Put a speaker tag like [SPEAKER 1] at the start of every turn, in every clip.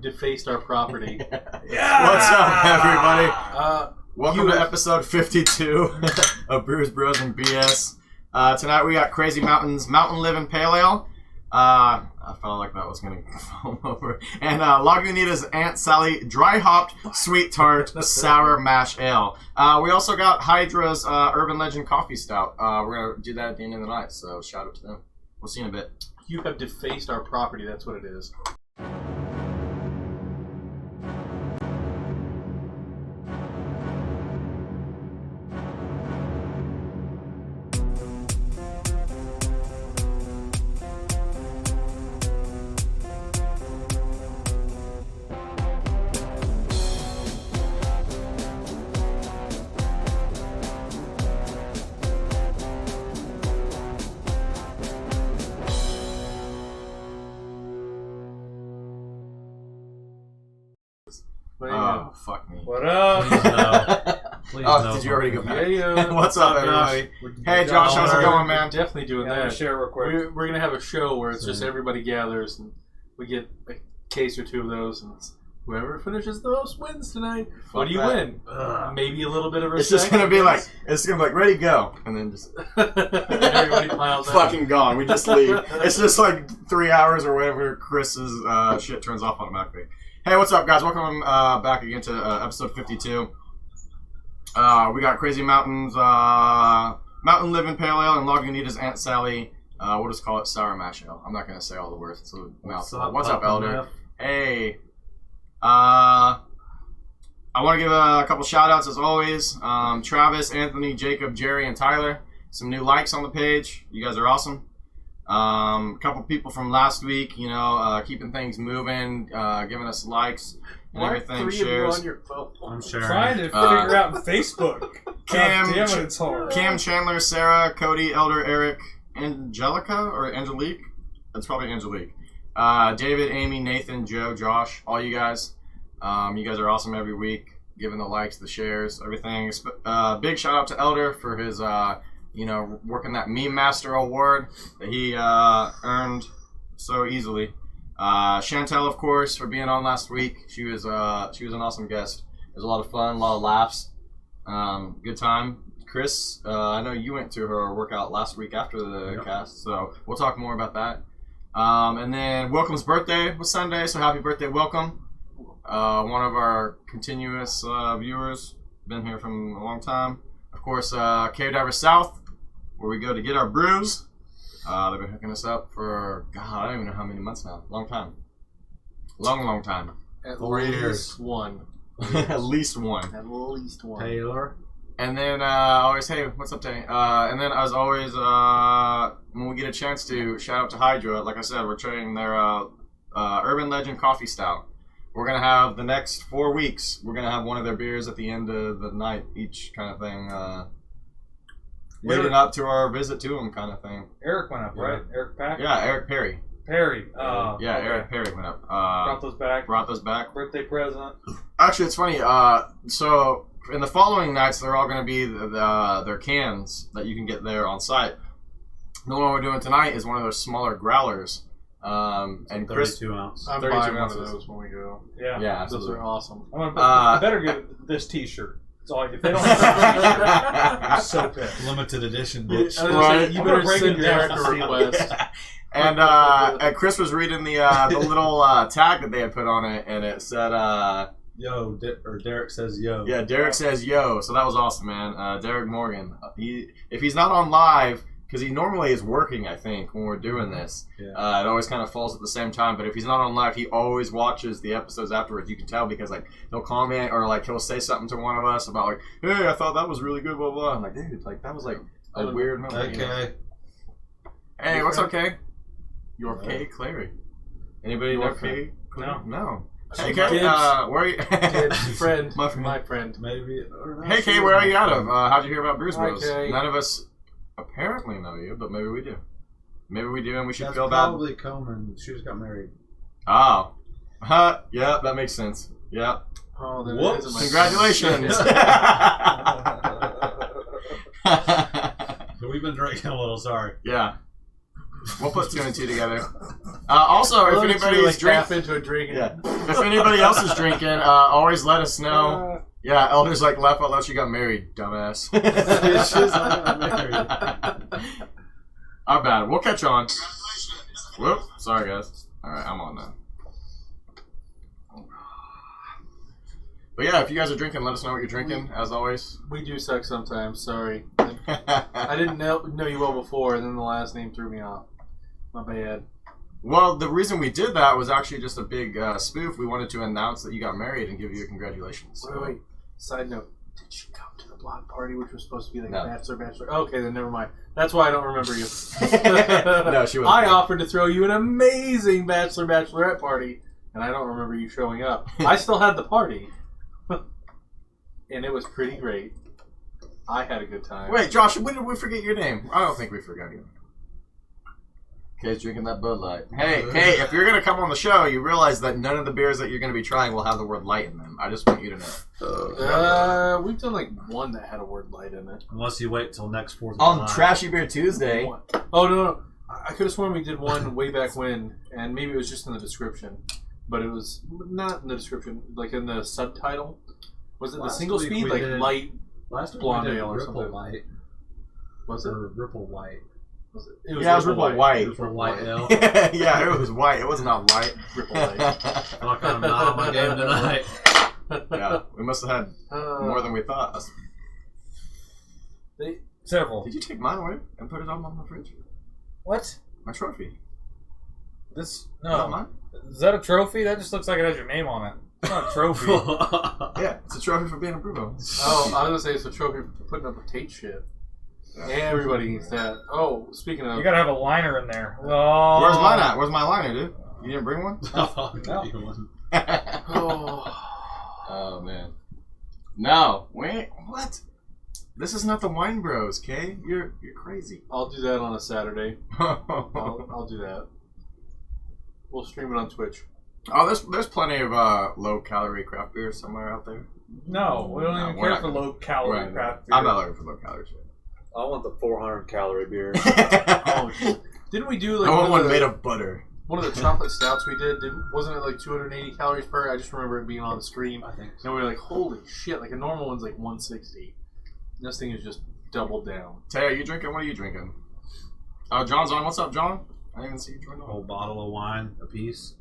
[SPEAKER 1] defaced our property.
[SPEAKER 2] Yeah! What's up, everybody? Welcome to episode 52 of Brews Bros BS. Tonight we got Crazy Mountain's Mountain Livin Pale Ale. I felt like that was going to fall over. And Lagunitas Aunt Sally Dry Hopped Sweet Tart Sour Mash Ale. We also got Hydra's Urban Legend Coffee Stout. We're going to do that at the end of the night, so shout out to them. We'll see you in a bit.
[SPEAKER 1] You have defaced our property, that's what it is.
[SPEAKER 2] Oh, fuck me.
[SPEAKER 1] What up?
[SPEAKER 3] Please
[SPEAKER 2] no. Did you already go back?
[SPEAKER 1] Yeah.
[SPEAKER 2] What's up, everybody? Hey, Josh, how's it going, man?
[SPEAKER 1] Definitely doing that.
[SPEAKER 4] Share real quick.
[SPEAKER 1] We're going to have a show where it's just everybody gathers and we get a case or two of those, and whoever finishes the most wins tonight. What do you win? Maybe a little bit of respect.
[SPEAKER 2] It's just going to be like, ready, go. And then just
[SPEAKER 1] everybody piles out.
[SPEAKER 2] Fucking gone. We just leave. It's just like 3 hours or whatever Chris's shit turns off automatically. Hey, what's up, guys? Welcome back again to episode 52. We got Crazy Mountain's Mountain Livin Pale Ale and Lagunitas Aunt Sally. We'll just call it Sour Mash Ale. I'm not going to say all the words. It's a mouthful. What's up, Elder? Hey. I want to give a couple shout-outs, as always. Travis, Anthony, Jacob, Jerry, and Tyler. Some new likes on the page. You guys are awesome. A couple people from last week, you know, keeping things moving, giving us likes and everything. Shares.
[SPEAKER 1] On your phone?
[SPEAKER 3] I'm sharing.
[SPEAKER 4] Trying to figure out Facebook.
[SPEAKER 2] Cam,
[SPEAKER 4] God damn it, it's hard.
[SPEAKER 2] Cam, Chandler, Sarah, Cody, Elder, Eric, Angelica or Angelique. It's probably Angelique. David, Amy, Nathan, Joe, Josh, all you guys. You guys are awesome every week, giving the likes, the shares, everything. Big shout out to Elder for his. You know, working that Meme Master Award that he earned so easily. Chantel, of course, for being on last week. She was an awesome guest. It was a lot of fun, a lot of laughs, good time. Chris, I know you went to her workout last week after the cast, so we'll talk more about that. And then Welcome's birthday was Sunday, so happy birthday, Welcome. One of our continuous viewers, been here from a long time. Of course, Cave Diver South, where we go to get our brews. They've been hooking us up for, God, I don't even know how many months now. Long time. Long time.
[SPEAKER 1] At
[SPEAKER 3] 4 years.
[SPEAKER 1] least one.
[SPEAKER 2] At least one.
[SPEAKER 1] At least one.
[SPEAKER 3] Taylor.
[SPEAKER 2] And then, always, hey, what's up, Tay? And then, as always, when we get a chance to shout out to Hydra, like I said, we're trying their Urban Legend Coffee Stout. We're going to have the next 4 weeks, we're going to have one of their beers at the end of the night, each kind of thing. Leading up to our visit to them kind of thing.
[SPEAKER 4] Eric went up, right? Eric Pack?
[SPEAKER 2] Yeah, Eric Perry.
[SPEAKER 4] Perry.
[SPEAKER 2] Yeah,
[SPEAKER 4] okay.
[SPEAKER 2] Eric Perry went up.
[SPEAKER 4] Brought those back.
[SPEAKER 2] Birthday
[SPEAKER 4] present.
[SPEAKER 2] Actually, it's funny. So, in the following nights, they're all going to be their cans that you can get there on site. The one we're doing tonight is one of those smaller growlers. And
[SPEAKER 3] 32 ounce.
[SPEAKER 1] I'm
[SPEAKER 2] 32
[SPEAKER 1] buying
[SPEAKER 2] ounces.
[SPEAKER 1] one of those when we go.
[SPEAKER 4] Yeah.
[SPEAKER 2] Yeah,
[SPEAKER 1] Those
[SPEAKER 2] absolutely.
[SPEAKER 1] are awesome.
[SPEAKER 4] I better get this T-shirt. So if they don't have a T-shirt, I'm so pissed.
[SPEAKER 3] Limited edition, bitch.
[SPEAKER 2] Right.
[SPEAKER 1] You
[SPEAKER 4] I'm
[SPEAKER 1] better
[SPEAKER 4] gonna break
[SPEAKER 1] send
[SPEAKER 4] it down
[SPEAKER 1] Derek a
[SPEAKER 4] to see it.
[SPEAKER 1] request.
[SPEAKER 2] Yeah. And Chris was reading the little tag that they had put on it, and it said,
[SPEAKER 3] Yo, or Derek says yo.
[SPEAKER 2] yeah, Derek says yo. So that was awesome, man. Derek Morgan. If he's not on live, because he normally is working, I think, when we're doing this.
[SPEAKER 3] Yeah.
[SPEAKER 2] It always kind of falls at the same time. But if he's not on live, he always watches the episodes afterwards. You can tell because like he'll comment or like he'll say something to one of us about like, hey, I thought that was really good, blah blah. I'm like, dude, like that was like a weird moment.
[SPEAKER 3] Okay.
[SPEAKER 2] You know? Hey, what's up, Kay? Your Kay Clary. Anybody know Kay? No. Hey, Kay, where are you?
[SPEAKER 1] Friend.
[SPEAKER 2] My friend.
[SPEAKER 1] My friend.
[SPEAKER 3] Maybe.
[SPEAKER 2] Hey, Kay, where are you out of? How'd you hear about Brews Bros?
[SPEAKER 1] Kay.
[SPEAKER 2] None of us apparently know you, but maybe we do. Maybe we do, and we should
[SPEAKER 3] That's
[SPEAKER 2] feel bad.
[SPEAKER 3] probably Coleman. She just got married.
[SPEAKER 2] Oh. Yeah, that makes sense. Yeah.
[SPEAKER 1] Oh, there
[SPEAKER 3] Whoops.
[SPEAKER 1] it is.
[SPEAKER 2] Congratulations.
[SPEAKER 3] So we've been drinking a little, sorry.
[SPEAKER 2] Yeah. We'll put 2 and 2 together. Also, if anybody's
[SPEAKER 1] tap
[SPEAKER 2] drinking,
[SPEAKER 1] into a drink.
[SPEAKER 2] if anybody else is drinking, always let us know. Yeah, Elder's like, laugh out loud, she got married, dumbass. Our bad. We'll catch on. Whoop. Sorry, guys. Alright, I'm on now. But yeah, if you guys are drinking, let us know what you're drinking, as always.
[SPEAKER 1] We do suck sometimes, sorry. I didn't know you well before, and then the last name threw me off. My bad.
[SPEAKER 2] Well, the reason we did that was actually just a big spoof. We wanted to announce that you got married and give you a congratulations. So.
[SPEAKER 1] Wait. Side note, did she come to the block party, which was supposed to be like
[SPEAKER 2] No.
[SPEAKER 1] a bachelor? Okay, then never mind. That's why I don't remember you.
[SPEAKER 2] No, she wasn't.
[SPEAKER 1] I offered to throw you an amazing bachelorette party, and I don't remember you showing up. I still had the party, and it was pretty great. I had a good time.
[SPEAKER 2] Wait, Josh, when did we forget your name? I don't think we forgot you. Kay's drinking that Bud Light. Hey, if you're going to come on the show, you realize that none of the beers that you're going to be trying will have the word light in them. I just want you to know.
[SPEAKER 1] We've done like one that had a word light in it.
[SPEAKER 3] Unless you wait till next 4th of
[SPEAKER 2] On
[SPEAKER 3] July.
[SPEAKER 2] Trashy Beer Tuesday.
[SPEAKER 1] Oh, no. I could have sworn we did one way back when, and maybe it was just in the description. But it was not in the description, like in the subtitle. Was it the single
[SPEAKER 3] week
[SPEAKER 1] speed?
[SPEAKER 3] we
[SPEAKER 1] like
[SPEAKER 3] did-
[SPEAKER 1] light
[SPEAKER 3] Last week
[SPEAKER 1] blonde
[SPEAKER 3] we did
[SPEAKER 1] ale or
[SPEAKER 3] Ripple
[SPEAKER 1] something.
[SPEAKER 3] Light.
[SPEAKER 1] Was it?
[SPEAKER 3] Or Ripple White.
[SPEAKER 1] Was it?
[SPEAKER 2] Yeah, it was Ripple White.
[SPEAKER 3] Ripple White Ale.
[SPEAKER 2] Yeah, it was white. It was not light.
[SPEAKER 1] Ripple Light.
[SPEAKER 3] I'm not going to not on my game tonight.
[SPEAKER 2] Yeah, we must have had more than we thought.
[SPEAKER 4] Several.
[SPEAKER 2] Did you take mine away and put it on the fridge?
[SPEAKER 4] What?
[SPEAKER 2] My trophy.
[SPEAKER 4] This?
[SPEAKER 2] Is that
[SPEAKER 4] No.
[SPEAKER 2] mine?
[SPEAKER 4] Is that a trophy? That just looks like it has your name on it. It's not a trophy.
[SPEAKER 2] Yeah, it's a trophy for being a Bruno.
[SPEAKER 1] Oh, I was going to say it's a trophy for putting up a Tate shit. Everybody needs that. Oh, speaking of...
[SPEAKER 4] You gotta have a liner in there. Oh.
[SPEAKER 2] Where's mine at? Where's my liner, dude? You didn't bring one?
[SPEAKER 3] No.
[SPEAKER 1] Oh,
[SPEAKER 2] Man. No. Wait. What? This is not the Wine Bros, Kay. You're crazy.
[SPEAKER 1] I'll do that on a Saturday. I'll do that. We'll stream it on Twitch.
[SPEAKER 2] Oh, there's plenty of low-calorie craft beers somewhere out there.
[SPEAKER 4] No, we don't even
[SPEAKER 2] we're
[SPEAKER 4] care
[SPEAKER 2] not
[SPEAKER 4] for
[SPEAKER 2] gonna-
[SPEAKER 4] low-calorie craft beer.
[SPEAKER 2] I'm not looking for low-calorie shit.
[SPEAKER 5] I want the 400 calorie beer.
[SPEAKER 1] Oh, didn't we do like
[SPEAKER 2] I want one
[SPEAKER 1] the,
[SPEAKER 2] made of butter.
[SPEAKER 1] one of the chocolate stouts we did? Wasn't it like 280 calories per? I just remember it being on the screen.
[SPEAKER 3] I think so.
[SPEAKER 1] And we were like, holy shit, like a normal one's like 160. And this thing is just doubled down.
[SPEAKER 2] Tay, are you drinking? What are you drinking? Oh, John's on. What's up, John? I didn't even see you join
[SPEAKER 3] A
[SPEAKER 2] on.
[SPEAKER 3] whole bottle of wine a piece.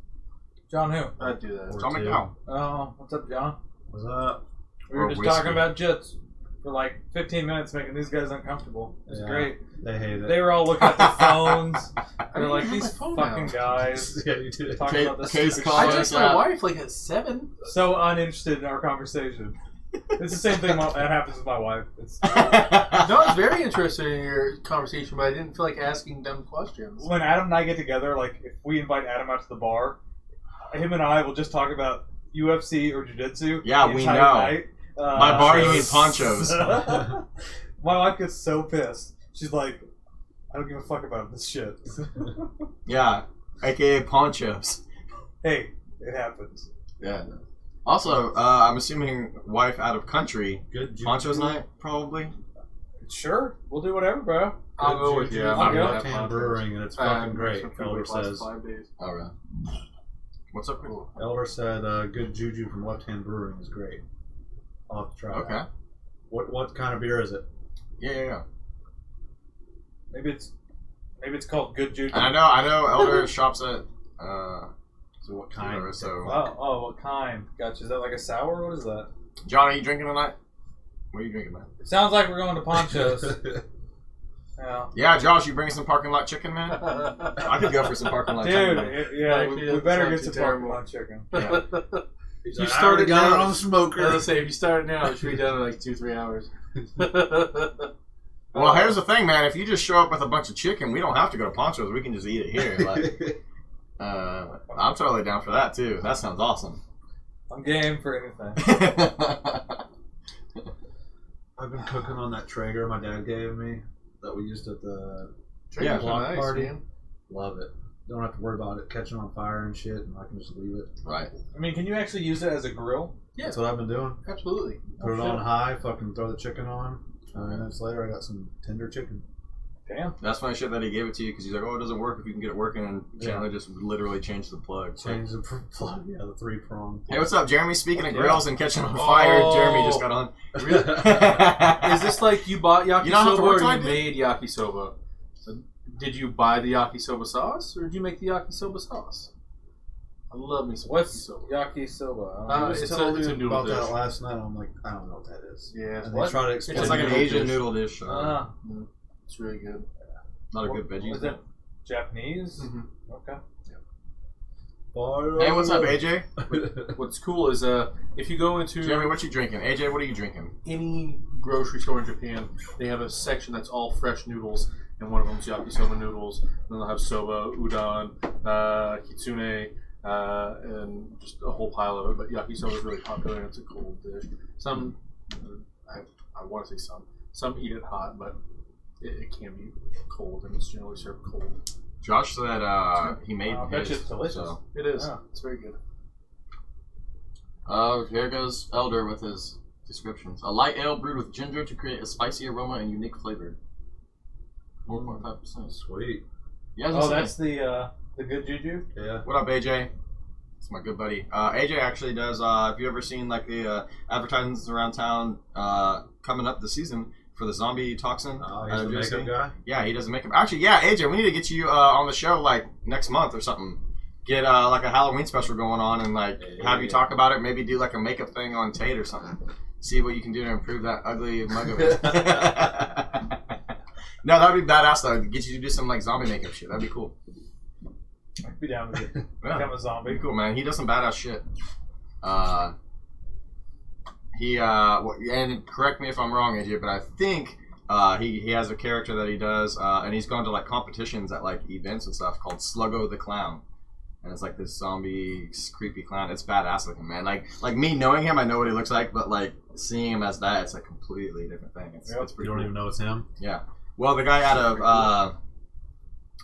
[SPEAKER 4] John who?
[SPEAKER 1] I'd do that.
[SPEAKER 2] John McDowell.
[SPEAKER 4] Oh, what's up, John?
[SPEAKER 3] What's up?
[SPEAKER 4] We were
[SPEAKER 2] Or
[SPEAKER 4] just
[SPEAKER 2] whiskey.
[SPEAKER 4] talking about jits for like 15 minutes, making these guys uncomfortable. It was
[SPEAKER 3] Yeah.
[SPEAKER 4] great.
[SPEAKER 3] They hate it.
[SPEAKER 4] They were all looking at their phones.
[SPEAKER 1] I
[SPEAKER 4] They're
[SPEAKER 1] don't
[SPEAKER 4] like,
[SPEAKER 1] even have
[SPEAKER 4] these
[SPEAKER 1] my phone
[SPEAKER 4] fucking
[SPEAKER 1] out.
[SPEAKER 4] guys
[SPEAKER 3] Yeah, you did.
[SPEAKER 4] talking about this
[SPEAKER 2] Case
[SPEAKER 4] stupid
[SPEAKER 2] calling
[SPEAKER 1] I
[SPEAKER 4] shit.
[SPEAKER 1] text
[SPEAKER 2] us
[SPEAKER 1] my
[SPEAKER 2] out.
[SPEAKER 1] wife like at 7.
[SPEAKER 4] So uninterested in our conversation. It's the same thing that happens with my wife. It's,
[SPEAKER 1] No, I was very interested in your conversation, but I didn't feel like asking dumb questions.
[SPEAKER 4] when Adam and I get together, like if we invite Adam out to the bar, him and I will just talk about UFC or jiu-jitsu.
[SPEAKER 2] Yeah,
[SPEAKER 4] the
[SPEAKER 2] we
[SPEAKER 4] entire
[SPEAKER 2] know.
[SPEAKER 4] night.
[SPEAKER 2] By bar, you mean ponchos.
[SPEAKER 4] My wife gets so pissed. She's like, I don't give a fuck about this shit.
[SPEAKER 2] Yeah, aka ponchos.
[SPEAKER 4] Hey, it happens.
[SPEAKER 2] Yeah. Also, I'm assuming wife out of country.
[SPEAKER 3] Good juju.
[SPEAKER 2] Ponchos night, probably.
[SPEAKER 4] Sure, we'll do whatever, bro.
[SPEAKER 1] I'll go with you.
[SPEAKER 3] Juju
[SPEAKER 1] I'm
[SPEAKER 3] from
[SPEAKER 1] gonna
[SPEAKER 3] Left
[SPEAKER 1] have
[SPEAKER 3] Hand
[SPEAKER 1] ponchos.
[SPEAKER 3] Brewing, and it's fucking great. Elder says.
[SPEAKER 1] 5 days.
[SPEAKER 2] All right. What's up? Chris?
[SPEAKER 3] Elder said, "Good juju from Left Hand Brewing is great. I'll have to try
[SPEAKER 2] Okay.
[SPEAKER 3] that." What kind of beer is it?
[SPEAKER 2] Yeah.
[SPEAKER 4] Maybe it's called Good Juju.
[SPEAKER 2] And I know. Elder shops at.
[SPEAKER 3] So what kind?
[SPEAKER 2] Whatever, so,
[SPEAKER 4] Oh, what kind? Gotcha. Is that like a sour? What is that?
[SPEAKER 2] John, are you drinking tonight? What are you drinking, man?
[SPEAKER 4] It sounds like we're going to Ponchos. Yeah.
[SPEAKER 2] Yeah, Josh, you bringing some parking lot chicken, man? I could go for some parking lot
[SPEAKER 4] Dude,
[SPEAKER 2] chicken.
[SPEAKER 4] yeah,
[SPEAKER 1] Actually,
[SPEAKER 4] we
[SPEAKER 1] doesn't
[SPEAKER 4] better
[SPEAKER 1] sound
[SPEAKER 4] get
[SPEAKER 1] too
[SPEAKER 4] some parking
[SPEAKER 1] terrible.
[SPEAKER 4] lot chicken.
[SPEAKER 2] Yeah.
[SPEAKER 3] He's
[SPEAKER 1] You
[SPEAKER 3] like,
[SPEAKER 1] started
[SPEAKER 3] I already got
[SPEAKER 1] now.
[SPEAKER 3] it on the
[SPEAKER 1] I was
[SPEAKER 3] smoker.
[SPEAKER 1] gonna say, if you start now, it should be done in like 2-3 hours.
[SPEAKER 2] Well, here's the thing, man. If you just show up with a bunch of chicken, we don't have to go to Ponchos. We can just eat it here. Like, I'm totally down for that, too. That sounds awesome.
[SPEAKER 4] I'm game for anything.
[SPEAKER 3] I've been cooking on that Traeger my dad gave me that we used at the
[SPEAKER 2] Yeah,
[SPEAKER 3] block
[SPEAKER 1] nice,
[SPEAKER 3] party.
[SPEAKER 1] man.
[SPEAKER 3] Love it. Don't have to worry about it catching on fire and shit, and I can just leave it.
[SPEAKER 2] Right.
[SPEAKER 4] I mean, can you actually use it as a grill?
[SPEAKER 1] Yeah.
[SPEAKER 3] That's what I've been doing.
[SPEAKER 1] Absolutely.
[SPEAKER 3] Put it
[SPEAKER 4] Oh,
[SPEAKER 3] on
[SPEAKER 4] shit.
[SPEAKER 3] high, fucking throw the chicken on. 20 minutes later, I got some tender chicken.
[SPEAKER 4] Damn.
[SPEAKER 2] That's funny shit that he gave it to you because he's like, oh, it doesn't work if you can get it working, and Chandler just literally changed the plug.
[SPEAKER 3] Change the plug, yeah, the 3-prong.
[SPEAKER 2] Hey, what's up, Jeremy? Speaking of grills and catching on fire, Jeremy just got on.
[SPEAKER 1] Is this like you bought yakisoba
[SPEAKER 2] You don't have to work
[SPEAKER 1] or
[SPEAKER 2] till
[SPEAKER 1] you made yakisoba? Did you buy the yakisoba sauce or did you make the yakisoba sauce? I love me some
[SPEAKER 5] What's
[SPEAKER 1] yakisoba.
[SPEAKER 5] yakisoba?
[SPEAKER 1] It's a noodle
[SPEAKER 3] about
[SPEAKER 1] dish.
[SPEAKER 3] that last night. I'm like, I don't know what that is.
[SPEAKER 1] Yeah,
[SPEAKER 3] And
[SPEAKER 5] what?
[SPEAKER 3] they try to explain
[SPEAKER 2] It's like an
[SPEAKER 1] noodle
[SPEAKER 2] Asian
[SPEAKER 1] dish.
[SPEAKER 2] noodle dish.
[SPEAKER 1] It's really good.
[SPEAKER 2] Not a good
[SPEAKER 4] Was
[SPEAKER 2] veggie.
[SPEAKER 4] it Japanese?
[SPEAKER 1] Mhm.
[SPEAKER 4] Okay.
[SPEAKER 2] Hey, what's up, AJ?
[SPEAKER 1] What's cool is if you go into
[SPEAKER 2] Jeremy, what you drinking? AJ, what are you drinking?
[SPEAKER 1] any grocery store in Japan, they have a section that's all fresh noodles, and one of them is yakisoba noodles. And then they'll have soba, udon, kitsune, and just a whole pile of it. But yakisoba is really popular, and it's a cold dish. Some, I want to say some eat it hot, but it can be cold, and it's generally served cold.
[SPEAKER 2] Josh said he made
[SPEAKER 4] I bet
[SPEAKER 2] his.
[SPEAKER 4] you it's delicious.
[SPEAKER 2] So.
[SPEAKER 1] It is.
[SPEAKER 4] Yeah.
[SPEAKER 1] It's very good.
[SPEAKER 2] Here goes Elder with his descriptions. A light ale brewed with ginger to create a spicy aroma and unique flavor. 4.5%.
[SPEAKER 3] Sweet.
[SPEAKER 2] You guys
[SPEAKER 4] Oh,
[SPEAKER 2] listen?
[SPEAKER 4] that's the good juju?
[SPEAKER 3] Yeah.
[SPEAKER 2] What up, AJ? It's my good buddy. AJ actually does. Have you ever seen like the advertisements around town coming up this season for the zombie toxin?
[SPEAKER 3] Oh, he's the makeup guy?
[SPEAKER 2] Yeah, he does the makeup. Actually, yeah, AJ, we need to get you on the show like next month or something. Get like a Halloween special going on and like have you talk about it. Maybe do like a makeup thing on Tate or something. See what you can do to improve that ugly mug of it. No, that would be badass though. Get you to do some like zombie makeup shit. That'd be cool.
[SPEAKER 4] I'd be down with it.
[SPEAKER 2] Yeah.
[SPEAKER 4] Become a zombie.
[SPEAKER 2] Pretty cool, man. He does some badass shit. And correct me if I'm wrong, AJ, but I think he has a character that he does, and he's gone to like competitions at like events and stuff called Sluggo the Clown, and it's like this zombie creepy clown. It's badass looking, man. Like me knowing him, I know what he looks like, but like seeing him as that, it's a completely different thing. It's
[SPEAKER 3] You
[SPEAKER 2] pretty
[SPEAKER 3] don't
[SPEAKER 2] cool.
[SPEAKER 3] even know it's him?
[SPEAKER 2] Yeah. Well, the guy out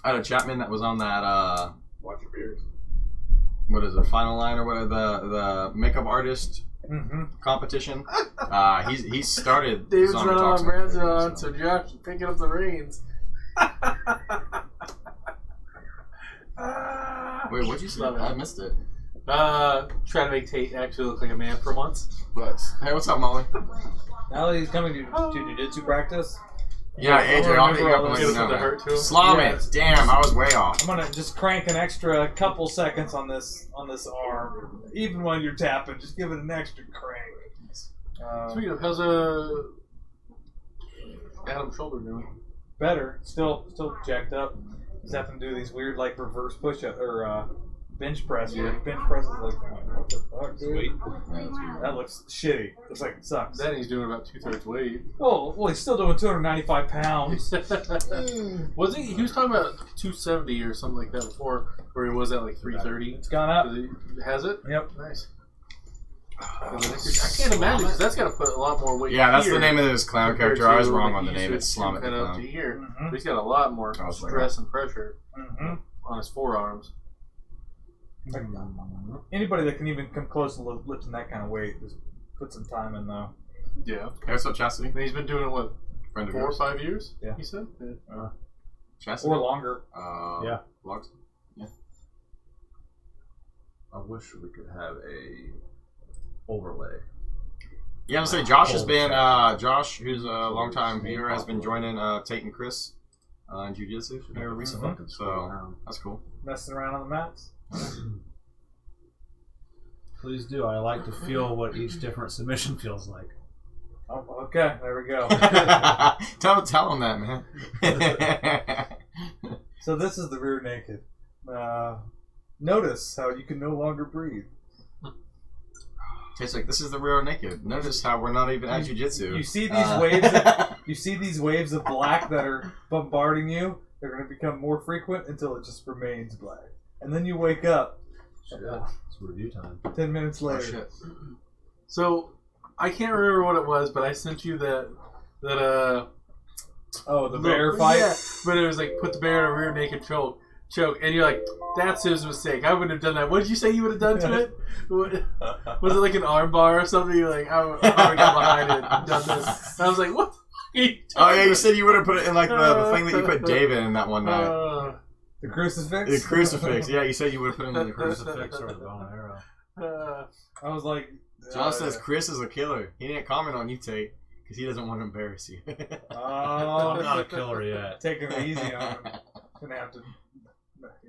[SPEAKER 2] of Chapman that was on that
[SPEAKER 5] Watch your beers.
[SPEAKER 2] what is it, Final Line or whatever, the makeup artist competition. He started
[SPEAKER 1] David's
[SPEAKER 2] Zombie
[SPEAKER 1] running on
[SPEAKER 2] Toxin.
[SPEAKER 1] Brad's on, so Josh is picking up the reins.
[SPEAKER 2] Wait, what'd you say?
[SPEAKER 1] Love it.
[SPEAKER 2] I missed it.
[SPEAKER 1] Try to make Tate actually look like a man for once.
[SPEAKER 2] But hey, what's up, Molly?
[SPEAKER 4] Now that he's coming to jiu-jitsu practice,
[SPEAKER 2] Yeah, AJ, I'll hit you up and
[SPEAKER 1] all
[SPEAKER 2] let
[SPEAKER 1] this
[SPEAKER 2] you
[SPEAKER 1] shit with the
[SPEAKER 2] know.
[SPEAKER 1] hurt to him.
[SPEAKER 2] Slam
[SPEAKER 4] Yeah.
[SPEAKER 2] it! Damn, I was way off.
[SPEAKER 4] I'm gonna just crank an extra couple seconds on this arm. Even when you're tapping, just give it an extra crank.
[SPEAKER 1] Sweet. How's Adam's shoulder doing?
[SPEAKER 4] Better, still jacked up. Just having to do these weird like reverse push-up or bench press.
[SPEAKER 1] Yeah.
[SPEAKER 4] Bench press is like, what the fuck, dude?
[SPEAKER 3] Sweet.
[SPEAKER 2] Yeah, that's weird.
[SPEAKER 4] That looks shitty. Looks like it sucks.
[SPEAKER 1] Then he's doing about 2/3 weight.
[SPEAKER 4] Oh, well, he's still doing 295 pounds.
[SPEAKER 1] Was he? He was talking about 270 or something like that before, where he was at like 330.
[SPEAKER 4] It's gone up.
[SPEAKER 1] Has it?
[SPEAKER 4] Yep.
[SPEAKER 1] Nice. I can't imagine because that's got to put a lot more weight.
[SPEAKER 2] Yeah, that's
[SPEAKER 1] here
[SPEAKER 2] the name of his clown
[SPEAKER 1] compared
[SPEAKER 2] character. I was
[SPEAKER 1] to
[SPEAKER 2] wrong
[SPEAKER 1] what
[SPEAKER 2] on the
[SPEAKER 1] he
[SPEAKER 2] name.
[SPEAKER 1] used
[SPEAKER 2] It's
[SPEAKER 1] to
[SPEAKER 2] Slam it the
[SPEAKER 1] cut up
[SPEAKER 2] Clown.
[SPEAKER 1] to here.
[SPEAKER 4] Mhm.
[SPEAKER 1] But he's got a lot more
[SPEAKER 2] I was
[SPEAKER 1] stress and pressure
[SPEAKER 4] Mm-hmm.
[SPEAKER 1] on his forearms.
[SPEAKER 4] Anybody that can even come close to lifting that kind of weight, just put some time in though.
[SPEAKER 1] Yeah.
[SPEAKER 2] Hey, what's up, Chastity?
[SPEAKER 1] And he's been doing it, what,
[SPEAKER 2] Friend of
[SPEAKER 1] 4 or
[SPEAKER 2] yours?
[SPEAKER 1] 5 years?
[SPEAKER 4] Yeah.
[SPEAKER 1] He said? Yeah.
[SPEAKER 2] Chastity?
[SPEAKER 4] Or longer.
[SPEAKER 3] Yeah.
[SPEAKER 2] Vlogs?
[SPEAKER 3] I wish we could have a overlay.
[SPEAKER 2] Yeah, I'm gonna say Josh has been, Josh, who's a longtime viewer, has been joining Tate and Chris in Jiu-Jitsu here recently. So, that's cool.
[SPEAKER 4] Messing around on the mats.
[SPEAKER 3] Please do. I like to feel what each different submission feels like.
[SPEAKER 4] Oh, okay. There we go.
[SPEAKER 2] tell him that, man.
[SPEAKER 4] So this is the rear naked. Notice how you can no longer breathe.
[SPEAKER 2] Tastes like this is the real naked. Notice how we're not even at jiu-jitsu.
[SPEAKER 4] You see these waves. You see these waves of black that are bombarding you. They're going to become more frequent until it just remains black, and then you wake up.
[SPEAKER 3] Shit. It's review time.
[SPEAKER 4] 10 minutes
[SPEAKER 2] Oh,
[SPEAKER 4] later.
[SPEAKER 2] shit.
[SPEAKER 1] So, I can't remember what it was, but I sent you that
[SPEAKER 4] Oh, the bear fight.
[SPEAKER 1] Yeah, but it was like, put the bear in a rear naked choke. And you're like, that's his mistake. I wouldn't have done that. What did you say you would have done to it? Was it like an arm bar or something? You're like, I would have got behind it and done this. And I was like, what?
[SPEAKER 2] Oh yeah, you said you would have put it in like the thing that you put David in that one night.
[SPEAKER 4] The crucifix?
[SPEAKER 2] The crucifix. Yeah, you said you would have put him in the
[SPEAKER 3] Crucifix
[SPEAKER 2] crucifix.
[SPEAKER 3] or the bow and arrow.
[SPEAKER 4] I was like...
[SPEAKER 2] John says Chris is a killer. He didn't comment on you, Tate, because he doesn't want to embarrass you.
[SPEAKER 3] I'm not a killer yet.
[SPEAKER 4] Taking it easy on him. Gonna have to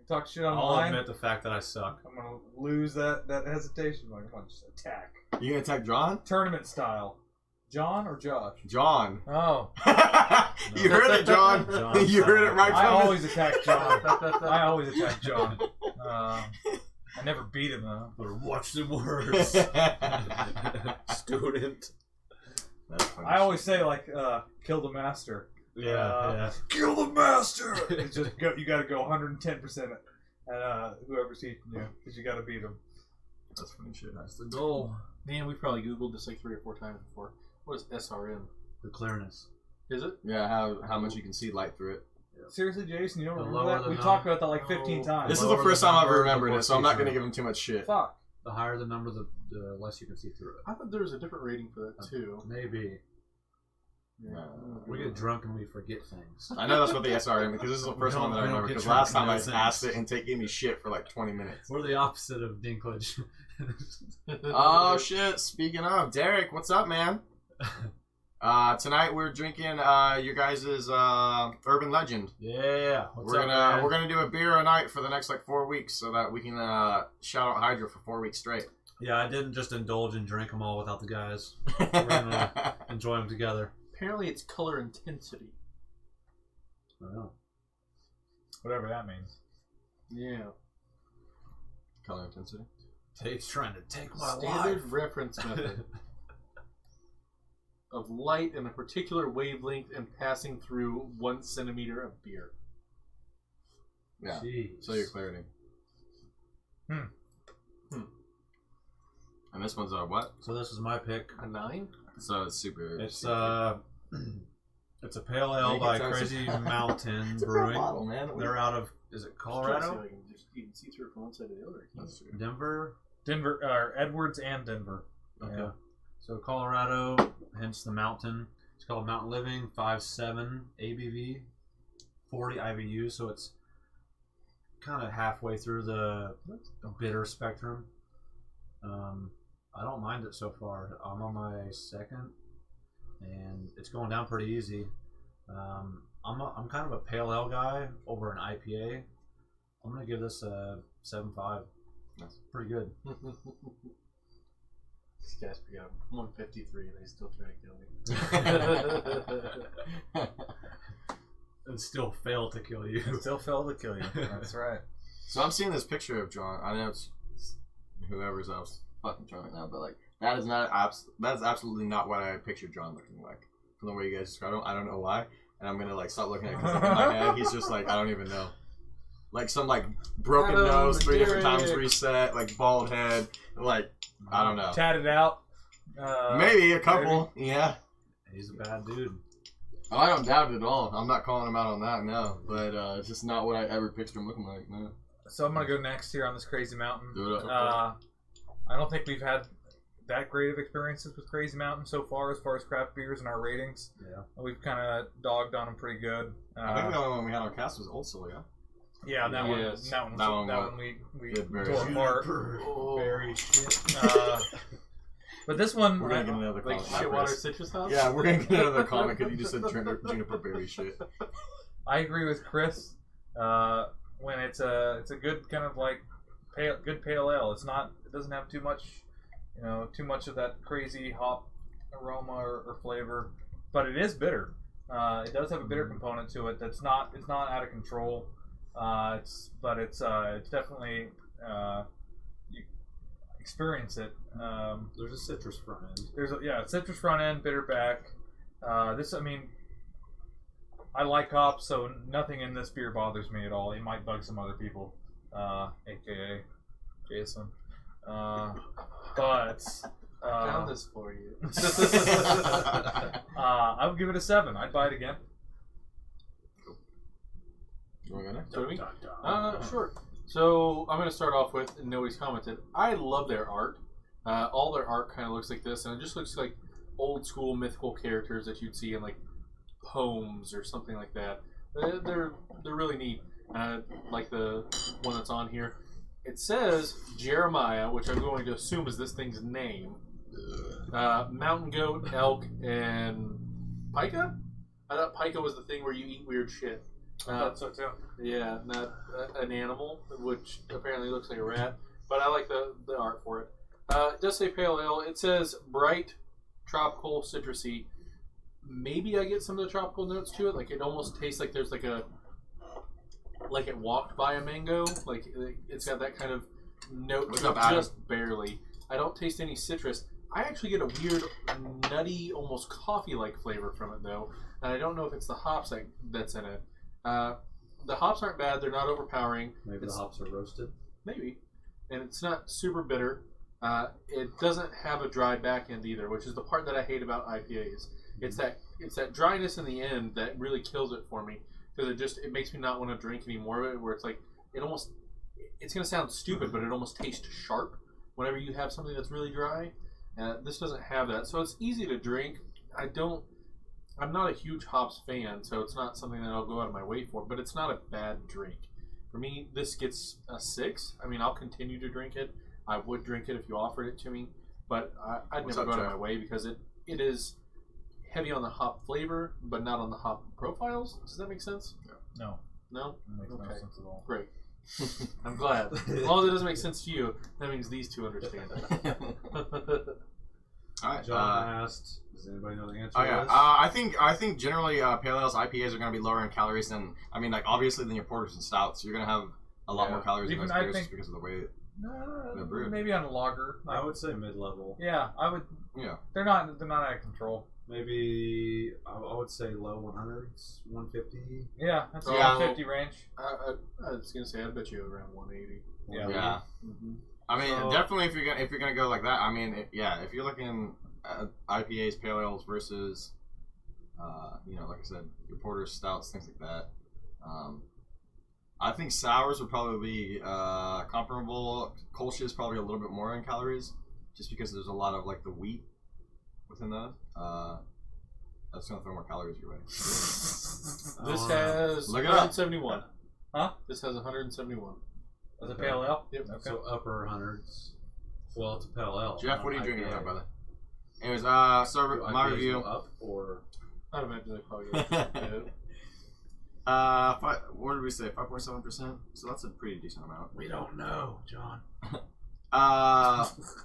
[SPEAKER 4] talk shit on the
[SPEAKER 3] I'll
[SPEAKER 4] line.
[SPEAKER 3] admit the fact that I suck.
[SPEAKER 4] I'm gonna lose that hesitation. Like, come on, just attack.
[SPEAKER 2] You gonna attack John?
[SPEAKER 4] Tournament style. John or Josh?
[SPEAKER 2] John.
[SPEAKER 4] Oh.
[SPEAKER 2] You heard it, John.
[SPEAKER 3] John.
[SPEAKER 2] You heard it right
[SPEAKER 4] I
[SPEAKER 2] from
[SPEAKER 4] always attack John. I always attack John. I never beat him though.
[SPEAKER 3] Better watch the words.
[SPEAKER 5] Student.
[SPEAKER 2] That's funny.
[SPEAKER 4] I always say like, kill the master.
[SPEAKER 3] Yeah.
[SPEAKER 4] Kill the master. It's just go. You got to go 110% at whoever's teaching you, because you got to beat him.
[SPEAKER 2] That's funny shit.
[SPEAKER 3] That's the goal.
[SPEAKER 1] Man, we probably Googled this like 3 or 4 times before. What is SRM?
[SPEAKER 3] The clearness.
[SPEAKER 1] Is it?
[SPEAKER 2] Yeah, how much you can see light through it.
[SPEAKER 4] Seriously, Jason, you don't
[SPEAKER 3] The
[SPEAKER 4] remember
[SPEAKER 3] lower
[SPEAKER 4] that?
[SPEAKER 3] the
[SPEAKER 4] We
[SPEAKER 3] number-
[SPEAKER 4] talked about that like 15
[SPEAKER 3] No.
[SPEAKER 4] times.
[SPEAKER 2] This is the
[SPEAKER 3] Lower
[SPEAKER 2] first
[SPEAKER 3] the
[SPEAKER 2] time I've
[SPEAKER 3] number,
[SPEAKER 2] remembered
[SPEAKER 3] the
[SPEAKER 2] it, so I'm not
[SPEAKER 3] more
[SPEAKER 2] gonna give him too much shit.
[SPEAKER 4] Fuck.
[SPEAKER 3] The higher the number, the less you can see through it.
[SPEAKER 1] I thought there was a different rating for that too.
[SPEAKER 3] Maybe. We get drunk and we forget things.
[SPEAKER 2] I know that's what the SRM, because this is the first one that I
[SPEAKER 3] We don't
[SPEAKER 2] remember.
[SPEAKER 3] get
[SPEAKER 2] Because
[SPEAKER 3] drunk
[SPEAKER 2] last time
[SPEAKER 3] and
[SPEAKER 2] I
[SPEAKER 3] know things.
[SPEAKER 2] asked it and Tate gave me shit for like 20 minutes.
[SPEAKER 3] We're the opposite of dinklage.
[SPEAKER 2] Oh shit! Speaking of, Derek, what's up, man? Tonight we're drinking your guys' Urban Legend.
[SPEAKER 3] Yeah. What's
[SPEAKER 2] We're
[SPEAKER 3] up, man?
[SPEAKER 2] gonna do a beer a night for the next like 4 weeks, so that we can shout out Hydra for 4 weeks straight.
[SPEAKER 3] Yeah, I didn't just indulge and drink them all without the guys. We're gonna enjoy them together.
[SPEAKER 1] Apparently, it's color intensity.
[SPEAKER 3] Wow.
[SPEAKER 4] Whatever that means.
[SPEAKER 1] Yeah.
[SPEAKER 2] Color intensity.
[SPEAKER 3] Tate's trying to take my
[SPEAKER 1] Standard
[SPEAKER 3] life.
[SPEAKER 1] reference method of light in a particular wavelength and passing through 1 centimeter of beer.
[SPEAKER 2] Yeah.
[SPEAKER 3] Jeez.
[SPEAKER 2] So your clarity. And this one's a what?
[SPEAKER 3] So this is my pick.
[SPEAKER 1] A 9?
[SPEAKER 2] So it's super.
[SPEAKER 3] It's it's a pale ale
[SPEAKER 2] Make it
[SPEAKER 3] by
[SPEAKER 2] sound
[SPEAKER 3] Crazy
[SPEAKER 2] so-
[SPEAKER 3] Mountain
[SPEAKER 2] It's a real
[SPEAKER 3] Brewing.
[SPEAKER 2] bottle, man.
[SPEAKER 3] They're out of, is it
[SPEAKER 1] Try to see
[SPEAKER 3] Colorado?
[SPEAKER 1] if I can just even see through it from one side to the other.
[SPEAKER 2] That's true.
[SPEAKER 3] Denver?
[SPEAKER 4] Denver, Edwards and Denver.
[SPEAKER 3] Okay.
[SPEAKER 4] Yeah.
[SPEAKER 3] So Colorado, hence the mountain. It's called Mountain Living, 5.7 ABV, 40 IBU. So it's kind of halfway through the bitter spectrum. I don't mind it so far. I'm on my second, and it's going down pretty easy. I'm kind of a pale ale guy over an IPA. I'm gonna give this a 7.5. That's pretty good.
[SPEAKER 1] These guys forgot 153 and they still try to kill me.
[SPEAKER 3] And still fail to kill you.
[SPEAKER 4] Still failed to kill you. That's right.
[SPEAKER 2] So I'm seeing this picture of John. I know it's whoever's else fucking John right now, but like that is absolutely not what I pictured John looking like from the way you guys described him. I don't know why, and I'm gonna like stop looking at it because like, in my head he's just like I don't even know, like some like broken
[SPEAKER 1] Adam,
[SPEAKER 2] nose 3 different times
[SPEAKER 1] Derek.
[SPEAKER 2] reset, like bald head, like I don't know,
[SPEAKER 4] Tatted out.
[SPEAKER 2] maybe a couple, yeah.
[SPEAKER 3] He's a bad dude.
[SPEAKER 2] Oh, I don't doubt it at all. I'm not calling him out on that, no, but it's just not what I ever pictured him looking like. No,
[SPEAKER 4] So I'm gonna go next here on this Crazy Mountain.
[SPEAKER 2] do it up.
[SPEAKER 4] I don't think we've had that great of experiences with Crazy Mountain so far as craft beers and our ratings.
[SPEAKER 3] Yeah.
[SPEAKER 4] We've kind of dogged on them pretty good.
[SPEAKER 2] I think the only one we had on cast was Old Soul, yeah.
[SPEAKER 4] Yeah, that one.
[SPEAKER 1] Yes.
[SPEAKER 4] That one.
[SPEAKER 2] That one
[SPEAKER 4] That one we
[SPEAKER 2] did very
[SPEAKER 4] tore apart.
[SPEAKER 3] Berry shit.
[SPEAKER 4] But this one,
[SPEAKER 2] We're gonna get another
[SPEAKER 1] Like
[SPEAKER 2] comment.
[SPEAKER 1] Shitwater Citrus House?
[SPEAKER 2] Yeah, we're gonna get another comment because you just said juniper berry shit.
[SPEAKER 4] I agree with Chris. When it's a good kind of like good pale ale. It doesn't have too much, too much of that crazy hop aroma or flavor, but it is bitter. It does have a bitter component to it. It's not out of control. It's definitely you experience it.
[SPEAKER 3] There's a citrus front end.
[SPEAKER 4] There's citrus front end, bitter back. I like hops, so nothing in this beer bothers me at all. It might bug some other people, aka Jason. But
[SPEAKER 1] Found this for you.
[SPEAKER 4] I would give it a 7. I'd buy it again.
[SPEAKER 2] You wanna go next?
[SPEAKER 1] So do we? Sure. So I'm going to start off with, and nobody's commented, I love their art. All their art kind of looks like this, and it just looks like old school mythical characters that you'd see in like poems or something like that. They're really neat. Like the one that's on here. It says Jeremiah, which I'm going to assume is this thing's name. Mountain goat, elk, and pica? I thought pica was the thing where you eat weird shit.
[SPEAKER 4] I thought so too.
[SPEAKER 1] Yeah, not an animal, which apparently looks like a rat. But I like the art for it. It does say pale ale. It says bright, tropical, citrusy. Maybe I get some of the tropical notes to it. Like it almost tastes like there's like it walked by a mango. Like it's got that kind of note to it, just barely. I don't taste any citrus. I actually get a weird, nutty, almost coffee-like flavor from it though, and I don't know if it's the hops that's in it. The hops aren't bad. They're not overpowering.
[SPEAKER 3] Maybe the hops are roasted.
[SPEAKER 1] Maybe, and it's not super bitter. It doesn't have a dry back end either, which is the part that I hate about IPAs. It's that dryness in the end that really kills it for me, because it makes me not want to drink any more of it. Where it's like it's gonna sound stupid, but it almost tastes sharp whenever you have something that's really dry. This doesn't have that, so it's easy to drink. I'm not a huge hops fan, so it's not something that I'll go out of my way for. But it's not a bad drink. For me, this gets a 6. I mean, I'll continue to drink it. I would drink it if you offered it to me, but I'd never go out of my way because it is heavy on the hop flavor, but not on the hop profiles. Does that make sense?
[SPEAKER 4] No.
[SPEAKER 1] No?
[SPEAKER 4] It makes no sense at all.
[SPEAKER 1] Great. I'm glad. As long as it doesn't make sense to you, that means these two understand it.
[SPEAKER 2] All right.
[SPEAKER 3] John asked, does anybody know the answer
[SPEAKER 2] Oh
[SPEAKER 3] to
[SPEAKER 2] yeah.
[SPEAKER 3] this?
[SPEAKER 2] I think generally pale ales, IPAs are going to be lower in calories than obviously than your porters and stouts. You're going to have a lot more calories in
[SPEAKER 4] Even
[SPEAKER 2] those
[SPEAKER 4] I
[SPEAKER 2] beers
[SPEAKER 4] think-
[SPEAKER 2] just because of the way they're brewed.
[SPEAKER 4] Maybe on a lager.
[SPEAKER 3] I would say mid-level.
[SPEAKER 4] Yeah, I would.
[SPEAKER 2] Yeah.
[SPEAKER 4] They're not out of control.
[SPEAKER 3] Maybe I would say low 100s, 150.
[SPEAKER 4] Yeah, that's a
[SPEAKER 2] Yeah.
[SPEAKER 4] 150 range.
[SPEAKER 1] I was gonna say I bet you around 180.
[SPEAKER 4] Yeah.
[SPEAKER 2] Yeah.
[SPEAKER 1] Mm-hmm.
[SPEAKER 2] I mean,
[SPEAKER 3] So-
[SPEAKER 2] definitely if you're gonna go like that. I mean, if you're looking at IPAs, pale ales versus, like I said, your porters, stouts, things like that. I think sours would probably be comparable. Kolsch is probably a little bit more in calories, just because there's a lot of like the wheat within those. That's gonna throw more calories your way.
[SPEAKER 1] This has
[SPEAKER 2] Look it up.
[SPEAKER 1] 171.
[SPEAKER 4] Huh?
[SPEAKER 1] This has 171.
[SPEAKER 4] As a pale ale.
[SPEAKER 1] Yep.
[SPEAKER 4] Okay.
[SPEAKER 3] So upper 100s. Well, it's a pale ale.
[SPEAKER 2] Jeff,
[SPEAKER 3] not
[SPEAKER 2] what are you
[SPEAKER 3] an
[SPEAKER 2] drinking
[SPEAKER 3] IPA.
[SPEAKER 2] tonight, brother? Anyways, so
[SPEAKER 3] Do
[SPEAKER 2] my
[SPEAKER 3] IPAs
[SPEAKER 2] review.
[SPEAKER 3] go up or
[SPEAKER 1] I'd imagine they probably get
[SPEAKER 2] What did we say? 5.7%. So that's a pretty decent amount.
[SPEAKER 3] we don't know, John.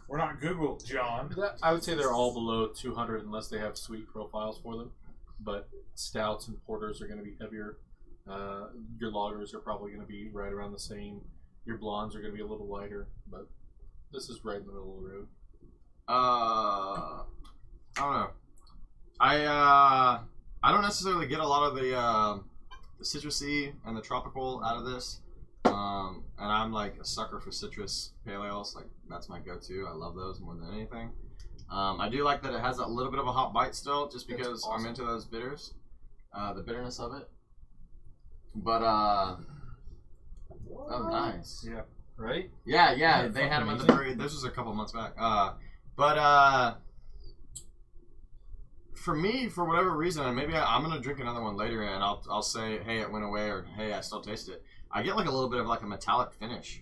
[SPEAKER 4] We're not Google, John.
[SPEAKER 1] I would say they're all below 200 unless they have sweet profiles for them. But stouts and porters are going to be heavier. Your lagers are probably going to be right around the same. Your blondes are going to be a little lighter, but this is right in the middle of the road.
[SPEAKER 2] I don't know. I don't necessarily get a lot of the citrusy and the tropical out of this. And I'm like a sucker for citrus pale ales. Like that's my go-to. I love those more than anything. I do like that it has a little bit of a hot bite still, just because
[SPEAKER 1] awesome.
[SPEAKER 2] I'm into those bitters, the bitterness of it. But oh, nice.
[SPEAKER 1] Yeah. Right?
[SPEAKER 2] Yeah. They had them at the brewery. This was a couple months back. But for me, for whatever reason, and maybe I'm gonna drink another one later, and I'll say, hey, it went away, or hey, I still taste it. I get like a little bit of like a metallic finish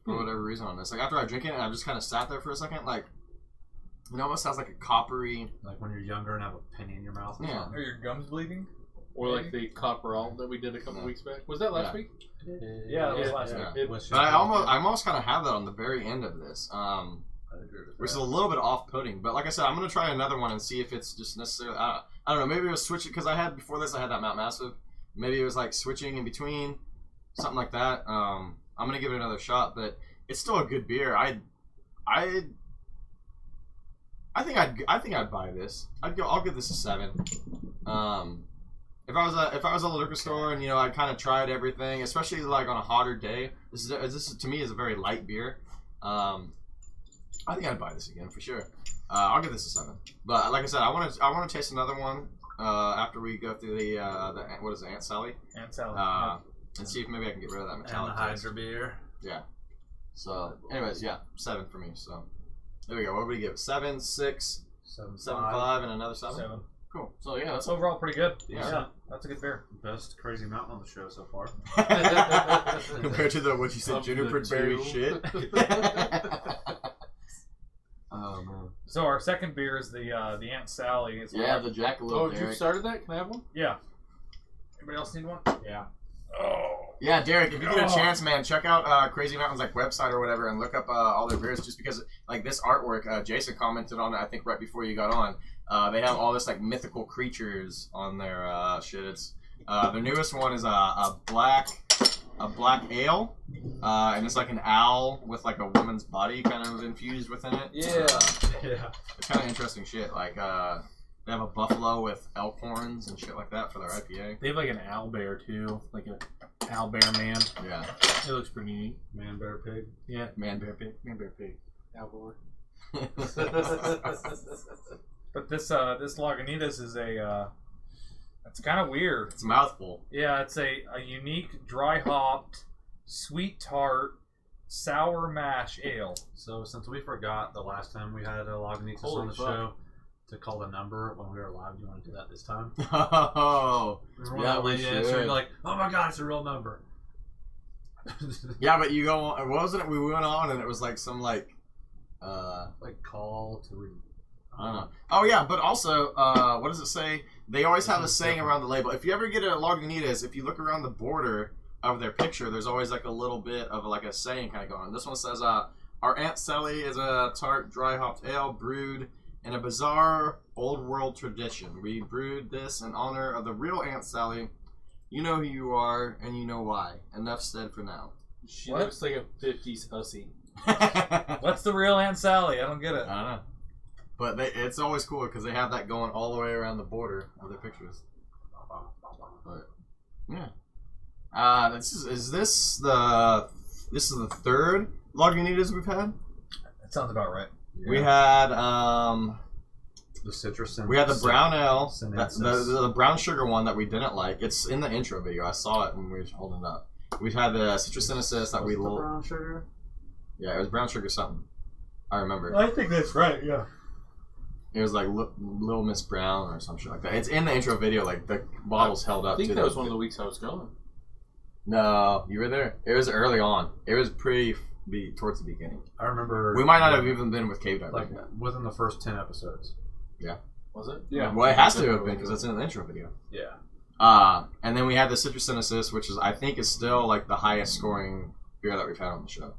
[SPEAKER 2] for whatever reason on this. Like after I drink it, and I've just kind of sat there for a second, like it almost sounds like a coppery.
[SPEAKER 3] Like when you're younger and have a penny in your mouth. Or
[SPEAKER 2] Yeah.
[SPEAKER 3] something.
[SPEAKER 4] Are your gums bleeding?
[SPEAKER 1] Or like the copper alt that we did a couple weeks back. Was that last week?
[SPEAKER 4] Yeah, that was
[SPEAKER 1] Yeah,
[SPEAKER 4] last
[SPEAKER 2] yeah.
[SPEAKER 4] week.
[SPEAKER 2] But I almost kind of have that on the very end of this,
[SPEAKER 3] I agree with
[SPEAKER 2] which is
[SPEAKER 3] that.
[SPEAKER 2] a little bit off-putting. But like I said, I'm gonna try another one and see if it's just necessarily. I don't know. Maybe it was switching because before this I had that Mount Massive. Maybe it was like switching in between, something like that. I'm gonna give it another shot, but it's still a good beer. I think I'd buy this. I'll give this a 7. If I was at a liquor store and I'd kind of tried everything, especially like on a hotter day. This to me is a very light beer. I think I'd buy this again for sure. I'll give this a 7. But like I said, I want to taste another one after we go through the what is it, Aunt Sally?
[SPEAKER 4] And salad.
[SPEAKER 2] And see if maybe I can get rid of that
[SPEAKER 3] And the
[SPEAKER 2] metallic taste.
[SPEAKER 3] Hydra beer.
[SPEAKER 2] Yeah. So, anyways, yeah, 7 for me. So, there we go. What would we give? 7, 6, 7, 5, and another 7.
[SPEAKER 4] 7.
[SPEAKER 2] Cool. So yeah,
[SPEAKER 4] That's overall pretty good.
[SPEAKER 3] Yeah.
[SPEAKER 4] That's a good beer.
[SPEAKER 3] Best Crazy Mountain on the show so far.
[SPEAKER 2] compared to the what you said
[SPEAKER 1] Of the
[SPEAKER 2] juniper berry
[SPEAKER 1] two.
[SPEAKER 2] shit. Oh man.
[SPEAKER 4] So our second beer is the Aunt Sally. It's
[SPEAKER 2] Yeah, the jackalope.
[SPEAKER 1] Oh, you
[SPEAKER 2] Derek.
[SPEAKER 1] started that? Can I have one?
[SPEAKER 4] Yeah. Anybody else need one?
[SPEAKER 3] Yeah.
[SPEAKER 4] Oh.
[SPEAKER 2] Yeah, Derek, if you get a
[SPEAKER 4] Oh.
[SPEAKER 2] chance, man, check out Crazy Mountain's like website or whatever, and look up all their beers. Just because like this artwork, Jason commented on it. I think right before you got on. They have all this like mythical creatures on their shit. It's their newest one is a black ale, and it's like an owl with like a woman's body kind of infused within it.
[SPEAKER 1] Yeah.
[SPEAKER 3] Yeah.
[SPEAKER 2] It's kind of interesting shit. Like they have a buffalo with elk horns and shit like that for their IPA.
[SPEAKER 1] They have like an owl bear too, like a owl bear man.
[SPEAKER 2] Yeah,
[SPEAKER 1] It looks pretty neat.
[SPEAKER 3] Man, bear, pig.
[SPEAKER 1] Yeah.
[SPEAKER 2] man, bear pig.
[SPEAKER 1] Man, bear, pig. Owl boar.
[SPEAKER 4] But this Lagunitas is it's kind of weird.
[SPEAKER 2] It's a mouthful.
[SPEAKER 4] Yeah, it's a unique dry hopped, sweet tart, sour mash ale.
[SPEAKER 3] So since we forgot the last time we had a Lagunitas
[SPEAKER 1] Holy
[SPEAKER 3] on the
[SPEAKER 1] fuck.
[SPEAKER 3] show to call the number when we were live, do you want to do that this time?
[SPEAKER 2] Oh,
[SPEAKER 3] Remember when
[SPEAKER 2] Yeah,
[SPEAKER 3] that
[SPEAKER 2] we
[SPEAKER 3] lady answered,
[SPEAKER 2] should.
[SPEAKER 3] you're like, oh my god, it's a real number.
[SPEAKER 2] yeah, but you go on. What was it? We went on and it was like some like.
[SPEAKER 3] Like call to read.
[SPEAKER 2] I don't know. Oh yeah, but also, what does it say? They always have a saying around the label. If you ever get a Lagunitas, if you look around the border of their picture, there's always like a little bit of like a saying kind of going. This one says, "Our Aunt Sally is a tart, dry hopped ale brewed in a bizarre old world tradition. We brewed this in honor of the real Aunt Sally. You know who you are, and you know why. Enough said for now."
[SPEAKER 1] She
[SPEAKER 4] What?
[SPEAKER 1] looks like a 50s hussy.
[SPEAKER 2] I
[SPEAKER 4] What's the real Aunt Sally? I don't get it.
[SPEAKER 2] don't know. But it's always cool because they have that going all the way around the border of their pictures. But yeah, this is the third Lagunitas we've had.
[SPEAKER 4] That sounds about right.
[SPEAKER 2] We had
[SPEAKER 3] the citrus and
[SPEAKER 2] we had the brown ale,
[SPEAKER 3] Sinensis.
[SPEAKER 2] the brown sugar one that we didn't like. It's in the intro video. I saw it when we were holding it up. We've had the citrus Sinensis that we
[SPEAKER 5] The brown sugar.
[SPEAKER 2] yeah, it was brown sugar something. I remember.
[SPEAKER 4] I think that's right. Yeah.
[SPEAKER 2] It was like Little Miss Brown or some shit like that. It's in the intro video. Like the bottle's held up.
[SPEAKER 1] I think
[SPEAKER 2] to
[SPEAKER 1] that
[SPEAKER 2] the,
[SPEAKER 1] was one of the weeks I was gone.
[SPEAKER 2] No, you were there. It was early on. It was towards the beginning.
[SPEAKER 3] I remember
[SPEAKER 2] We might not have even been with Cave Dive.
[SPEAKER 3] like within the first 10 episodes.
[SPEAKER 1] Was it?
[SPEAKER 4] Yeah.
[SPEAKER 2] Well, it has to have been because it's in the intro video.
[SPEAKER 3] Yeah.
[SPEAKER 2] And then we had the Citrus Sinensis, which I think is still like the highest scoring beer that we've had on the show.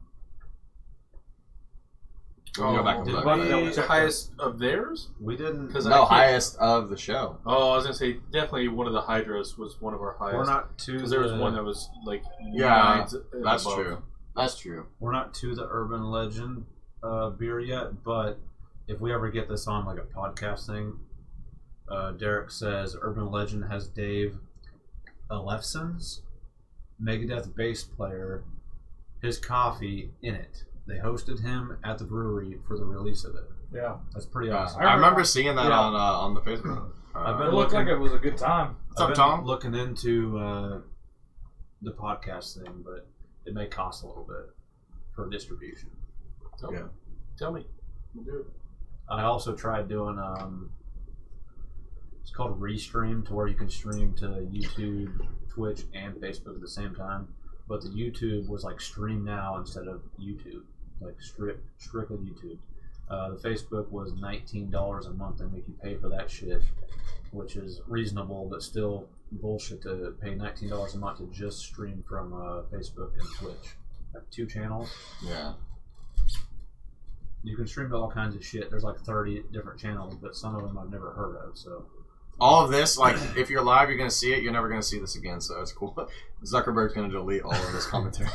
[SPEAKER 2] We can go back and
[SPEAKER 3] did
[SPEAKER 2] look.
[SPEAKER 3] we-
[SPEAKER 1] The highest of theirs?
[SPEAKER 3] We didn't.
[SPEAKER 1] Because
[SPEAKER 2] No, highest of the show.
[SPEAKER 1] Oh, I was gonna say definitely one of the Hydras was one of our
[SPEAKER 3] We're
[SPEAKER 1] highest.
[SPEAKER 3] not to
[SPEAKER 1] Because there was
[SPEAKER 3] the-
[SPEAKER 1] one that was like
[SPEAKER 2] Yeah,
[SPEAKER 1] nines and
[SPEAKER 2] That's
[SPEAKER 1] above.
[SPEAKER 2] true. That's true.
[SPEAKER 3] We're not to the Urban Legend beer yet, but if we ever get this on like a podcast thing, Derek says Urban Legend has Dave Ellefson's Megadeth bass player, his coffee in it. They hosted him at the brewery for the release of it.
[SPEAKER 4] Yeah.
[SPEAKER 3] That's pretty
[SPEAKER 2] Yeah.
[SPEAKER 3] awesome.
[SPEAKER 2] I remember seeing that
[SPEAKER 4] Yeah.
[SPEAKER 2] on the Facebook.
[SPEAKER 3] I've
[SPEAKER 4] It
[SPEAKER 3] been
[SPEAKER 4] looked like it was a good time.
[SPEAKER 2] What's
[SPEAKER 3] I've
[SPEAKER 2] up,
[SPEAKER 3] been
[SPEAKER 2] Tom?
[SPEAKER 3] looking into the podcast thing, but it may cost a little bit for distribution.
[SPEAKER 2] Yeah.
[SPEAKER 1] Tell me. We'll do it.
[SPEAKER 3] I also tried doing it's called Restream, to where you can stream to YouTube, Twitch, and Facebook at the same time. But the YouTube was like Stream Now instead of YouTube, like strictly YouTube. The Facebook was $19 a month. They make you pay for that shit, which is reasonable, but still bullshit to pay $19 a month to just stream from Facebook and Twitch. I have 2 channels.
[SPEAKER 2] Yeah.
[SPEAKER 3] You can stream to all kinds of shit. There's like 30 different channels, but some of them I've never heard of. So
[SPEAKER 2] All of this, like, if you're live, you're going to see it. You're never going to see this again, so it's cool. Zuckerberg's going to delete all of this commentary.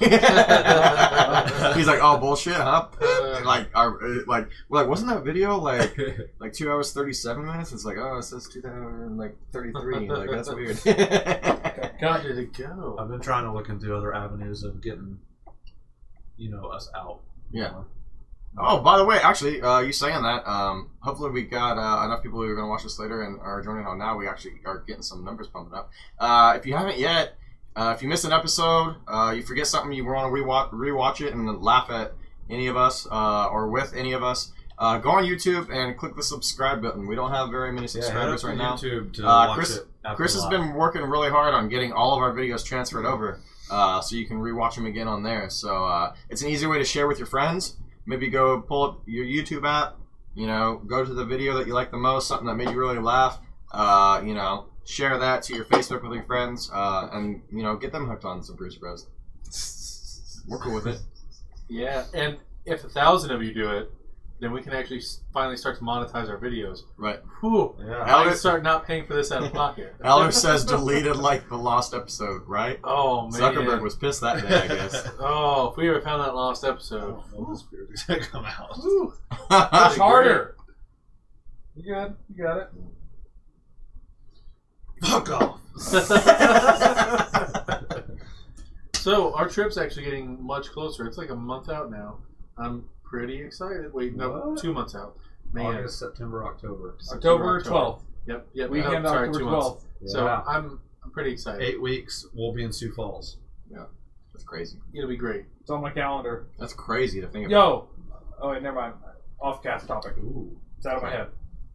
[SPEAKER 2] He's like, oh, bullshit, huh? We're like, wasn't that video, like 2 hours, 37 minutes? It's like, oh, it says 2033. Like, that's weird.
[SPEAKER 1] God, did it go?
[SPEAKER 3] I've been trying to look into other avenues of getting, us out.
[SPEAKER 2] Yeah. Oh, by the way, actually, you saying that, hopefully we got enough people who are going to watch this later and are joining on now. We actually are getting some numbers pumping up. If you haven't yet, if you missed an episode, you forget something, you want to rewatch it and laugh at any of us or with any of us, Go on YouTube and click the subscribe button. We don't have very many subscribers right now.
[SPEAKER 3] YouTube to watch
[SPEAKER 2] Chris,
[SPEAKER 3] it after
[SPEAKER 2] Chris has
[SPEAKER 3] live.
[SPEAKER 2] been working really hard on getting all of our videos transferred over, so you can rewatch them again on there. So it's an easy way to share with your friends. Maybe go pull up your YouTube app. Go to the video that you like the most, something that made you really laugh. Share that to your Facebook with your friends, and get them hooked on some Brews Bros. We're cool with it.
[SPEAKER 1] Yeah, and if 1,000 of you do it, then we can actually finally start to monetize our videos.
[SPEAKER 2] Right.
[SPEAKER 1] Whew.
[SPEAKER 3] Yeah.
[SPEAKER 1] I can start not paying for this out of pocket.
[SPEAKER 2] Eller says deleted like the lost episode, right?
[SPEAKER 1] Oh, man.
[SPEAKER 2] Zuckerberg was pissed that day, I guess.
[SPEAKER 1] Oh, if we ever found that lost episode.
[SPEAKER 3] Oh, this beer is gonna come out.
[SPEAKER 1] Woo.
[SPEAKER 4] Push harder. You good? You got it.
[SPEAKER 3] Fuck off.
[SPEAKER 1] So, our trip's actually getting much closer. It's like a month out now. I'm pretty excited. Wait, no,
[SPEAKER 3] What?
[SPEAKER 1] 2 months out. Man.
[SPEAKER 3] August, September, October.
[SPEAKER 4] October 12th.
[SPEAKER 1] Yep. Yep.
[SPEAKER 4] Weekend
[SPEAKER 1] Oh, sorry,
[SPEAKER 4] October
[SPEAKER 1] 2 months.
[SPEAKER 4] 12th.
[SPEAKER 1] So,
[SPEAKER 3] Yeah.
[SPEAKER 1] I'm pretty excited.
[SPEAKER 3] 8 weeks, we'll be in Sioux Falls.
[SPEAKER 2] That's crazy.
[SPEAKER 1] It'll be great.
[SPEAKER 4] It's on my calendar.
[SPEAKER 2] That's crazy to think about.
[SPEAKER 4] Yo! Oh, wait, never mind. Off-cast topic.
[SPEAKER 3] Ooh.
[SPEAKER 4] It's out of my head.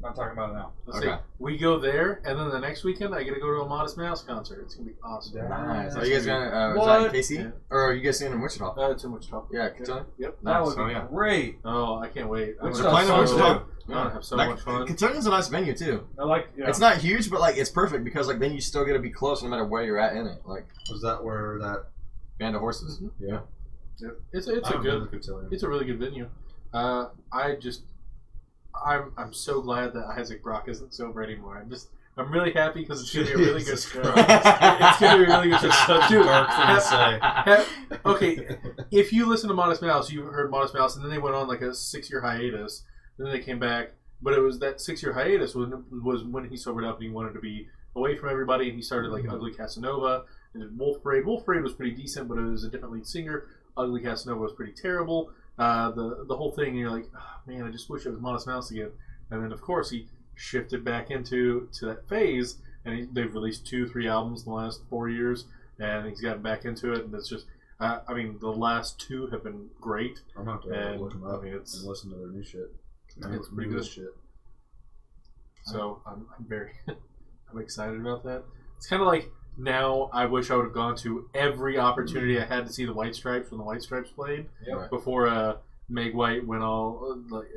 [SPEAKER 4] I'm not talking about it now.
[SPEAKER 1] Let's
[SPEAKER 2] Okay.
[SPEAKER 1] see. We go there, and then the next weekend, I get to go to a Modest Mouse concert. It's going to be awesome.
[SPEAKER 3] Yeah.
[SPEAKER 2] Nice. Are
[SPEAKER 1] That's
[SPEAKER 2] you guys
[SPEAKER 1] gonna
[SPEAKER 2] gonna? Is
[SPEAKER 4] What?
[SPEAKER 2] that in KC?
[SPEAKER 1] Yeah.
[SPEAKER 2] Or are you guys seeing in Wichita?
[SPEAKER 1] It's in Wichita.
[SPEAKER 2] Yeah, Kentucky.
[SPEAKER 1] Yep.
[SPEAKER 4] That
[SPEAKER 2] Nice.
[SPEAKER 4] would be
[SPEAKER 2] Oh, yeah.
[SPEAKER 4] great.
[SPEAKER 1] Oh, I can't wait. I'm
[SPEAKER 4] Wichita's
[SPEAKER 1] gonna
[SPEAKER 2] Playing in
[SPEAKER 1] have
[SPEAKER 4] so
[SPEAKER 1] so
[SPEAKER 2] Wichita.
[SPEAKER 1] much- I'm gonna have so
[SPEAKER 2] Like,
[SPEAKER 1] much fun.
[SPEAKER 2] Kentucky's a nice venue too.
[SPEAKER 4] I like. Yeah.
[SPEAKER 2] It's not huge, but like it's perfect because like then you still get to be close no matter where you're at in it. Like
[SPEAKER 3] Was that where that?
[SPEAKER 2] Band of Horses.
[SPEAKER 3] Yeah.
[SPEAKER 1] Yep. It's
[SPEAKER 3] I
[SPEAKER 1] a
[SPEAKER 3] haven't been
[SPEAKER 1] good.
[SPEAKER 3] to Cotillion.
[SPEAKER 1] It's a really good venue. I'm so glad that Isaac Brock isn't sober anymore. I'm really happy because it's gonna be a really good
[SPEAKER 3] Jesus
[SPEAKER 1] show.
[SPEAKER 3] Christ.
[SPEAKER 1] It's gonna be a really good show.
[SPEAKER 3] Such a
[SPEAKER 1] Dude,
[SPEAKER 3] dark thing to say.
[SPEAKER 1] okay, if you listen to Modest Mouse, you heard Modest Mouse, and then they went on like a 6-year hiatus. Then they came back, but it was that 6-year hiatus was when he sobered up and he wanted to be away from everybody, and he started like Ugly Casanova and then Wolf Parade. Wolf Parade was pretty decent, but it was a different lead singer. Ugly Casanova was pretty terrible. The whole thing, and you're like, oh, man, I just wish it was Modest Mouse again. And then of course he shifted back into that phase, and they've released 2-3 albums in the last 4 years, and he's gotten back into it, and it's just, I mean, the last 2 have been great.
[SPEAKER 3] I'm gonna have to
[SPEAKER 1] And,
[SPEAKER 3] look them
[SPEAKER 1] I
[SPEAKER 3] up
[SPEAKER 1] mean,
[SPEAKER 3] and
[SPEAKER 1] it's-
[SPEAKER 3] listen to their new shit.
[SPEAKER 1] It's pretty
[SPEAKER 3] New
[SPEAKER 1] good.
[SPEAKER 3] shit.
[SPEAKER 1] So I'm very, I'm excited about that. It's kind of like now I wish I would have gone to every opportunity I had to see the White Stripes when the White Stripes played.
[SPEAKER 4] Yep.
[SPEAKER 1] Before Meg White went all like,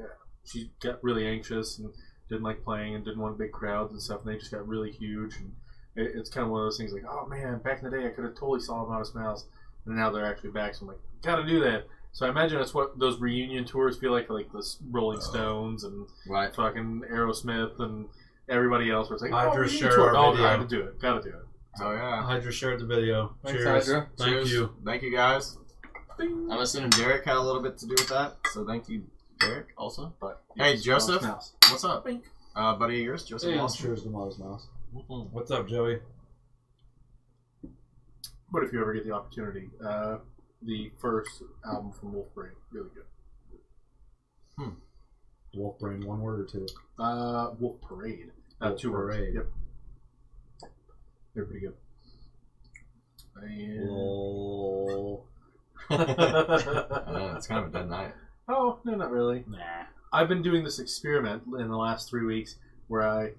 [SPEAKER 1] she got really anxious and didn't like playing and didn't want big crowds and stuff, and they just got really huge. And it's kind of one of those things like, oh man, back in the day I could have totally saw Modest Mouse, and now they're actually back. So I'm like, gotta do that. So I imagine that's what those reunion tours feel like for like the Rolling Stones and
[SPEAKER 2] Right.
[SPEAKER 1] fucking Aerosmith and everybody else. Where it's like,
[SPEAKER 3] Hydra
[SPEAKER 1] reunion
[SPEAKER 3] shared
[SPEAKER 1] tour.
[SPEAKER 3] our
[SPEAKER 1] Oh,
[SPEAKER 3] video.
[SPEAKER 1] gotta do it. Gotta do it.
[SPEAKER 2] Oh yeah.
[SPEAKER 3] Hydra shared the video.
[SPEAKER 4] Thanks,
[SPEAKER 3] Cheers.
[SPEAKER 4] Hydra.
[SPEAKER 3] Thank
[SPEAKER 2] Cheers.
[SPEAKER 3] you.
[SPEAKER 2] Thank you guys. I'm assuming Derek had a little bit to do with that, so thank you, Derek, also. But hey, Joseph, what's up? Buddy of yours, Joseph.
[SPEAKER 3] Hey,
[SPEAKER 2] Lawson.
[SPEAKER 3] cheers to Modest Mouse.
[SPEAKER 2] Mhm.
[SPEAKER 3] What's up, Joey?
[SPEAKER 1] But if you ever get the opportunity, the first album from Wolf Parade, really good.
[SPEAKER 3] Wolf Brain, one word or two?
[SPEAKER 1] Wolf Parade.
[SPEAKER 3] Wolf
[SPEAKER 1] 2 words.
[SPEAKER 3] Parade.
[SPEAKER 1] Yep. They're pretty good. And...
[SPEAKER 3] Lol.
[SPEAKER 2] It's kind of a dead night.
[SPEAKER 1] Oh, no, not really.
[SPEAKER 3] Nah.
[SPEAKER 1] I've been doing this experiment in the last 3 weeks where I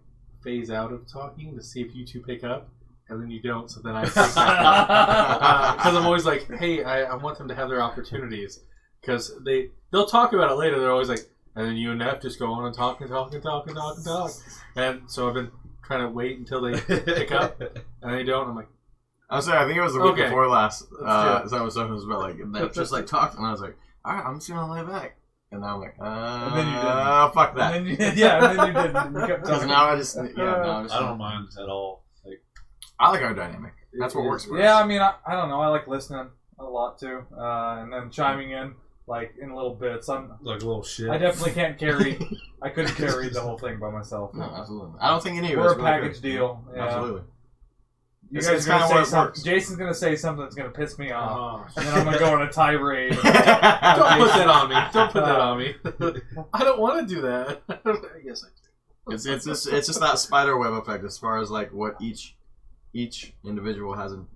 [SPEAKER 1] phase out of talking to see if you two pick up, and then you don't, so then I pick up. Because I'm always like, hey, I want them to have their opportunities. Because they'll talk about it later. They're always like, and then you and Neff just go on and talk and talk and talk and talk and talk. And so I've been trying to wait until they pick up, and they don't. I'm like,
[SPEAKER 2] I was saying, I think it was the week
[SPEAKER 1] Okay.
[SPEAKER 2] before last.
[SPEAKER 1] Let's do it.
[SPEAKER 2] So it was about like they just like talked, and I was like, all right, I'm just gonna lay back. And now I'm like,
[SPEAKER 4] And then you didn't.
[SPEAKER 2] fuck that.
[SPEAKER 4] And then you, yeah, and then you didn't. You kept
[SPEAKER 2] Because
[SPEAKER 4] talking.
[SPEAKER 2] now I just, now I just.
[SPEAKER 3] I don't mind at all. Like,
[SPEAKER 2] I like our dynamic. That's what works for us.
[SPEAKER 4] Yeah, I mean, I don't know. I like listening a lot too, and then chiming in like in little bits.
[SPEAKER 3] like a little shit.
[SPEAKER 4] I definitely can't carry. I couldn't carry the whole thing by myself.
[SPEAKER 2] No, absolutely. I don't think any of
[SPEAKER 4] We're
[SPEAKER 2] us
[SPEAKER 4] a
[SPEAKER 2] really
[SPEAKER 4] package
[SPEAKER 2] could.
[SPEAKER 4] deal. Yeah.
[SPEAKER 2] Absolutely.
[SPEAKER 4] You
[SPEAKER 2] It's-
[SPEAKER 4] guys
[SPEAKER 2] it's
[SPEAKER 4] are gonna
[SPEAKER 2] kinda
[SPEAKER 4] say
[SPEAKER 2] what it
[SPEAKER 4] something.
[SPEAKER 2] works.
[SPEAKER 4] Jason's gonna say something that's gonna piss me off,
[SPEAKER 1] oh,
[SPEAKER 4] and then I'm gonna go on a tirade.
[SPEAKER 1] don't put that on me. Don't put that on me. I don't want to do that. Yes, I do.
[SPEAKER 2] It's just that spider web effect as far as like what each individual has in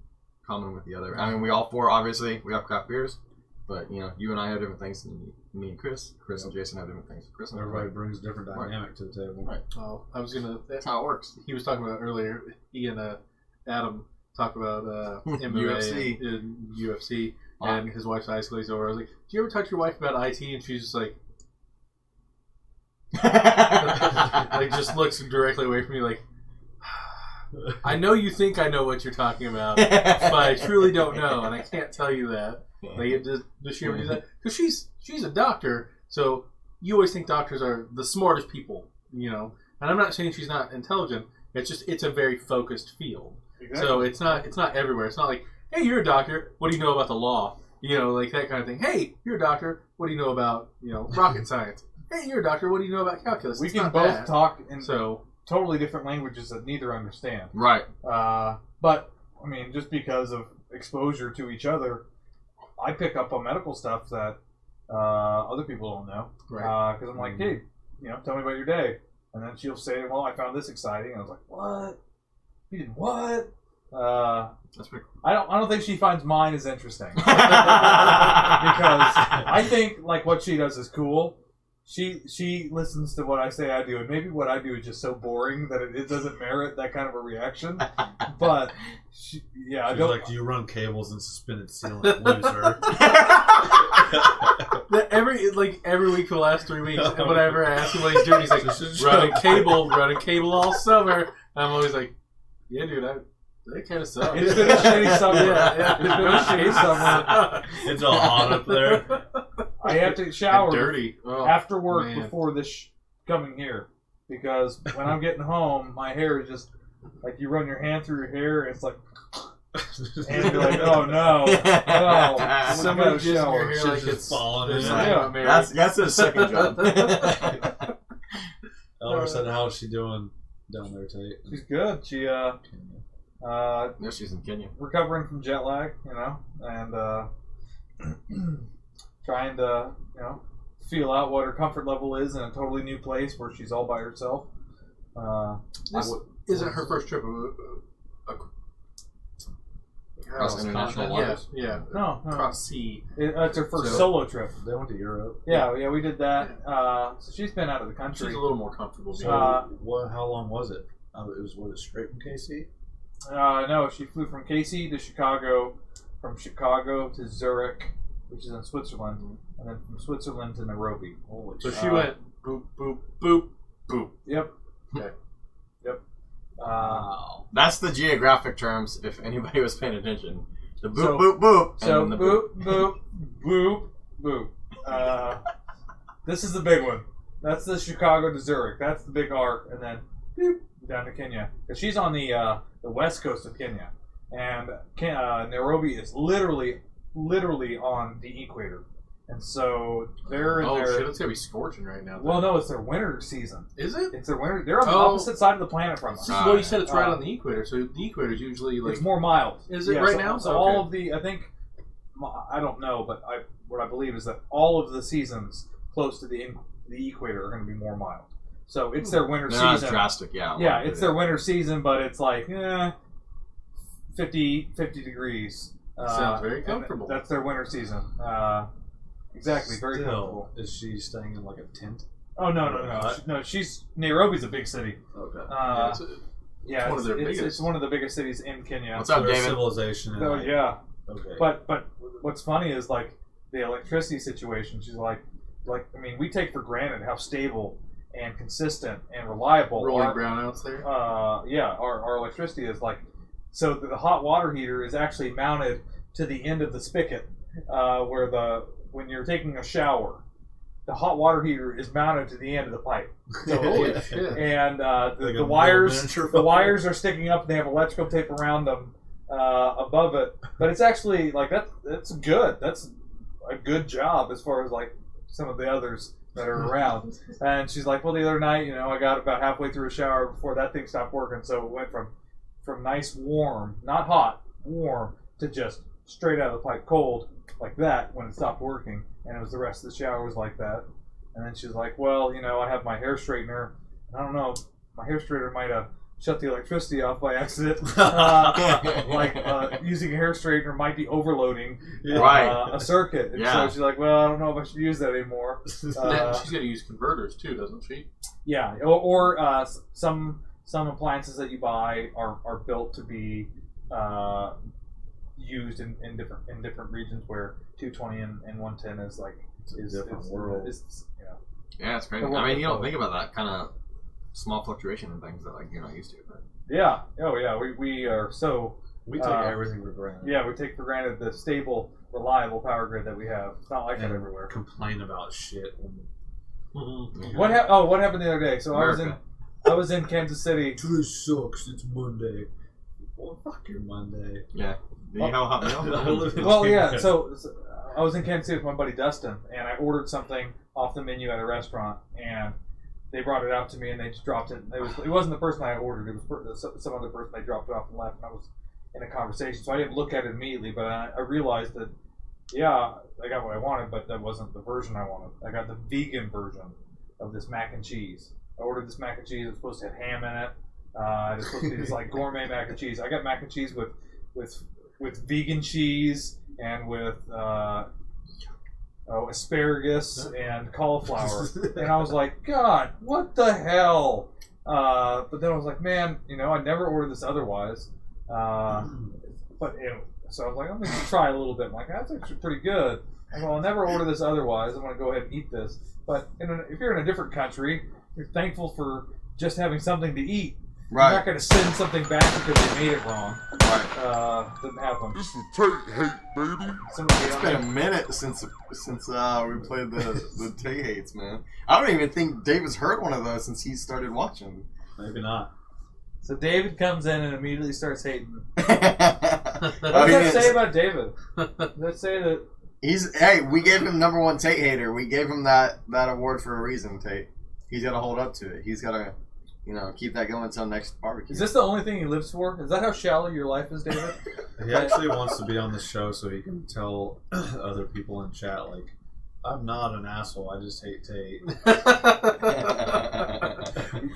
[SPEAKER 2] common with the other. I mean, we all four obviously we have craft beers, but you know, you and I have different things than Me and Chris and Jason have different things. Chris and
[SPEAKER 3] Everybody brings a different dynamic to the table.
[SPEAKER 2] Right.
[SPEAKER 1] Oh, I was gonna.
[SPEAKER 2] That's how it works.
[SPEAKER 1] He was talking about earlier. He and Adam talk about MMA
[SPEAKER 2] UFC.
[SPEAKER 1] and UFC, and his wife's eyes glaze over. I was like, "Do you ever talk to your wife about IT?" And she's just like, like just looks directly away from me, like, I know you think I know what you're talking about, but I truly don't know, and I can't tell you that. Like, does she ever do that? Because she's a doctor, so you always think doctors are the smartest people, you know. And I'm not saying she's not intelligent. It's just it's a very focused field.
[SPEAKER 4] Exactly.
[SPEAKER 1] So it's not everywhere. It's not like, hey, you're a doctor. What do you know about the law? You know, like that kind of thing. Hey, you're a doctor. What do you know about rocket science? Hey, you're a doctor. What do you know about calculus?
[SPEAKER 4] We
[SPEAKER 1] It's
[SPEAKER 4] can
[SPEAKER 1] not
[SPEAKER 4] both
[SPEAKER 1] that.
[SPEAKER 4] talk in
[SPEAKER 1] So
[SPEAKER 4] totally different languages that neither understand.
[SPEAKER 2] Right.
[SPEAKER 4] But I mean, just because of exposure to each other, I pick up on medical stuff that other people don't know.
[SPEAKER 1] right.
[SPEAKER 4] Because I'm like, hey, tell me about your day, and then she'll say, well, I found this exciting, and I was like, what? You did what?
[SPEAKER 2] That's pretty cool.
[SPEAKER 4] I don't think she finds mine as interesting because I think like what she does is cool. She listens to what I say I do, and maybe what I do is just so boring that it doesn't merit that kind of a reaction. But I
[SPEAKER 3] She's
[SPEAKER 4] don't.
[SPEAKER 3] like, do you run cables and suspended ceiling, loser?
[SPEAKER 1] Every week for the last 3 weeks, and whenever I ask him what he's doing, he's like, running cable all summer. And I'm always like, yeah, dude, that kind of sucks.
[SPEAKER 4] It's been a shitty summer.
[SPEAKER 1] Yeah.
[SPEAKER 4] It's been a shitty summer.
[SPEAKER 3] It's all hot up there.
[SPEAKER 4] I have to shower
[SPEAKER 1] And dirty. Oh,
[SPEAKER 4] after work
[SPEAKER 1] man.
[SPEAKER 4] before this coming here because when I'm getting home, my hair is just like you run your hand through your hair, and it's like, and you're like, oh no, oh,
[SPEAKER 1] Somebody
[SPEAKER 4] somebody
[SPEAKER 1] just in your
[SPEAKER 4] shower.
[SPEAKER 1] hair like it's
[SPEAKER 3] falling
[SPEAKER 1] there's
[SPEAKER 3] in.
[SPEAKER 1] something
[SPEAKER 4] Yeah.
[SPEAKER 1] about Mary.
[SPEAKER 2] That's his second job.
[SPEAKER 3] Elmer said, how's she doing down there, Tate?
[SPEAKER 4] She's good. She
[SPEAKER 2] No, she's in Kenya.
[SPEAKER 4] recovering from jet lag, and trying to feel out what her comfort level is in a totally new place where she's all by herself.
[SPEAKER 1] This isn't her first trip.
[SPEAKER 2] Across international
[SPEAKER 1] Yeah,
[SPEAKER 2] waters.
[SPEAKER 1] yeah.
[SPEAKER 4] No,
[SPEAKER 1] Across sea.
[SPEAKER 4] it's her first
[SPEAKER 1] So-
[SPEAKER 4] solo trip.
[SPEAKER 3] They went to Europe.
[SPEAKER 4] Yeah, we did that. So she's been out of the country.
[SPEAKER 1] She's a little more comfortable.
[SPEAKER 3] So,
[SPEAKER 1] being
[SPEAKER 3] how long was it? It was straight from KC?
[SPEAKER 4] No, she flew from KC to Chicago, from Chicago to Zurich, which is in Switzerland, and then from Switzerland to Nairobi.
[SPEAKER 3] Holy
[SPEAKER 1] so
[SPEAKER 3] shit.
[SPEAKER 1] she went boop, boop, boop, boop.
[SPEAKER 4] Yep.
[SPEAKER 1] Okay.
[SPEAKER 4] Yep.
[SPEAKER 3] Wow.
[SPEAKER 2] That's the geographic terms, if anybody was paying attention. The boop,
[SPEAKER 4] So-
[SPEAKER 2] boop, boop.
[SPEAKER 4] So
[SPEAKER 2] and the
[SPEAKER 4] boop, boop, boop, boop. This is the big one. That's the Chicago to Zurich. That's the big arc, and then boop, down to Kenya. Because she's on the west coast of Kenya, and Nairobi is literally on the equator, and so they're in
[SPEAKER 1] Oh
[SPEAKER 4] their.
[SPEAKER 1] shit! It's gonna be scorching right now.
[SPEAKER 4] Well, no, it's their winter season.
[SPEAKER 1] Is it?
[SPEAKER 4] It's their winter. They're on the
[SPEAKER 1] Oh.
[SPEAKER 4] opposite side of the planet from us.
[SPEAKER 1] Well, you said it's right on the equator, so the equator is usually like.
[SPEAKER 4] It's more mild.
[SPEAKER 1] Is it right
[SPEAKER 4] so,
[SPEAKER 1] now?
[SPEAKER 4] So
[SPEAKER 1] Okay.
[SPEAKER 4] all of the, I think, I don't know, but what I believe is that all of the seasons close to the equator are going to be more mild. So it's their winter
[SPEAKER 2] They're not as
[SPEAKER 4] season.
[SPEAKER 2] drastic, yeah.
[SPEAKER 4] Yeah, it's their winter season, but it's like 50 degrees.
[SPEAKER 1] Sounds very
[SPEAKER 4] and
[SPEAKER 1] comfortable.
[SPEAKER 4] That's their winter season. Exactly, very
[SPEAKER 3] Still,
[SPEAKER 4] comfortable.
[SPEAKER 3] is she staying in like a tent?
[SPEAKER 4] Oh no! She's Nairobi's a big city.
[SPEAKER 3] Okay.
[SPEAKER 1] Yeah, it's
[SPEAKER 4] Yeah,
[SPEAKER 1] one of their biggest.
[SPEAKER 4] It's one of the biggest cities in Kenya.
[SPEAKER 2] What's up,
[SPEAKER 3] So their
[SPEAKER 2] David?
[SPEAKER 3] civilization. And
[SPEAKER 4] Oh
[SPEAKER 3] like,
[SPEAKER 4] yeah.
[SPEAKER 3] Okay.
[SPEAKER 4] But what's funny is like the electricity situation. She's like I mean, we take for granted how stable and consistent and reliable
[SPEAKER 1] rolling
[SPEAKER 4] our,
[SPEAKER 1] brownouts there.
[SPEAKER 4] our electricity is. Like, so the hot water heater is actually mounted to the end of the spigot, when you're taking a shower, the hot water heater is mounted to the end of the pipe. So
[SPEAKER 1] Holy shit!
[SPEAKER 4] and
[SPEAKER 3] Like
[SPEAKER 4] the
[SPEAKER 3] a
[SPEAKER 4] wires
[SPEAKER 3] miniature
[SPEAKER 4] the
[SPEAKER 3] phone.
[SPEAKER 4] wires are sticking up. They have electrical tape around them above it, but it's actually like that's good. That's a good job as far as like some of the others that are around. And she's like, well, the other night, I got about halfway through a shower before that thing stopped working, so it went from nice warm, not hot, warm, to just straight out of the pipe cold like that when it stopped working. And it was the rest of the shower was like that. And then she's like, well, I have my hair straightener. And I don't know, my hair straightener might have shut the electricity off by accident. Using a hair straightener might be overloading a circuit. And so she's like, well, I don't know if I should use that anymore.
[SPEAKER 1] She's got to use converters too, doesn't she?
[SPEAKER 4] Yeah, or some appliances that you buy are built to be used in different regions where 220 and 110 is like is different world.
[SPEAKER 2] Yeah, it's crazy. I mean, you don't think about that kind of small fluctuation in things that like you're not used to. But.
[SPEAKER 4] Yeah. Oh yeah. We are so.
[SPEAKER 3] We take everything for granted.
[SPEAKER 4] Yeah, we take for granted the stable, reliable power grid that we have. It's not like that everywhere.
[SPEAKER 3] Complain about shit.
[SPEAKER 4] What happened the other day? So
[SPEAKER 2] America.
[SPEAKER 4] I was in Kansas City.
[SPEAKER 3] Today sucks. It's Monday. Well, fuck your Monday.
[SPEAKER 2] Yeah. Do you have a hot meal?
[SPEAKER 4] Well, yeah. So I was in Kansas City with my buddy Dustin, and I ordered something off the menu at a restaurant, and they brought it out to me, and they just dropped it. It wasn't the person I ordered. It was some other person. They dropped it off and left, and I was in a conversation, so I didn't look at it immediately. But I realized that, yeah, I got what I wanted, but that wasn't the version I wanted. I got the vegan version of this mac and cheese. I ordered this mac and cheese. It was supposed to have ham in it. It was supposed to be this like gourmet mac and cheese. I got mac and cheese with vegan cheese and with asparagus and cauliflower. And I was like, God, what the hell? But then I was like, man, I never ordered this otherwise. So I was like, I'm going to try a little bit. I'm like, that's actually pretty good. I'll never order this otherwise. I'm going to go ahead and eat this. But if you're in a different country, you're thankful for just having something to eat.
[SPEAKER 2] Right.
[SPEAKER 4] You're not going to send something back because they made it wrong.
[SPEAKER 2] Right.
[SPEAKER 4] Didn't happen.
[SPEAKER 5] This is Tate Hate, baby.
[SPEAKER 2] It's been a minute since we played the Tay Hates, man. I don't even think David's heard one of those since he started watching.
[SPEAKER 3] Maybe not.
[SPEAKER 4] So David comes in and immediately starts hating. What
[SPEAKER 2] What
[SPEAKER 4] does that say about David? Does that say that...
[SPEAKER 2] we gave him #1 Tate hater. We gave him that award for a reason, Tate. He's got to hold up to it. He's got to, keep that going until next barbecue.
[SPEAKER 4] Is this the only thing he lives for? Is that how shallow your life is, David?
[SPEAKER 3] He actually wants to be on the show so he can tell other people in chat, like, I'm not an asshole, I just hate Tate.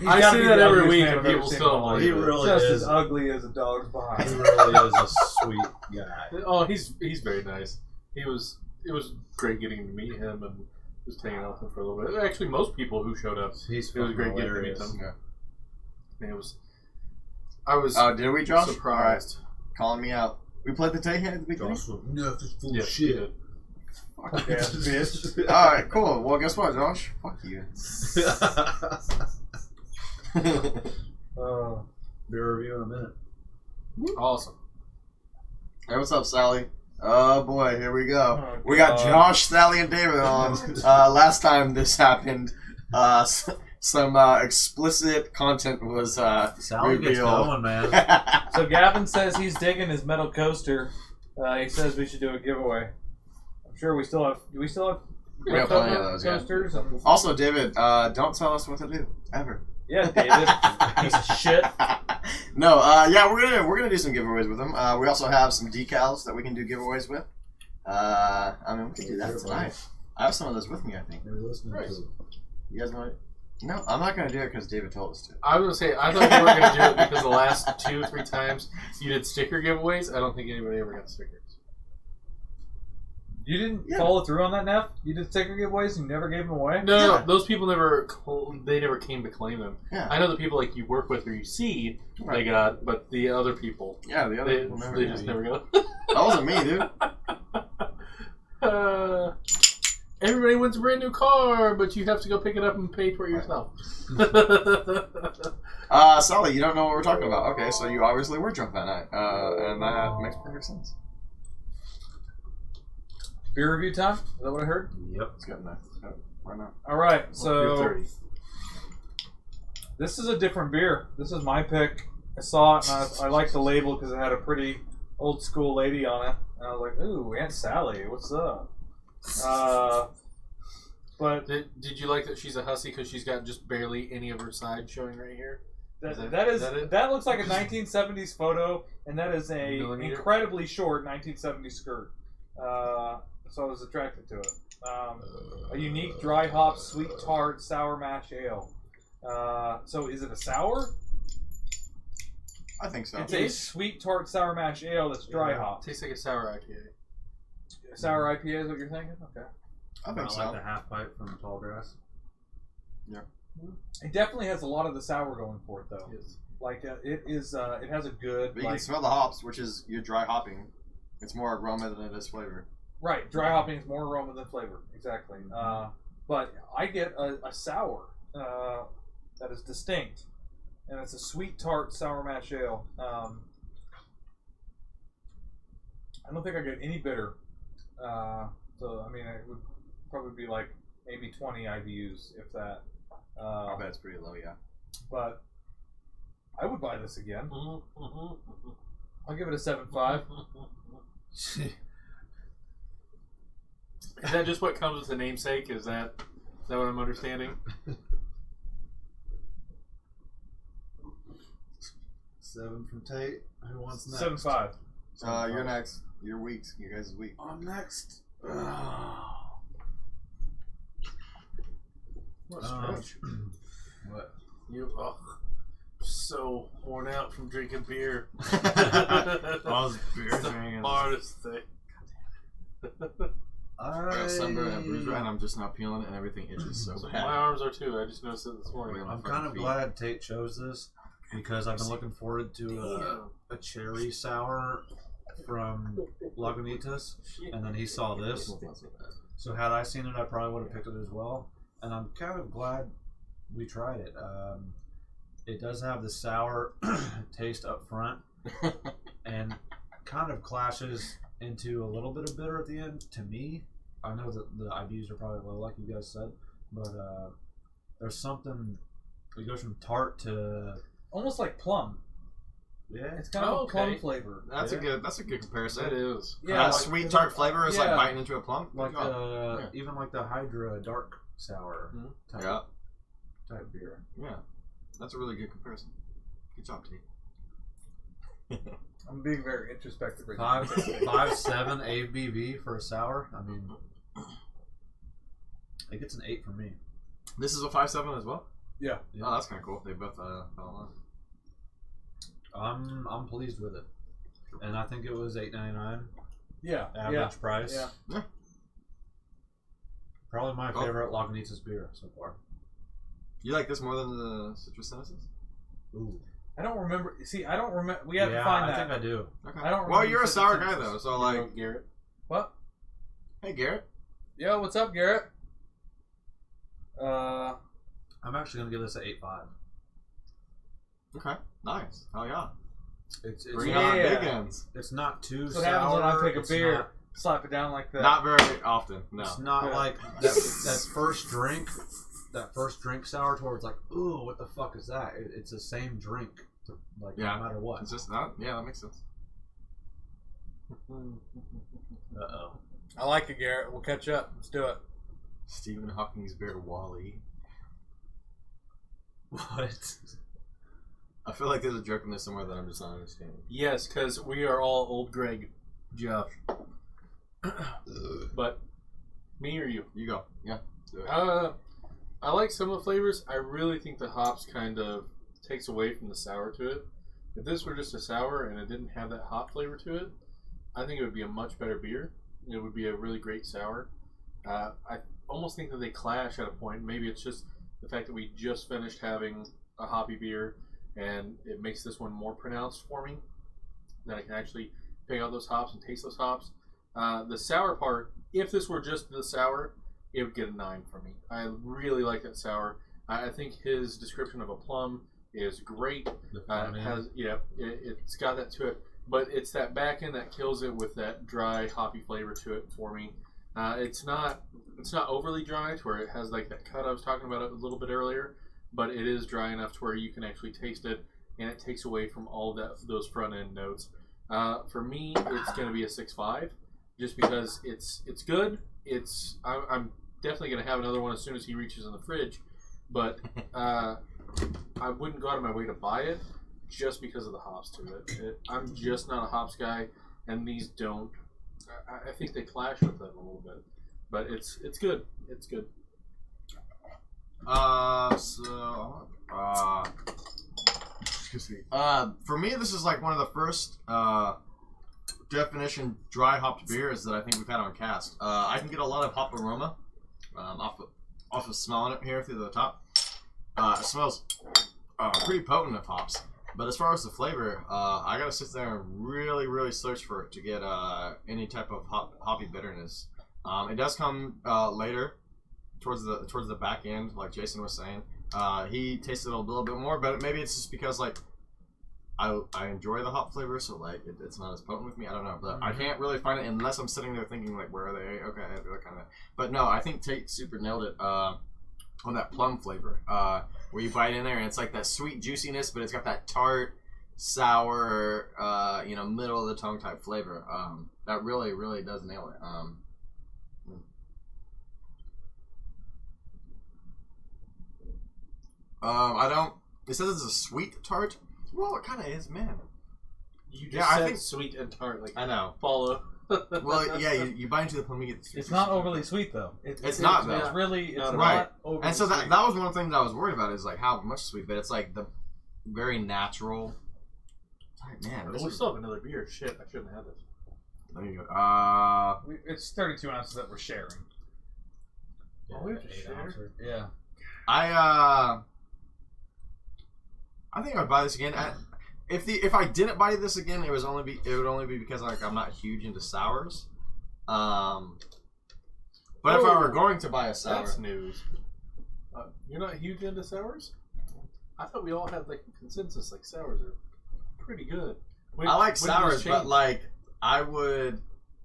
[SPEAKER 1] I say that every week and people still don't like it.
[SPEAKER 3] He really
[SPEAKER 4] just
[SPEAKER 3] is.
[SPEAKER 4] as ugly as a dog's behind.
[SPEAKER 3] He really is a sweet guy.
[SPEAKER 1] Oh, he's very nice. It was great getting to meet him and just hanging out with him for a little bit. Actually, most people who showed up, it was great getting to meet them.
[SPEAKER 2] Yeah.
[SPEAKER 1] I was
[SPEAKER 2] did we, Josh?
[SPEAKER 1] surprised.
[SPEAKER 2] Right. Calling me out. We played the Tay Hate at the beginning?
[SPEAKER 3] Josh was nothing full
[SPEAKER 1] Yeah,
[SPEAKER 3] of
[SPEAKER 1] he
[SPEAKER 3] shit.
[SPEAKER 1] did.
[SPEAKER 4] Okay, bitch.
[SPEAKER 2] Alright, cool. Well, guess what, Josh? Fuck you.
[SPEAKER 3] Beer review in a minute.
[SPEAKER 1] Awesome.
[SPEAKER 2] Hey, what's up, Sally? Oh boy, here we go.
[SPEAKER 4] Oh,
[SPEAKER 2] we got
[SPEAKER 4] God.
[SPEAKER 2] Josh, Sally, and David on. Last time this happened, some explicit content was
[SPEAKER 3] Sally gets
[SPEAKER 2] revealed.
[SPEAKER 3] going, man.
[SPEAKER 4] So Gavin says he's digging his metal coaster. He says we should do a giveaway. I'm sure we still have. Do we still have?
[SPEAKER 2] We have plenty of those, yeah.
[SPEAKER 4] coasters.
[SPEAKER 2] Also, David, don't tell us what to do ever.
[SPEAKER 4] Yeah, David, piece of shit.
[SPEAKER 2] No, yeah, we're gonna do some giveaways with them. We also have some decals that we can do giveaways with. I mean, we can do that tonight. I have some of those with me, I think.
[SPEAKER 3] Maybe listening
[SPEAKER 1] Nice.
[SPEAKER 3] to it.
[SPEAKER 2] You guys want it? No, I'm not gonna do it because David told us to.
[SPEAKER 1] I was gonna say I thought you were gonna do it because the last 2 or 3 times you did sticker giveaways. I don't think anybody ever got stickers.
[SPEAKER 4] You didn't follow through on that, Neff? You did sticker giveaways and you never gave them away?
[SPEAKER 1] No, those people never came to claim them.
[SPEAKER 2] Yeah.
[SPEAKER 1] I know the people like you work with or you see
[SPEAKER 2] Right.
[SPEAKER 1] they got, but the other people,
[SPEAKER 2] Yeah, the other
[SPEAKER 1] they,
[SPEAKER 2] people never
[SPEAKER 1] they
[SPEAKER 2] got
[SPEAKER 1] just
[SPEAKER 2] you.
[SPEAKER 1] never got.
[SPEAKER 2] That wasn't me, dude.
[SPEAKER 1] Everybody wins a brand new car, but you have to go pick it up and pay for it yourself.
[SPEAKER 2] Sally, you don't know what we're talking about. Okay, so you obviously were drunk that night, and that makes perfect sense.
[SPEAKER 4] Beer review time? Is that what I heard?
[SPEAKER 3] Yep.
[SPEAKER 2] It's good enough. Why not?
[SPEAKER 4] Alright, so
[SPEAKER 1] 30.
[SPEAKER 4] this is a different beer. This is my pick. I saw it and I liked the label because it had a pretty old school lady on it. And I was like, ooh, Aunt Sally, what's up? But
[SPEAKER 1] Did you like that she's a hussy because she's got just barely any of her side showing right here?
[SPEAKER 4] that
[SPEAKER 1] it?
[SPEAKER 4] looks like a 1970s photo, and that is a
[SPEAKER 1] Millimeter?
[SPEAKER 4] incredibly short 1970s skirt. So I was attracted to it. A unique dry hop, sweet tart, sour mash ale. So is it a sour?
[SPEAKER 2] I think so.
[SPEAKER 4] It's a sweet tart sour mash ale that's dry hop.
[SPEAKER 1] Tastes like a sour IPA.
[SPEAKER 4] Sour IPA is what you're thinking? Okay.
[SPEAKER 2] I think so.
[SPEAKER 3] Like the half pipe from Tall Grass.
[SPEAKER 2] Yeah.
[SPEAKER 4] It definitely has a lot of the sour going for it, though.
[SPEAKER 1] Yes.
[SPEAKER 4] Like it is. It has a good.
[SPEAKER 2] But you can smell the hops, which is your dry hopping. It's more aroma than it is flavor.
[SPEAKER 4] Right, dry hopping is more aroma than flavor. Exactly. But I get a sour that is distinct, and it's a sweet tart sour mash ale. I don't think I get any bitter. So I mean, it would probably be like maybe 20 IBUs, if that.
[SPEAKER 2] I bet it's pretty low, yeah.
[SPEAKER 4] But I would buy this again. I'll give it a 7.5.
[SPEAKER 1] Is that just what comes with the namesake? Is that what I'm understanding?
[SPEAKER 3] 7 from Tate. Who wants next?
[SPEAKER 4] 7.5.
[SPEAKER 2] You're next. You're weeks. You guys' week.
[SPEAKER 3] I'm next.
[SPEAKER 1] What a stretch.
[SPEAKER 3] What?
[SPEAKER 1] You so worn out from drinking beer.
[SPEAKER 2] All those beers
[SPEAKER 1] the
[SPEAKER 2] hanging.
[SPEAKER 1] hardest thing.
[SPEAKER 2] I got sunburn and bruise and I'm just not peeling it, and everything itches so
[SPEAKER 1] My
[SPEAKER 2] bad.
[SPEAKER 1] arms are too. I just noticed it this morning.
[SPEAKER 3] I'm kind of glad Tate chose this because I've been looking forward to a cherry sour from Lagunitas, and then he saw this. So had I seen it, I probably would have picked it as well. And I'm kind of glad we tried it. It does have the sour taste up front, and kind of clashes into a little bit of bitter at the end. To me, I know that the IBUs are probably low, like you guys said, but there's something. It goes from tart to
[SPEAKER 4] Almost like plum.
[SPEAKER 3] yeah.
[SPEAKER 4] It's kind of a plum flavor.
[SPEAKER 2] That's a good comparison.
[SPEAKER 1] That is.
[SPEAKER 4] Yeah,
[SPEAKER 2] That
[SPEAKER 4] like-
[SPEAKER 2] sweet tart flavor is like
[SPEAKER 4] Yeah.
[SPEAKER 2] biting into a plum.
[SPEAKER 3] Like
[SPEAKER 2] Good job. Yeah.
[SPEAKER 3] even like the Hydra dark sour type beer.
[SPEAKER 2] Yeah, that's a really good comparison. Good job, T.
[SPEAKER 4] I'm being very introspective right now.
[SPEAKER 3] 5.7 ABV for a sour. I mean, it gets an 8 from me.
[SPEAKER 2] This is a 5.7 as well.
[SPEAKER 4] Yeah.
[SPEAKER 2] Oh, that's kind of cool. They both fell in line.
[SPEAKER 3] I'm pleased with it, and I think it was $8.99
[SPEAKER 4] Yeah.
[SPEAKER 3] average price.
[SPEAKER 4] Yeah.
[SPEAKER 3] Probably my favorite Lagunitas beer so far.
[SPEAKER 2] You like this more than the Citrus Sentences?
[SPEAKER 3] Ooh.
[SPEAKER 4] I don't remember. See, I don't remember. We have to
[SPEAKER 3] Yeah,
[SPEAKER 4] find
[SPEAKER 3] I
[SPEAKER 4] that.
[SPEAKER 3] think I do.
[SPEAKER 2] Okay.
[SPEAKER 4] I don't
[SPEAKER 2] Well,
[SPEAKER 4] remember
[SPEAKER 2] you're a
[SPEAKER 4] Citrus
[SPEAKER 2] sour guy
[SPEAKER 4] Sentences.
[SPEAKER 2] though, so like,
[SPEAKER 1] Garrett.
[SPEAKER 4] What?
[SPEAKER 2] hey Garrett.
[SPEAKER 4] Yo, what's up, Garrett?
[SPEAKER 3] I'm actually gonna give this an 8.5.
[SPEAKER 2] Okay, nice. Hell yeah.
[SPEAKER 3] It's
[SPEAKER 2] Bring
[SPEAKER 4] Yeah.
[SPEAKER 2] on big ends.
[SPEAKER 3] it's not too
[SPEAKER 4] That's what
[SPEAKER 3] sour.
[SPEAKER 4] happens when I take a
[SPEAKER 3] It's
[SPEAKER 4] beer,
[SPEAKER 3] not-
[SPEAKER 4] slap it down like that.
[SPEAKER 2] Not very often. No.
[SPEAKER 3] It's not
[SPEAKER 4] Yeah.
[SPEAKER 3] like that first drink. That first drink sour towards like, ooh, what the fuck is that? It's the same drink, like
[SPEAKER 2] Yeah.
[SPEAKER 3] no matter what.
[SPEAKER 2] It's just that. Yeah, that makes sense.
[SPEAKER 3] Uh-oh.
[SPEAKER 4] I like it, Garrett. We'll catch up. Let's do it.
[SPEAKER 2] Stephen Hawking's beer, Wally.
[SPEAKER 3] What?
[SPEAKER 2] I feel like there's a joke in this somewhere that I'm just not understanding.
[SPEAKER 1] Yes, because we are all old Greg, Josh. But me or you?
[SPEAKER 2] You go. Yeah. Do it.
[SPEAKER 1] I like some of the flavors. I really think the hops kind of takes away from the sour to it. If this were just a sour and it didn't have that hop flavor to it, I think it would be a much better beer. It would be a really great sour. I almost think that they clash at a point. Maybe it's just the fact that we just finished having a hoppy beer and it makes this one more pronounced for me. That I can actually pick out those hops and taste those hops. The sour part, if this were just the sour, it would get a 9 from me. I really like that sour. I think his description of a plum is great. It's got that to it, but it's that back end that kills it with that dry hoppy flavor to it for me. It's not overly dry to where it has like that cut I was talking about a little bit earlier, but it is dry enough to where you can actually taste it, and it takes away from all those front end notes. For me, it's going to be a 6.5, just because it's good. I'm definitely going to have another one as soon as he reaches in the fridge, but I wouldn't go out of my way to buy it just because of the hops to it. I'm just not a hops guy, and these don't. I think they clash with them a little bit, but it's good. It's good. juicy.
[SPEAKER 2] For me, this is like one of the first definition dry hopped beers that I think we've had on cast. I can get a lot of hop aroma off of smelling it here through the top. It smells pretty potent of hops. But as far as the flavor, I gotta sit there and really, really search for it to get any type of hoppy bitterness. It does come later, towards the back end, like Jason was saying. He tasted it a little bit more, but maybe it's just because like I enjoy the hop flavor, so like it's not as potent with me. I don't know, but I can't really find it unless I'm sitting there thinking like, where are they? Okay, that kind of. But no, I think Tate super nailed it on that plum flavor, where you bite in there and it's like that sweet juiciness, but it's got that tart, sour, middle of the tongue type flavor. That really, really does nail it. I don't. It says it's a sweet tart. Well, it kind of is, man.
[SPEAKER 1] You just said I think sweet and tart. Like
[SPEAKER 2] I know.
[SPEAKER 1] Follow.
[SPEAKER 2] Well, yeah, you bite into the plum, you get the sweet.
[SPEAKER 4] It's not overly sweet though.
[SPEAKER 2] It's not though.
[SPEAKER 4] It's really it's
[SPEAKER 2] right.
[SPEAKER 4] not overly
[SPEAKER 2] and so
[SPEAKER 4] sweet.
[SPEAKER 2] that was one thing that I was worried about is like how much sweet, but it's like the very natural. Man,
[SPEAKER 1] we still have another beer. Shit, I shouldn't have this.
[SPEAKER 2] There you go.
[SPEAKER 4] It's 32 ounces that we're sharing.
[SPEAKER 1] Yeah, we have to share.
[SPEAKER 4] Yeah.
[SPEAKER 2] I think I'd buy this again. If I didn't buy this again, it would only be because like I'm not huge into sours. But if I were going to buy a sour,
[SPEAKER 1] that's news. You're not huge into sours? I thought we all had like a consensus like sours are pretty good.
[SPEAKER 2] I like sours, but like I would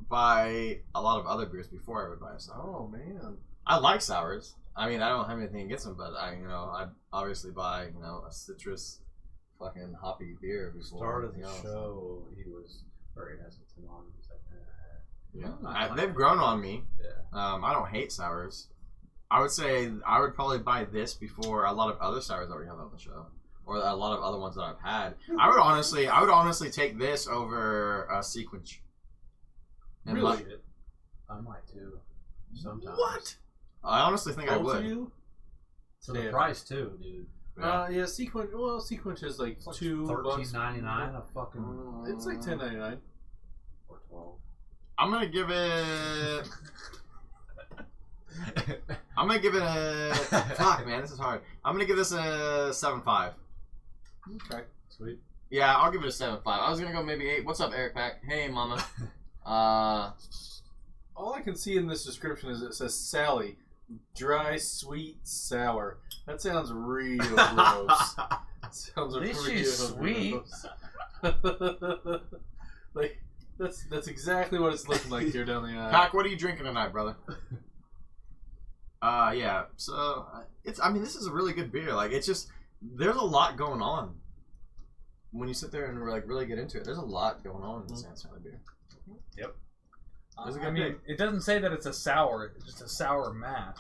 [SPEAKER 2] buy a lot of other beers before I would buy a sour.
[SPEAKER 1] Oh man,
[SPEAKER 2] I like sours. I mean, I don't have anything against them, but I'd obviously buy a citrus, fucking hoppy beer before.
[SPEAKER 3] Start of the show, he was very hesitant on. He was like,
[SPEAKER 2] they've grown on me.
[SPEAKER 3] Yeah.
[SPEAKER 2] I don't hate sours. I would say I would probably buy this before a lot of other sours that we have on the show, or a lot of other ones that I've had. I would honestly take this over Sequence.
[SPEAKER 1] Really?
[SPEAKER 3] I might too. Sometimes.
[SPEAKER 2] What? I honestly think I would.
[SPEAKER 1] You?
[SPEAKER 3] So the price too, dude.
[SPEAKER 1] Yeah, Sequence. Well, Sequence is like
[SPEAKER 3] $13.99 a fucking.
[SPEAKER 1] It's like $10.99
[SPEAKER 3] or $12.
[SPEAKER 2] I'm gonna give it. I'm gonna give it a. Fuck, man, this is hard. I'm gonna give this a 7.5.
[SPEAKER 1] Okay,
[SPEAKER 3] sweet.
[SPEAKER 2] Yeah, I'll give it a 7.5. I was gonna go maybe 8. What's up, Eric Pack? Hey, mama.
[SPEAKER 1] All I can see in this description is it says Sally, dry, sweet, sour. That sounds real gross. Sounds
[SPEAKER 4] At least
[SPEAKER 1] real
[SPEAKER 4] she's sweet.
[SPEAKER 1] gross. Like that's exactly what it's looking like here down the aisle.
[SPEAKER 2] Pack, what are you drinking tonight, brother? Yeah. So this is a really good beer. Like it's just there's a lot going on when you sit there and like really get into it. There's a lot going on in the Sans Valley beer.
[SPEAKER 4] Yep.
[SPEAKER 2] I mean,
[SPEAKER 4] it doesn't say that it's a sour. It's just a sour mash.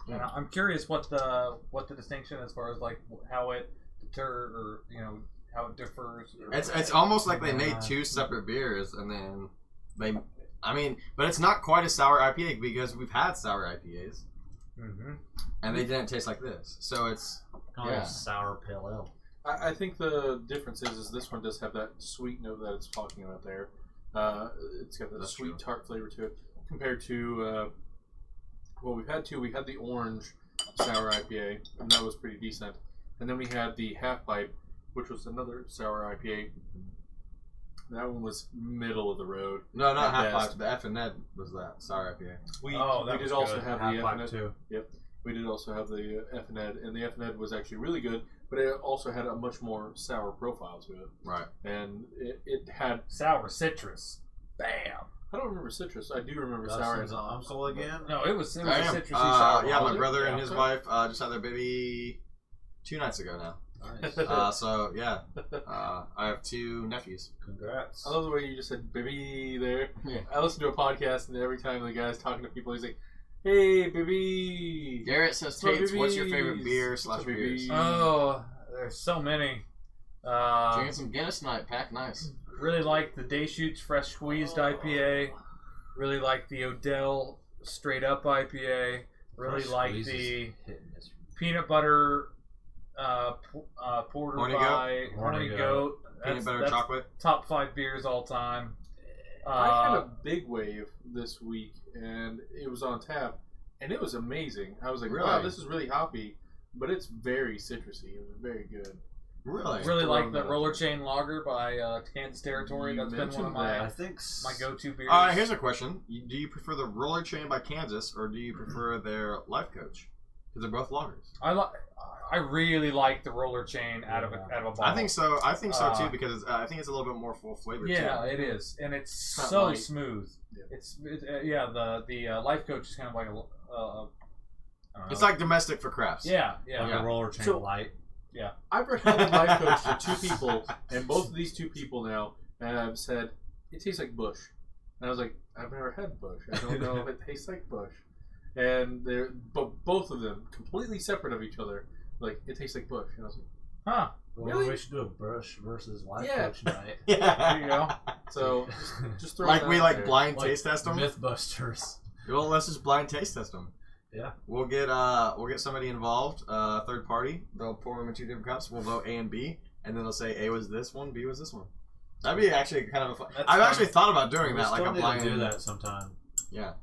[SPEAKER 2] Yeah.
[SPEAKER 4] And I'm curious what the distinction as far as like how it how it differs.
[SPEAKER 2] It's almost like they made two separate beers and then but it's not quite a sour IPA because we've had sour IPAs.
[SPEAKER 4] Mm-hmm.
[SPEAKER 2] And they didn't taste like this. So it's
[SPEAKER 3] sour pale ale.
[SPEAKER 1] I think the difference is this one does have that sweet note that it's talking about there. It's got that sweet tart flavor to it compared to we had the orange sour IPA and that was pretty decent, and then we had the half pipe, which was another sour IPA. That one was middle of the road.
[SPEAKER 2] No, not half pipe. The F and Ed was that sour IPA.
[SPEAKER 1] We did also have the F and Ed
[SPEAKER 3] too.
[SPEAKER 1] Yep, we did also have the F and Ed, and the F and Ed was actually really good. But it also had a much more sour profile to it.
[SPEAKER 2] Right.
[SPEAKER 1] And it had
[SPEAKER 4] sour citrus. Bam.
[SPEAKER 1] I don't remember citrus. I do remember sour
[SPEAKER 3] as uncle again.
[SPEAKER 4] No, it was a citrusy sour.
[SPEAKER 2] Yeah, my brother and his wife just had their baby 2 nights ago now.
[SPEAKER 3] Nice.
[SPEAKER 2] So yeah, I have 2 nephews.
[SPEAKER 3] Congrats.
[SPEAKER 1] I love the way you just said baby there.
[SPEAKER 2] Yeah.
[SPEAKER 1] I listen to a podcast and every time the guy's talking to people, he's like, "Hey, baby."
[SPEAKER 2] Garrett says, "Tates, what's your favorite beer / beers?"
[SPEAKER 4] Oh, there's so many.
[SPEAKER 2] Drinking some Guinness tonight, Pack. Nice.
[SPEAKER 4] Really like the Deschutes Fresh Squeezed IPA. Really like the Odell Straight Up IPA. Really like the peanut butter porter
[SPEAKER 2] Horny
[SPEAKER 4] by
[SPEAKER 2] Goat?
[SPEAKER 4] Horny Goat.
[SPEAKER 2] Peanut butter
[SPEAKER 4] That's
[SPEAKER 2] chocolate.
[SPEAKER 4] top 5 beers all time.
[SPEAKER 1] I had a big wave this week, and it was on tap, and it was amazing. I was like,
[SPEAKER 2] Really?
[SPEAKER 1] wow, this is really hoppy, but it's very citrusy. It was very good.
[SPEAKER 2] Really?
[SPEAKER 4] Really like
[SPEAKER 1] Throwing
[SPEAKER 4] the
[SPEAKER 1] that
[SPEAKER 4] Roller
[SPEAKER 1] out
[SPEAKER 4] Chain Lager by Kansas Territory.
[SPEAKER 1] You
[SPEAKER 4] That's been one of
[SPEAKER 1] mentioned
[SPEAKER 3] I
[SPEAKER 4] my
[SPEAKER 3] think
[SPEAKER 4] my go-to beers.
[SPEAKER 2] Here's a question. Do you prefer the Roller Chain by Kansas, or do you prefer their Life Coach? Because they're both lagers.
[SPEAKER 4] I really like the Roller Chain out of a bottle.
[SPEAKER 2] I think so. I think so too because I think it's a little bit more full flavor.
[SPEAKER 4] Yeah,
[SPEAKER 2] too.
[SPEAKER 4] it is, and it's
[SPEAKER 1] Not
[SPEAKER 4] so
[SPEAKER 1] light.
[SPEAKER 4] smooth.
[SPEAKER 1] Yeah.
[SPEAKER 4] It's the Life Coach is kind of like a. I don't know.
[SPEAKER 2] It's like domestic for crafts.
[SPEAKER 4] yeah.
[SPEAKER 3] like
[SPEAKER 2] Yeah.
[SPEAKER 3] a roller chain
[SPEAKER 1] So-
[SPEAKER 3] light.
[SPEAKER 1] I've recommended Life Coach to 2 people, and both of these 2 people now have said, it tastes like Bush. And I was like, I've never had Bush. I don't know if it tastes like Bush. And but both of them, completely separate of each other, like, it tastes like Bush. And I was like,
[SPEAKER 4] Huh.
[SPEAKER 3] Well,
[SPEAKER 1] Really?
[SPEAKER 3] we should do a Bush versus Life
[SPEAKER 1] Yeah.
[SPEAKER 3] Coach night.
[SPEAKER 4] There you go.
[SPEAKER 1] so just throw
[SPEAKER 2] Like
[SPEAKER 1] that
[SPEAKER 2] we
[SPEAKER 1] out
[SPEAKER 2] like
[SPEAKER 1] there.
[SPEAKER 2] blind
[SPEAKER 3] Like
[SPEAKER 2] taste test them.
[SPEAKER 3] Mythbusters.
[SPEAKER 2] Well, let's just blind taste test them.
[SPEAKER 3] Yeah.
[SPEAKER 2] We'll get somebody involved, third party. They'll pour them in 2 different cups. We'll vote A and B, and then they'll say A was this one, B was this one. That'd be actually kind of a fun.
[SPEAKER 3] That's
[SPEAKER 2] I've
[SPEAKER 3] fun.
[SPEAKER 2] actually thought about doing
[SPEAKER 3] We
[SPEAKER 2] that, like
[SPEAKER 3] still
[SPEAKER 2] a
[SPEAKER 3] need
[SPEAKER 2] blind.
[SPEAKER 3] to do that sometime.
[SPEAKER 2] Yeah.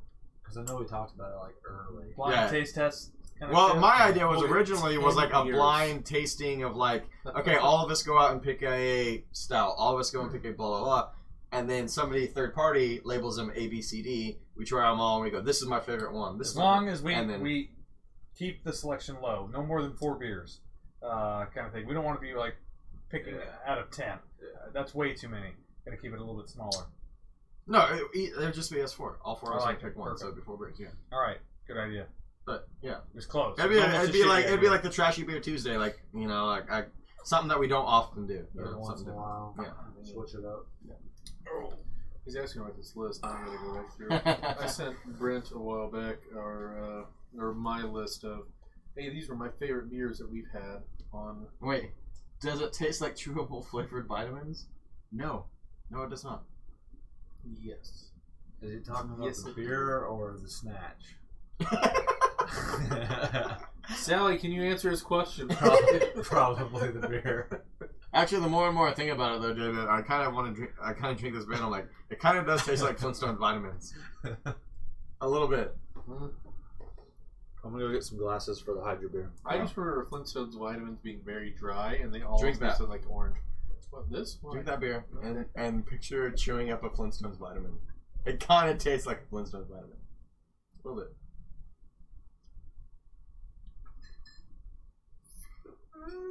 [SPEAKER 3] Because I know we talked about it like early.
[SPEAKER 4] Blind
[SPEAKER 2] Yeah.
[SPEAKER 4] taste test. Kind
[SPEAKER 2] Well,
[SPEAKER 4] of
[SPEAKER 2] my idea was
[SPEAKER 1] Well,
[SPEAKER 2] originally was like a
[SPEAKER 1] 10 years.
[SPEAKER 2] blind tasting of like, okay, all of us go out and pick a stout. All of us go and pick a blah blah blah, and then somebody third party labels them A B C D. We try them all and we go, this is my favorite one. This
[SPEAKER 4] As
[SPEAKER 2] is my
[SPEAKER 4] long
[SPEAKER 2] favorite.
[SPEAKER 4] as we
[SPEAKER 2] And then-
[SPEAKER 4] we keep the selection low, no more than 4 beers, kind of thing. We don't want to be like picking out of 10. That's way too many. Gotta keep it a little bit smaller.
[SPEAKER 2] No, it would just be us 4. All 4 of us
[SPEAKER 4] I
[SPEAKER 2] would
[SPEAKER 4] like
[SPEAKER 2] pick
[SPEAKER 4] it.
[SPEAKER 2] one, so
[SPEAKER 4] Perfect.
[SPEAKER 2] it'd be 4 beers. Yeah,
[SPEAKER 4] All right, good idea.
[SPEAKER 2] but yeah,
[SPEAKER 4] It was close.
[SPEAKER 2] it'd
[SPEAKER 4] It
[SPEAKER 2] be
[SPEAKER 4] was almost
[SPEAKER 2] it'd
[SPEAKER 4] a
[SPEAKER 2] be
[SPEAKER 4] shitty
[SPEAKER 2] like
[SPEAKER 4] idea.
[SPEAKER 2] the Trashy Beer Tuesday, like like something that we don't often do. You
[SPEAKER 3] Every
[SPEAKER 2] know,
[SPEAKER 3] once
[SPEAKER 2] something
[SPEAKER 3] in a
[SPEAKER 2] different.
[SPEAKER 3] while.
[SPEAKER 2] Yeah.
[SPEAKER 3] Switch it up.
[SPEAKER 1] He's asking about this list. I'm going to go back through. I sent Brent a while back or my list of, hey, these were my favorite beers that we've had on.
[SPEAKER 2] Wait, does it taste like chewable flavored vitamins? No, it does not.
[SPEAKER 1] Yes.
[SPEAKER 3] Is he talking about
[SPEAKER 1] Yes,
[SPEAKER 3] the
[SPEAKER 1] it
[SPEAKER 3] beer or the snatch?
[SPEAKER 1] Sally, can you answer his question?
[SPEAKER 3] Probably the beer.
[SPEAKER 2] Actually, the more and more I think about it, though, David, I kind of want to drink. I kind of drink this beer. And I'm like, it kind of does taste like Flintstone vitamins, a little bit.
[SPEAKER 3] I'm gonna go get some glasses for the Hydra beer.
[SPEAKER 1] I just remember Flintstone's vitamins being very dry, and they all
[SPEAKER 2] Drink that.
[SPEAKER 1] tasted like orange. What, this? Why?
[SPEAKER 2] Drink that beer and picture chewing up a Flintstone's vitamin. It kind of tastes like a Flintstone's vitamin, a little bit.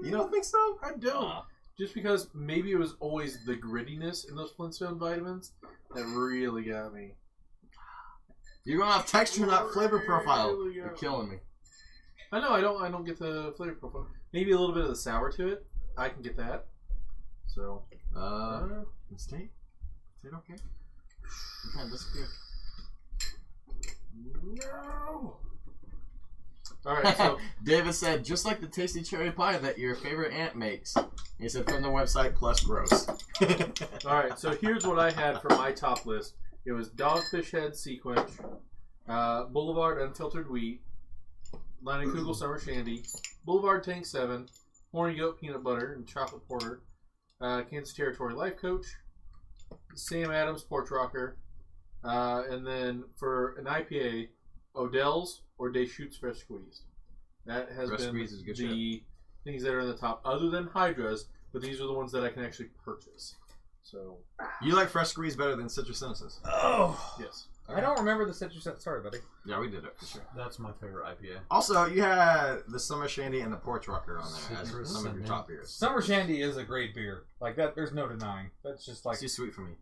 [SPEAKER 2] You don't think so?
[SPEAKER 1] I don't. Just because maybe it was always the grittiness in those Flintstone vitamins that really got me.
[SPEAKER 2] You're gonna have texture, not flavor profile.
[SPEAKER 1] Really
[SPEAKER 2] You're
[SPEAKER 1] got
[SPEAKER 2] killing me.
[SPEAKER 1] I know. I don't get the flavor profile. Maybe a little bit of the sour to it. I can get that. So.
[SPEAKER 2] Mistake? Is it okay? You kind of disappeared.
[SPEAKER 1] No. All right. So
[SPEAKER 2] David said, just like the tasty cherry pie that your favorite aunt makes. He said from the website plus gross.
[SPEAKER 1] all right. So here's what I had for my top list. It was Dogfish Head Sequench, Boulevard Unfiltered Wheat, Leinenkugel Summer Shandy, Boulevard Tank 7, Horny Goat Peanut Butter and Chocolate Porter, Kansas Territory Life Coach, Sam Adams Porch Rocker, and then for an IPA, Odell's or Deschutes Fresh Squeezed. That has
[SPEAKER 2] Fresh
[SPEAKER 1] been
[SPEAKER 2] Squeezed is a good
[SPEAKER 1] the things that are in the top, other than Hydra's, but these are the ones that I can actually purchase. So,
[SPEAKER 2] You like fresh squeeze better than citrus genesis?
[SPEAKER 4] Oh,
[SPEAKER 1] yes.
[SPEAKER 4] I don't remember the citrus. Sorry, buddy.
[SPEAKER 2] Yeah, we did it for sure.
[SPEAKER 3] That's my favorite IPA.
[SPEAKER 2] Also, you had the Summer Shandy and the Porch Rocker on there as
[SPEAKER 3] Citrus
[SPEAKER 2] some of your
[SPEAKER 3] and
[SPEAKER 2] top beers.
[SPEAKER 4] Summer Shandy is a great beer. Like that, there's no denying. That's just like
[SPEAKER 2] It's too sweet for me.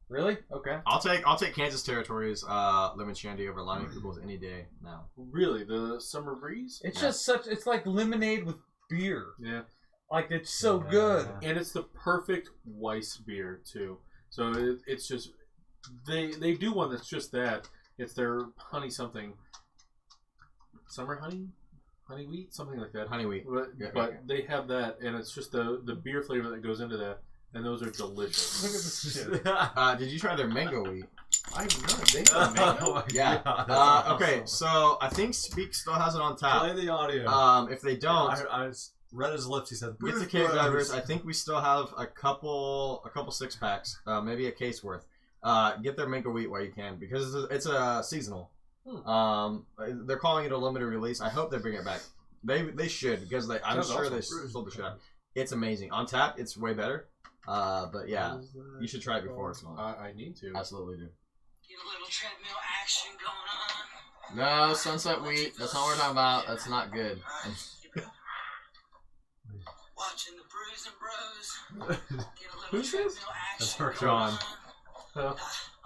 [SPEAKER 4] really okay.
[SPEAKER 2] I'll take Kansas Territory's lemon shandy over Leinenkugels any day now.
[SPEAKER 1] Really, the Summer Breeze?
[SPEAKER 4] It's just such. It's like lemonade with beer.
[SPEAKER 1] Yeah.
[SPEAKER 4] Like it's so
[SPEAKER 3] Yeah.
[SPEAKER 4] good.
[SPEAKER 1] And it's the perfect Weiss beer, too. So it's just... They do one that's just that. It's their honey something. Summer honey? Honey wheat? Something like that.
[SPEAKER 2] Honey wheat.
[SPEAKER 1] But,
[SPEAKER 2] Yeah,
[SPEAKER 1] but
[SPEAKER 2] yeah.
[SPEAKER 1] they have that, and it's just the beer flavor that goes into that. And those are delicious.
[SPEAKER 4] Look at this shit.
[SPEAKER 2] Did you try their mango wheat?
[SPEAKER 1] I know. They have mango.
[SPEAKER 3] my
[SPEAKER 2] Yeah.
[SPEAKER 3] God, that's
[SPEAKER 2] Okay,
[SPEAKER 3] awesome.
[SPEAKER 2] so I think Speak still has it on tap.
[SPEAKER 3] Play the audio.
[SPEAKER 2] If they don't,
[SPEAKER 3] I Read his lips. He said,
[SPEAKER 2] Get to Cave Divers. I think we still have a couple 6-packs, maybe a case worth. Get their mango wheat while you can because it's a seasonal. They're calling it a limited release. I hope they bring it back. They should because I'm sure
[SPEAKER 1] awesome.
[SPEAKER 2] they sold the shit out. It's amazing. On tap, it's way better. But yeah, you should try it before it's on.
[SPEAKER 1] I need to.
[SPEAKER 2] Absolutely do.
[SPEAKER 6] Get a little treadmill action going on.
[SPEAKER 2] No, Sunset Wheat. That's not what we're talking about. That's not good.
[SPEAKER 6] Watching the Brews Bros. Get a little
[SPEAKER 1] Who's this?
[SPEAKER 6] treadmill
[SPEAKER 3] That's
[SPEAKER 6] action
[SPEAKER 3] for
[SPEAKER 6] going
[SPEAKER 2] John.
[SPEAKER 6] on.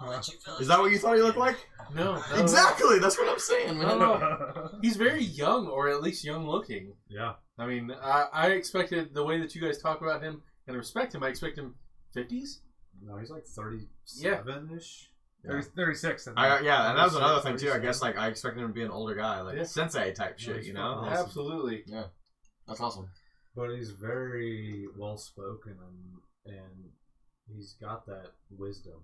[SPEAKER 6] I'll let you fellas
[SPEAKER 2] Is that what you thought he looked like?
[SPEAKER 1] No.
[SPEAKER 2] Exactly. That's what I'm saying, man.
[SPEAKER 1] He's very young, or at least young looking.
[SPEAKER 3] yeah.
[SPEAKER 1] I mean, I expected the way that you guys talk about him and respect him. I expect him 50s.
[SPEAKER 3] No, he's like 37-ish.
[SPEAKER 4] 36.
[SPEAKER 2] And that was another thing too. I guess like I expected him to be an older guy, like sensei type shit,
[SPEAKER 3] he's
[SPEAKER 2] you know?
[SPEAKER 3] fucking
[SPEAKER 1] Absolutely.
[SPEAKER 2] Yeah, that's awesome.
[SPEAKER 3] But he's very well spoken and he's got that wisdom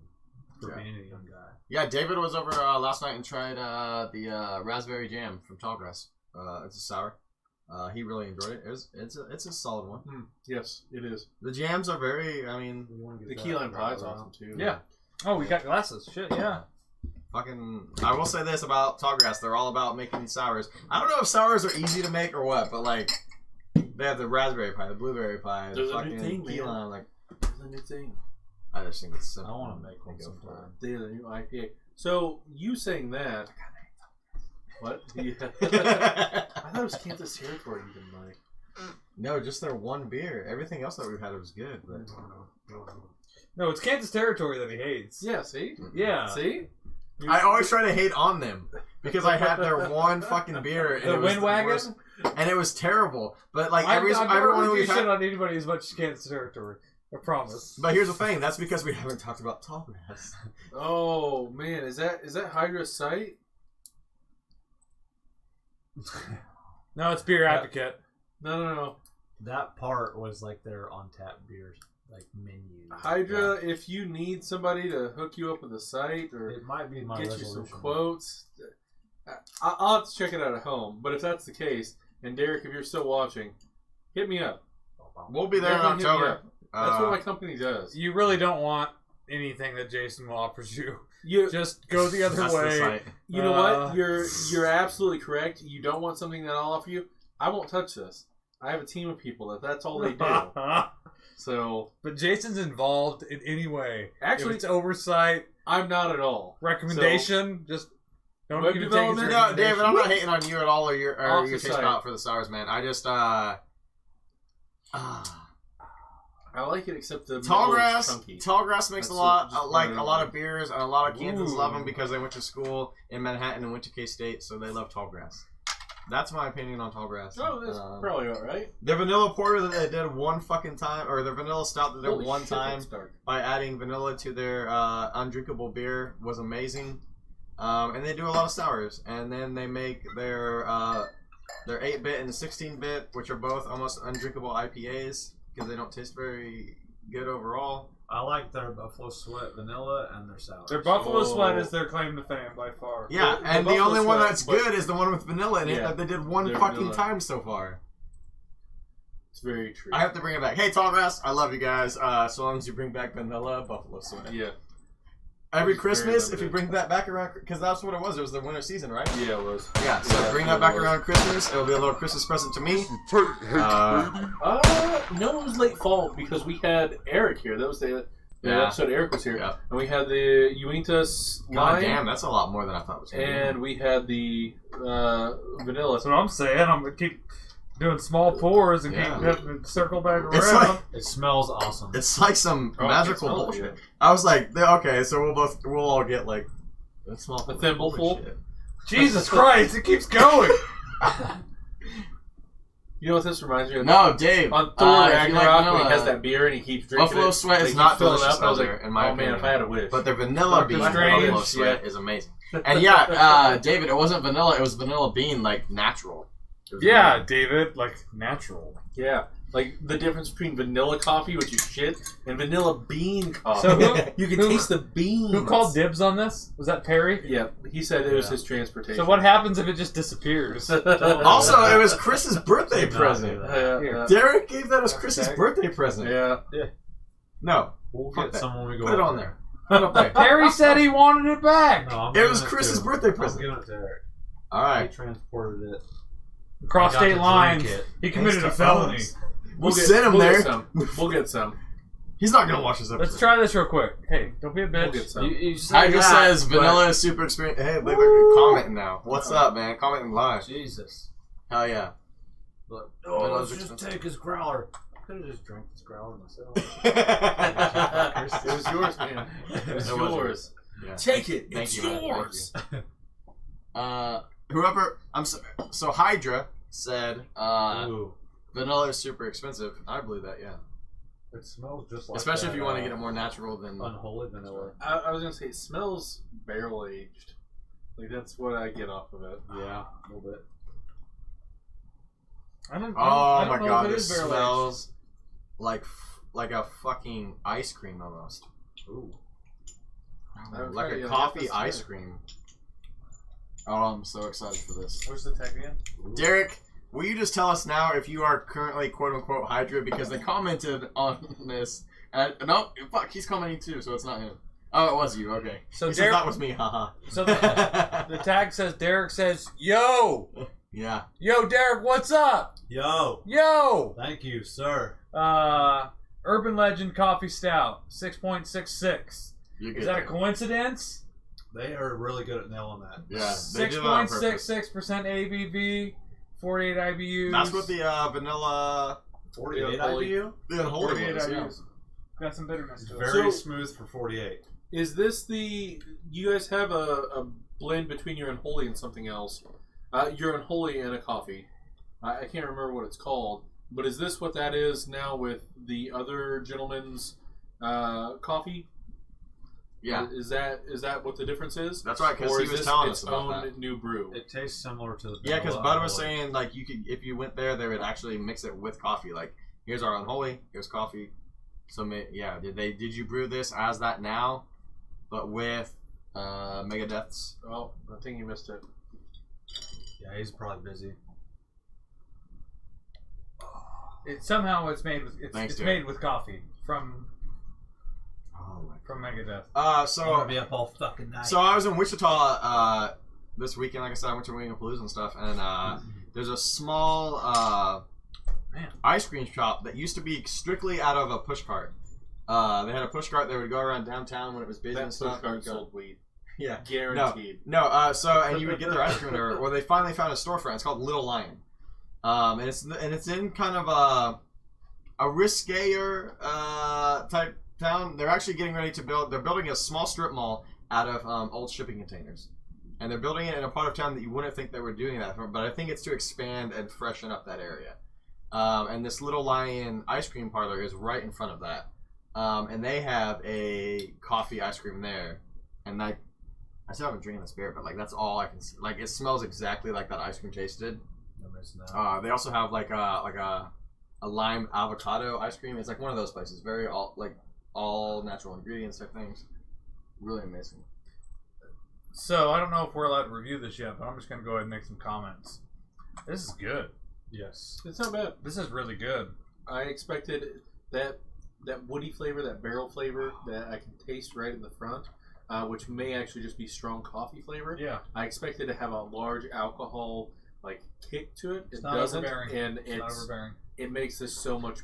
[SPEAKER 3] for being a young guy.
[SPEAKER 2] Yeah, David was over last night and tried the raspberry jam from Tallgrass. It's a sour. He really enjoyed it. It's a solid one.
[SPEAKER 1] Yes, it is.
[SPEAKER 2] The jams are very. I mean,
[SPEAKER 1] The key lime pie is awesome too.
[SPEAKER 4] Yeah. Oh, we got glasses. Shit, yeah.
[SPEAKER 2] fucking. I will say this about Tallgrass: they're all about making sours. I don't know if sours are easy to make or what, but like they have the raspberry pie, the blueberry pie,
[SPEAKER 1] There's
[SPEAKER 2] the
[SPEAKER 1] a new
[SPEAKER 2] fucking
[SPEAKER 1] thing,
[SPEAKER 2] key
[SPEAKER 1] man.
[SPEAKER 2] lime. Like
[SPEAKER 1] It's a new thing.
[SPEAKER 2] I just think it's
[SPEAKER 3] I
[SPEAKER 2] simple.
[SPEAKER 3] want to make one
[SPEAKER 2] Go for
[SPEAKER 3] sometime.
[SPEAKER 1] They have a new IPA. So you saying that? What? Yeah.
[SPEAKER 2] it.
[SPEAKER 1] I thought it was Kansas Territory you didn't like.
[SPEAKER 2] No, just their one beer. Everything else that we've had was good. But
[SPEAKER 4] No, it's Kansas Territory that he hates.
[SPEAKER 1] Yeah. See.
[SPEAKER 4] Yeah.
[SPEAKER 1] See.
[SPEAKER 2] I always try to hate on them because I had their one fucking beer and
[SPEAKER 4] The
[SPEAKER 2] it was
[SPEAKER 4] Wind Wagon?
[SPEAKER 2] worst, and it was terrible. But like
[SPEAKER 4] I've
[SPEAKER 2] everyone
[SPEAKER 4] never
[SPEAKER 2] who
[SPEAKER 4] heard you
[SPEAKER 2] we've
[SPEAKER 4] shit
[SPEAKER 2] had.
[SPEAKER 4] on anybody as much as Kansas Territory. I promise.
[SPEAKER 2] But here's the thing: that's because we haven't talked about Tallgrass.
[SPEAKER 1] Oh man, is that Hydra's site?
[SPEAKER 4] No, it's Beer Advocate.
[SPEAKER 1] No.
[SPEAKER 3] That part was like their on tap beers, like menu.
[SPEAKER 1] Hydra, if you need somebody to hook you up with a site or
[SPEAKER 3] It might be my
[SPEAKER 1] get
[SPEAKER 3] resolution.
[SPEAKER 1] you some quotes, I'll have to check it out at home. But if that's the case, and Derek, if you're still watching, hit me up.
[SPEAKER 2] We'll be there in
[SPEAKER 1] Definitely hit me
[SPEAKER 2] October.
[SPEAKER 1] up. That's what my company does.
[SPEAKER 4] You really don't want anything that Jason offers you.
[SPEAKER 1] You
[SPEAKER 4] Just go the other
[SPEAKER 2] That's the
[SPEAKER 4] way.
[SPEAKER 2] site.
[SPEAKER 1] You know what? You're absolutely correct. You don't want something that I'll offer you. I won't touch this. I have a team of people that's all they do. So
[SPEAKER 4] But Jason's involved in any way.
[SPEAKER 1] Actually-
[SPEAKER 4] if it's oversight,
[SPEAKER 1] I'm not at all.
[SPEAKER 4] recommendation, just don't
[SPEAKER 1] Web
[SPEAKER 4] even take his
[SPEAKER 1] development?
[SPEAKER 2] No, David, I'm not
[SPEAKER 4] recommendation.
[SPEAKER 2] hating on you at all or your
[SPEAKER 1] Off the
[SPEAKER 2] taste
[SPEAKER 1] site.
[SPEAKER 2] out for the sours, man. I just
[SPEAKER 1] I like it, except the middle is
[SPEAKER 2] Tallgrass
[SPEAKER 1] chunky.
[SPEAKER 2] Tallgrass makes
[SPEAKER 1] That's
[SPEAKER 2] a lot
[SPEAKER 1] just
[SPEAKER 2] like
[SPEAKER 1] what
[SPEAKER 2] a
[SPEAKER 1] I
[SPEAKER 2] lot
[SPEAKER 1] like.
[SPEAKER 2] of beers, and a lot of Kansans
[SPEAKER 1] Ooh.
[SPEAKER 2] love them because they went to school in Manhattan and went to K-State, so they love Tallgrass. That's my opinion on Tallgrass.
[SPEAKER 1] Oh, that's probably all right.
[SPEAKER 2] Their vanilla porter that they did one fucking time, or their vanilla stout that they did
[SPEAKER 1] Holy
[SPEAKER 2] one
[SPEAKER 1] shit,
[SPEAKER 2] time
[SPEAKER 1] that's dark.
[SPEAKER 2] by adding vanilla to their undrinkable beer was amazing. And they do a lot of sours, and then they make their 8-bit and the 16-bit, which are both almost undrinkable IPAs because they don't taste very good overall.
[SPEAKER 3] I like their Buffalo Sweat vanilla and their sour.
[SPEAKER 4] Their Buffalo
[SPEAKER 1] Oh.
[SPEAKER 4] Sweat is their claim to fame by far.
[SPEAKER 2] Yeah,
[SPEAKER 1] The
[SPEAKER 2] and the
[SPEAKER 1] Buffalo
[SPEAKER 2] only one
[SPEAKER 1] Sweat,
[SPEAKER 2] that's
[SPEAKER 1] but-
[SPEAKER 2] good is the one with vanilla in it
[SPEAKER 1] Yeah,
[SPEAKER 2] that they did one
[SPEAKER 1] their
[SPEAKER 2] fucking
[SPEAKER 1] vanilla.
[SPEAKER 2] time so far.
[SPEAKER 1] It's very true.
[SPEAKER 2] I have to bring it back. Hey, Tallgrass, I love you guys. So long as you bring back vanilla Buffalo Sweat.
[SPEAKER 1] Yeah.
[SPEAKER 2] Every
[SPEAKER 1] It's very
[SPEAKER 2] Christmas, if you
[SPEAKER 1] limited.
[SPEAKER 2] bring that back around, because that's what it was. It was the winter season, right?
[SPEAKER 1] Yeah, it was.
[SPEAKER 2] Yeah, so
[SPEAKER 1] Yeah,
[SPEAKER 2] bring
[SPEAKER 1] it
[SPEAKER 2] that back
[SPEAKER 1] was.
[SPEAKER 2] around Christmas. It'll be a little Christmas present to me.
[SPEAKER 5] Tight hate, baby.
[SPEAKER 1] No, it was late fall because we had Eric here. That was the
[SPEAKER 2] Yeah.
[SPEAKER 1] episode Eric was here.
[SPEAKER 2] Yeah.
[SPEAKER 1] And we had the Lagunitas
[SPEAKER 2] God
[SPEAKER 1] lime,
[SPEAKER 2] damn, that's a lot more than I thought it was going to be.
[SPEAKER 1] and we had the vanilla.
[SPEAKER 4] That's what I'm saying. I'm going to keep doing small pours and
[SPEAKER 2] Yeah.
[SPEAKER 4] keep having to circle back around.
[SPEAKER 2] It's like
[SPEAKER 3] It smells awesome.
[SPEAKER 2] it's like some
[SPEAKER 1] Oh,
[SPEAKER 2] magical
[SPEAKER 1] it's
[SPEAKER 2] bullshit.
[SPEAKER 1] good.
[SPEAKER 2] I was like, okay, so we'll all get like a small
[SPEAKER 1] A thimbleful?
[SPEAKER 2] Holy shit.
[SPEAKER 4] Jesus Christ, it keeps going.
[SPEAKER 1] You know what this reminds me of?
[SPEAKER 2] No, Dave.
[SPEAKER 1] On Thor
[SPEAKER 2] if you like
[SPEAKER 1] Ragnarok, when he
[SPEAKER 2] vanilla,
[SPEAKER 1] has that beer and he keeps drinking
[SPEAKER 2] Buffalo
[SPEAKER 1] it.
[SPEAKER 2] Sweat
[SPEAKER 1] like,
[SPEAKER 2] is
[SPEAKER 1] he's
[SPEAKER 2] not
[SPEAKER 1] filling
[SPEAKER 2] delicious
[SPEAKER 1] up, and I was
[SPEAKER 2] either,
[SPEAKER 1] like,
[SPEAKER 2] in my
[SPEAKER 1] oh man,
[SPEAKER 2] opinion.
[SPEAKER 1] if I had a wish.
[SPEAKER 2] But their vanilla
[SPEAKER 1] Doctor
[SPEAKER 2] bean
[SPEAKER 1] Strange,
[SPEAKER 2] Buffalo Sweat
[SPEAKER 1] yeah.
[SPEAKER 2] is amazing. And yeah, David, it wasn't vanilla. It was vanilla bean, like natural. It was
[SPEAKER 4] Yeah,
[SPEAKER 2] vanilla.
[SPEAKER 4] David, like natural.
[SPEAKER 1] Yeah. Like the difference between vanilla coffee, which is shit, and vanilla bean coffee.
[SPEAKER 4] So
[SPEAKER 1] you can taste the beans.
[SPEAKER 4] Who called dibs on this? Was that Perry?
[SPEAKER 1] Yeah, he said it was his transportation.
[SPEAKER 4] So what happens if it just disappears?
[SPEAKER 2] Also, it was Chris's birthday present.
[SPEAKER 1] Yeah.
[SPEAKER 2] Derek gave that as Chris's birthday present.
[SPEAKER 1] Yeah.
[SPEAKER 2] No,
[SPEAKER 3] We'll
[SPEAKER 2] fuck
[SPEAKER 3] get
[SPEAKER 2] that.
[SPEAKER 3] some when we go.
[SPEAKER 2] Put it on there. Put it up there.
[SPEAKER 4] Perry said he wanted it back.
[SPEAKER 3] No, I'm
[SPEAKER 2] It was
[SPEAKER 3] giving
[SPEAKER 2] Chris's
[SPEAKER 3] to him.
[SPEAKER 2] birthday
[SPEAKER 3] I'm
[SPEAKER 2] present.
[SPEAKER 3] giving it to Eric.
[SPEAKER 2] All
[SPEAKER 3] He
[SPEAKER 2] right.
[SPEAKER 3] transported it.
[SPEAKER 4] Across
[SPEAKER 3] I got
[SPEAKER 4] state
[SPEAKER 3] to
[SPEAKER 4] lines,
[SPEAKER 3] drink it.
[SPEAKER 4] he committed a
[SPEAKER 2] Thanks to
[SPEAKER 4] felony.
[SPEAKER 2] us. We'll send him
[SPEAKER 1] we'll
[SPEAKER 2] there.
[SPEAKER 1] Get some. We'll get some.
[SPEAKER 2] He's not gonna watch this episode.
[SPEAKER 4] Let's try this real quick. Hey, don't be a
[SPEAKER 1] We'll get
[SPEAKER 4] bitch.
[SPEAKER 1] some.
[SPEAKER 3] You
[SPEAKER 2] Hydra
[SPEAKER 3] that,
[SPEAKER 2] says
[SPEAKER 3] but-
[SPEAKER 2] vanilla is super experience. Hey, look, you're commenting now. What's up, man? Commenting live.
[SPEAKER 3] Jesus.
[SPEAKER 2] Hell yeah.
[SPEAKER 3] Look,
[SPEAKER 2] Vanilla's
[SPEAKER 3] let's just
[SPEAKER 2] expensive.
[SPEAKER 3] take his growler. I could have just drank this growler myself.
[SPEAKER 1] It was yours, man. It was
[SPEAKER 2] It was
[SPEAKER 1] yours.
[SPEAKER 2] Yeah.
[SPEAKER 1] Take it.
[SPEAKER 2] Thank
[SPEAKER 1] It's
[SPEAKER 2] you, man. Thank
[SPEAKER 1] yours.
[SPEAKER 2] Whoever, so Hydra said
[SPEAKER 3] Ooh,
[SPEAKER 2] vanilla is super expensive. I believe that, yeah.
[SPEAKER 3] it smells just like
[SPEAKER 2] Especially
[SPEAKER 3] that,
[SPEAKER 2] if you want to get it more natural than.
[SPEAKER 3] unholy vanilla.
[SPEAKER 1] I was gonna say it smells barrel aged. Like that's what I get off of it.
[SPEAKER 3] Yeah, a little bit.
[SPEAKER 4] I don't
[SPEAKER 2] Oh my
[SPEAKER 4] know
[SPEAKER 2] god,
[SPEAKER 4] if
[SPEAKER 2] it
[SPEAKER 4] it is barrel aged.
[SPEAKER 2] smells like a fucking ice cream almost.
[SPEAKER 3] Ooh.
[SPEAKER 1] I'm
[SPEAKER 2] Like
[SPEAKER 1] sorry,
[SPEAKER 2] a
[SPEAKER 1] yeah,
[SPEAKER 2] coffee
[SPEAKER 1] that's
[SPEAKER 2] ice
[SPEAKER 1] good.
[SPEAKER 2] cream. Oh, I'm so excited for this.
[SPEAKER 4] Where's the tag again?
[SPEAKER 2] Derek, will you just tell us now if you are currently quote unquote Hydra because they commented on this? No, fuck, he's commenting too, so it's not him. Oh, it was you. Okay.
[SPEAKER 4] So
[SPEAKER 2] He said
[SPEAKER 4] Derek,
[SPEAKER 2] that was me. Haha.
[SPEAKER 4] so the tag says Derek says, "Yo,
[SPEAKER 2] Yeah.
[SPEAKER 4] yo, Derek, what's up?
[SPEAKER 3] Yo,
[SPEAKER 4] Yo."
[SPEAKER 3] thank you, sir.
[SPEAKER 4] Urban Legend Coffee Stout, 6.66.
[SPEAKER 2] You're good.
[SPEAKER 4] Is that a
[SPEAKER 2] there.
[SPEAKER 4] coincidence?
[SPEAKER 3] They are really good at nailing that.
[SPEAKER 2] Yeah. They do that on purpose.
[SPEAKER 4] 6.66% ABV, 48 IBUs.
[SPEAKER 2] That's what the vanilla
[SPEAKER 3] 48
[SPEAKER 1] Holy-
[SPEAKER 3] IBU.
[SPEAKER 2] the unholy
[SPEAKER 4] 48
[SPEAKER 2] was. Yeah.
[SPEAKER 4] IBUs. Got some bitterness to it.
[SPEAKER 3] Very
[SPEAKER 1] So-
[SPEAKER 3] smooth for 48.
[SPEAKER 1] Is this the? You guys have a blend between your unholy and something else. Your unholy and a coffee. I can't remember what it's called, but is this what that is now with the other gentleman's coffee?
[SPEAKER 2] Yeah.
[SPEAKER 1] Is that what the difference is?
[SPEAKER 2] That's right, 'cause
[SPEAKER 1] Or
[SPEAKER 2] he
[SPEAKER 1] is
[SPEAKER 2] was
[SPEAKER 1] this
[SPEAKER 2] telling
[SPEAKER 1] its
[SPEAKER 2] us about
[SPEAKER 1] own
[SPEAKER 2] that.
[SPEAKER 1] new brew?
[SPEAKER 3] It tastes similar to the
[SPEAKER 2] Yeah, because
[SPEAKER 3] vanilla
[SPEAKER 2] Bud was
[SPEAKER 3] unholy.
[SPEAKER 2] saying like you could if you went there, they would actually mix it with coffee. Like here's our unholy, here's coffee. So yeah, did you brew this as that now, but with Megadeth's?
[SPEAKER 1] Oh, I think you missed it.
[SPEAKER 3] Yeah, he's probably busy.
[SPEAKER 4] Somehow it's made with
[SPEAKER 2] Thanks,
[SPEAKER 4] it's
[SPEAKER 2] Derek.
[SPEAKER 4] made with coffee from
[SPEAKER 2] Oh my.
[SPEAKER 4] Megadeth.
[SPEAKER 3] I'm
[SPEAKER 2] So
[SPEAKER 3] gonna be up all fucking night.
[SPEAKER 2] so I was in Wichita this weekend. Like I said, I went to Wing-A-Palooza and stuff, and there's a small ice cream shop that used to be strictly out of a push cart. They had a push cart that would go around downtown when it was busy
[SPEAKER 1] That
[SPEAKER 2] and stuff.
[SPEAKER 1] push cart sold weed,
[SPEAKER 2] Yeah.
[SPEAKER 1] guaranteed.
[SPEAKER 2] No, and you would get their ice cream there. Or they finally found a storefront. It's called Little Lion, and it's in kind of a riskier type town. They're actually getting ready to build. They're building a small strip mall out of old shipping containers, and they're building it in a part of town that you wouldn't think they were doing that for. But I think it's to expand and freshen up that area. And this Little Lion ice cream parlor is right in front of that, and they have a coffee ice cream there, and I still haven't drinking this beer, but like that's all I can see. Like it smells exactly like that ice cream tasted.
[SPEAKER 3] No missing out.
[SPEAKER 2] They also have like a lime avocado ice cream. It's like one of those places, very all natural ingredients type things. Really amazing.
[SPEAKER 4] So I don't know if we're allowed to review this yet, but I'm just gonna go ahead and make some comments. This is good.
[SPEAKER 3] Yes.
[SPEAKER 1] It's not bad.
[SPEAKER 4] This is really good.
[SPEAKER 1] I expected that woody flavor, that barrel flavor that I can taste right in the front, which may actually just be strong coffee flavor.
[SPEAKER 4] Yeah.
[SPEAKER 1] I expected to have a large alcohol kick to it.
[SPEAKER 4] It's
[SPEAKER 1] It
[SPEAKER 4] not
[SPEAKER 1] doesn't,
[SPEAKER 4] overbearing.
[SPEAKER 1] and
[SPEAKER 4] It's not overbearing.
[SPEAKER 1] it makes this so much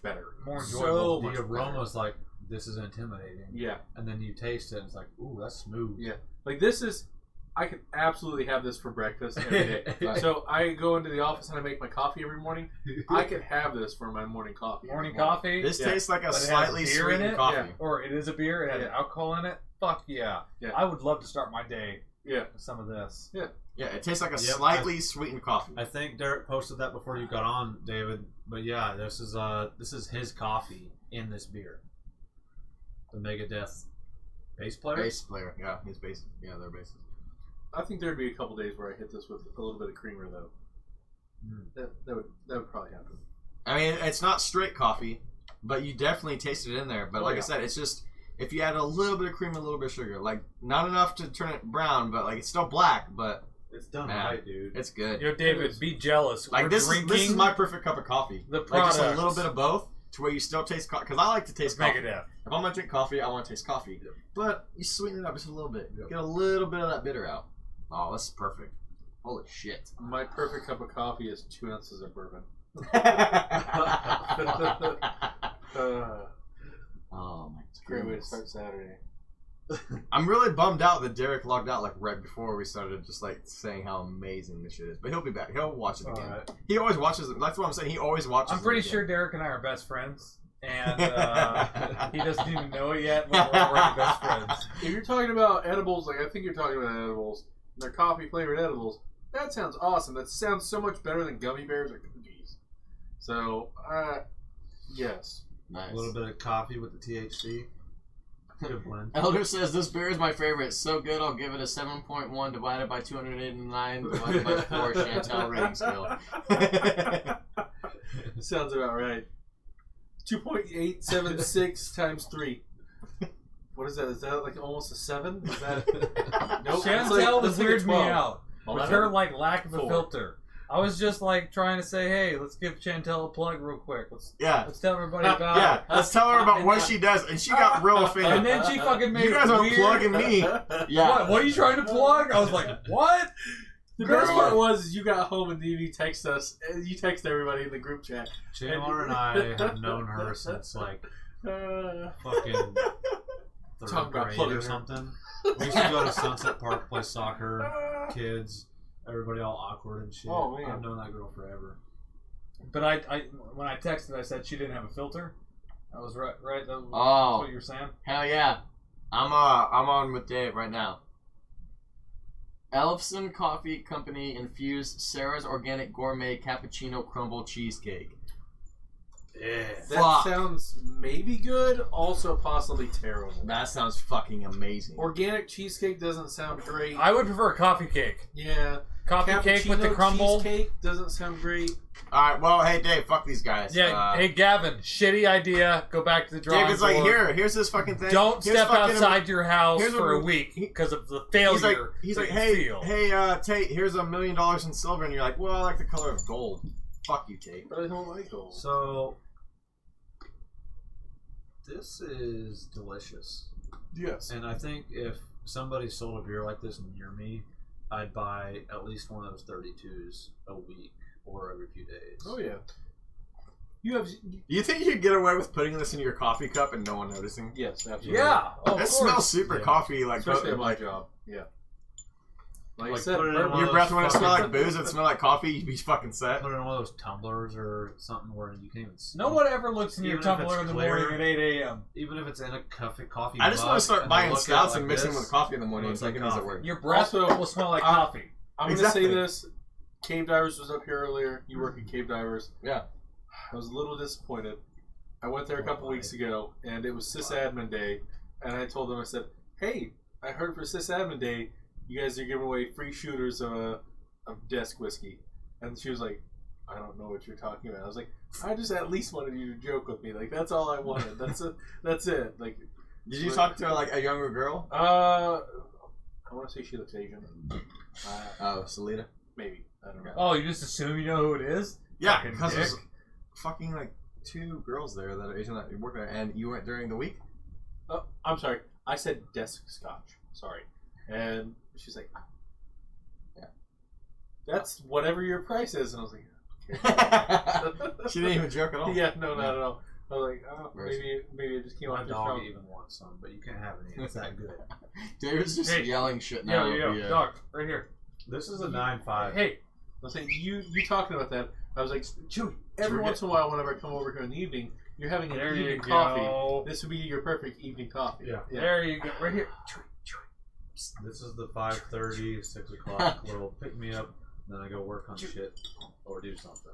[SPEAKER 1] better.
[SPEAKER 4] More
[SPEAKER 1] So
[SPEAKER 4] enjoyable.
[SPEAKER 1] much
[SPEAKER 3] The
[SPEAKER 1] better.
[SPEAKER 3] aroma's like, this is intimidating.
[SPEAKER 1] Yeah,
[SPEAKER 3] And then you taste it and it's like, ooh, that's smooth.
[SPEAKER 1] yeah. Like this is, I could absolutely have this for breakfast every day. So I go into the office and I make my coffee every morning. I could have this for my morning coffee.
[SPEAKER 4] Morning
[SPEAKER 1] every morning.
[SPEAKER 4] coffee.
[SPEAKER 2] This
[SPEAKER 1] Yeah.
[SPEAKER 2] tastes like a
[SPEAKER 4] But it has
[SPEAKER 2] slightly
[SPEAKER 4] beer in
[SPEAKER 2] sweetened
[SPEAKER 4] it?
[SPEAKER 2] coffee.
[SPEAKER 1] Yeah.
[SPEAKER 4] Or it is a beer. It has
[SPEAKER 1] Yeah.
[SPEAKER 4] alcohol in it. Fuck yeah.
[SPEAKER 1] Yeah.
[SPEAKER 4] I would love to start my day
[SPEAKER 1] Yeah.
[SPEAKER 4] with some of this.
[SPEAKER 2] Yeah, it tastes like a
[SPEAKER 3] Yep,
[SPEAKER 2] slightly sweetened coffee.
[SPEAKER 3] I think Derek posted that before you got on, David. But yeah, this is his coffee in this beer. The Megadeth bass player.
[SPEAKER 2] Bass player, yeah, he's bass. Yeah, they're basses.
[SPEAKER 1] I think there'd be a couple days where I hit this with a little bit of creamer though.
[SPEAKER 3] Mm.
[SPEAKER 1] That would probably happen.
[SPEAKER 2] I mean, it's not straight coffee, but you definitely taste it in there. But like I said, it's just if you add a little bit of cream and a little bit of sugar, like not enough to turn it brown, but like it's still black, but
[SPEAKER 3] It's done
[SPEAKER 2] man,
[SPEAKER 3] right, dude.
[SPEAKER 2] it's good.
[SPEAKER 4] Yo, David, be jealous.
[SPEAKER 2] Like
[SPEAKER 4] We're
[SPEAKER 2] this
[SPEAKER 4] drinking
[SPEAKER 2] is my perfect cup of coffee.
[SPEAKER 4] the
[SPEAKER 2] Like
[SPEAKER 4] products.
[SPEAKER 2] just a little bit of both, to where you still taste coffee. Because I like to taste coffee.
[SPEAKER 4] Megadeth.
[SPEAKER 2] If I'm gonna drink coffee, I want to taste coffee. But you sweeten it up just a little bit. Get a little bit of that bitter out. Oh, this is perfect. Holy shit.
[SPEAKER 1] My perfect cup of coffee is 2 ounces of bourbon.
[SPEAKER 2] Oh my
[SPEAKER 1] It's a great way to
[SPEAKER 2] goodness.
[SPEAKER 1] start Saturday.
[SPEAKER 2] I'm really bummed out that Derek logged out like right before we started just like saying how amazing this shit is. But he'll be back. He'll watch it again.
[SPEAKER 3] Alright.
[SPEAKER 2] He always watches it. That's what I'm saying. He always watches
[SPEAKER 4] I'm pretty
[SPEAKER 2] it
[SPEAKER 4] sure
[SPEAKER 2] again.
[SPEAKER 4] Derek and I are best friends, and he doesn't even know it yet, but we're already best friends.
[SPEAKER 1] If you're talking about edibles, like I think you're talking about edibles, and they're coffee flavored edibles, that sounds awesome. That sounds so much better than gummy bears or cookies. So, yes.
[SPEAKER 2] Nice.
[SPEAKER 3] A little bit of coffee with the THC. Good blend.
[SPEAKER 2] Elder says this beer is my favorite. So good, I'll give it a 7.1 divided by 289 divided by 4 Chantel rating scale.
[SPEAKER 1] Sounds about right. 2.876 times 3. What is that? Is that like almost a 7? Is that? Nope.
[SPEAKER 4] Chantel
[SPEAKER 1] that's
[SPEAKER 4] was
[SPEAKER 1] like a
[SPEAKER 4] weirding me
[SPEAKER 1] 12.
[SPEAKER 4] out with
[SPEAKER 1] 11?
[SPEAKER 4] her like lack of a
[SPEAKER 1] 4.
[SPEAKER 4] filter. I was just like trying to say, hey, let's give Chantel a plug real quick.
[SPEAKER 2] Yeah.
[SPEAKER 4] Let's tell everybody about
[SPEAKER 2] Yeah,
[SPEAKER 4] it.
[SPEAKER 2] let's tell her about what she does. And she got real offended.
[SPEAKER 4] And then she fucking made
[SPEAKER 2] You guys
[SPEAKER 4] it
[SPEAKER 2] are
[SPEAKER 4] weird.
[SPEAKER 2] plugging me. Yeah.
[SPEAKER 4] What are you trying to plug? I was like, what?
[SPEAKER 1] The best part was you got home and you text us. You text everybody in the group chat.
[SPEAKER 3] Chandler and I have known her since like fucking
[SPEAKER 1] Talk
[SPEAKER 3] third
[SPEAKER 1] about
[SPEAKER 3] grade
[SPEAKER 1] plugging
[SPEAKER 3] or
[SPEAKER 1] her.
[SPEAKER 3] something. We used to go to Sunset Park, play soccer, kids, everybody all awkward and shit.
[SPEAKER 1] Oh, man.
[SPEAKER 3] I've known that girl forever.
[SPEAKER 4] But I when I texted, I said she didn't have a filter. I was right. That's
[SPEAKER 2] Oh.
[SPEAKER 4] what you were saying.
[SPEAKER 2] Hell yeah. I'm on with Dave right now. Elfson Coffee Company infused Sarah's Organic Gourmet Cappuccino Crumble Cheesecake.
[SPEAKER 3] Yeah.
[SPEAKER 1] That
[SPEAKER 2] Fuck.
[SPEAKER 1] sounds maybe good, also possibly terrible.
[SPEAKER 2] That sounds fucking amazing.
[SPEAKER 1] Organic cheesecake doesn't sound great.
[SPEAKER 4] I would prefer coffee cake.
[SPEAKER 1] Yeah.
[SPEAKER 4] Coffee cake with the
[SPEAKER 1] Cappuccino
[SPEAKER 4] crumble.
[SPEAKER 1] cheesecake doesn't sound great.
[SPEAKER 2] Alright, well, hey Dave, fuck these guys.
[SPEAKER 4] Yeah, hey Gavin, shitty idea. Go back to the drawing
[SPEAKER 2] David's like,
[SPEAKER 4] board.
[SPEAKER 2] here's this fucking thing.
[SPEAKER 4] Don't
[SPEAKER 2] Here's
[SPEAKER 4] step
[SPEAKER 2] fucking
[SPEAKER 4] outside your house
[SPEAKER 2] here's
[SPEAKER 4] for a
[SPEAKER 2] a-
[SPEAKER 4] week because of the
[SPEAKER 2] He's like,
[SPEAKER 4] failure.
[SPEAKER 2] he's
[SPEAKER 4] that
[SPEAKER 2] like,
[SPEAKER 4] you
[SPEAKER 2] hey,
[SPEAKER 4] feel.
[SPEAKER 2] Tate, here's $1 million in silver, and you're like, well, I like the color of gold. Fuck you, Tate.
[SPEAKER 1] But I don't like gold.
[SPEAKER 3] So this is delicious.
[SPEAKER 1] Yes.
[SPEAKER 3] And I think if somebody sold a beer like this near me, I'd buy at least one of those 32s a week or every few days.
[SPEAKER 1] Oh yeah. You have
[SPEAKER 2] You think you could get away with putting this in your coffee cup and no one noticing?
[SPEAKER 1] yes, absolutely.
[SPEAKER 4] Yeah. Oh, of
[SPEAKER 2] It
[SPEAKER 4] course.
[SPEAKER 2] smells super
[SPEAKER 3] Yeah.
[SPEAKER 2] coffee, like
[SPEAKER 1] Especially at my
[SPEAKER 2] like
[SPEAKER 1] job. Yeah. Like I
[SPEAKER 3] Like,
[SPEAKER 1] said,
[SPEAKER 3] put it in
[SPEAKER 1] bourbon-
[SPEAKER 3] one
[SPEAKER 2] your
[SPEAKER 3] of
[SPEAKER 2] breath
[SPEAKER 3] those
[SPEAKER 2] wouldn't smell
[SPEAKER 3] fucking-
[SPEAKER 2] like booze, it'd smell like coffee, you'd be fucking set.
[SPEAKER 3] Put it in one of those tumblers or something where you can't even see.
[SPEAKER 4] No one ever looks in your
[SPEAKER 3] Even if
[SPEAKER 4] tumbler
[SPEAKER 3] it's
[SPEAKER 4] in the
[SPEAKER 3] clear.
[SPEAKER 4] morning at 8 a.m.
[SPEAKER 3] Even if it's in a coffee
[SPEAKER 2] I just want
[SPEAKER 3] mug
[SPEAKER 2] to start
[SPEAKER 3] and
[SPEAKER 2] buying
[SPEAKER 3] they look at it
[SPEAKER 2] stouts
[SPEAKER 3] like
[SPEAKER 2] and mixing
[SPEAKER 3] this,
[SPEAKER 2] with coffee in the morning and
[SPEAKER 3] looks like
[SPEAKER 2] taking these at
[SPEAKER 3] coffee.
[SPEAKER 2] work.
[SPEAKER 4] Your breath
[SPEAKER 1] Also,
[SPEAKER 4] will smell like coffee.
[SPEAKER 1] I'm
[SPEAKER 2] Exactly.
[SPEAKER 1] gonna say this. Cave Divers was up here earlier. You work at Cave Divers.
[SPEAKER 2] Yeah.
[SPEAKER 1] I was a little disappointed. I went there a couple weeks ago, and it was Sysadmin Day, and I told them, I said, "Hey, I heard for Sysadmin Day, you guys are giving away free shooters of desk whiskey." And she was like, "I don't know what you're talking about." I was like, "I just at least wanted you to joke with me. Like that's all I wanted. That's it. That's it." Like,
[SPEAKER 2] Did you talk to like a younger girl?
[SPEAKER 1] I want to say she looks Asian.
[SPEAKER 2] Oh, Salita.
[SPEAKER 1] Maybe I don't know.
[SPEAKER 4] Oh, you just assume you know who it is?
[SPEAKER 2] Yeah,
[SPEAKER 4] Fucking
[SPEAKER 2] because
[SPEAKER 4] dick.
[SPEAKER 2] there's fucking like 2 girls there that are Asian that work there, and you went during the week?
[SPEAKER 1] Oh, I'm sorry. I said desk scotch. Sorry. And she's like,
[SPEAKER 2] Yeah.
[SPEAKER 1] "That's whatever your price is." And I was like,
[SPEAKER 2] She didn't even joke at all.
[SPEAKER 1] "Yeah, no, not at all." I was like, "Oh,
[SPEAKER 2] Where's-
[SPEAKER 1] maybe it just came
[SPEAKER 3] My
[SPEAKER 1] off your
[SPEAKER 3] dog
[SPEAKER 1] phone."
[SPEAKER 3] even wants some, but you can't have any. It's that good.
[SPEAKER 2] David's just
[SPEAKER 4] Hey.
[SPEAKER 2] yelling shit
[SPEAKER 4] Yo,
[SPEAKER 2] now.
[SPEAKER 4] yo,
[SPEAKER 2] Yeah.
[SPEAKER 4] dog, right here.
[SPEAKER 3] This is a 9.5.
[SPEAKER 1] Hey, I was saying, you talking about that. I was like, "Chewy, every once in a while, whenever I come over here in the evening, you're having an
[SPEAKER 4] There you
[SPEAKER 1] evening
[SPEAKER 4] go.
[SPEAKER 1] coffee. This would be your perfect evening coffee."
[SPEAKER 3] Yeah.
[SPEAKER 4] There you go. Right here.
[SPEAKER 3] This is the 5:30, 6 o'clock little pick me up. Then I go work on shit or do something.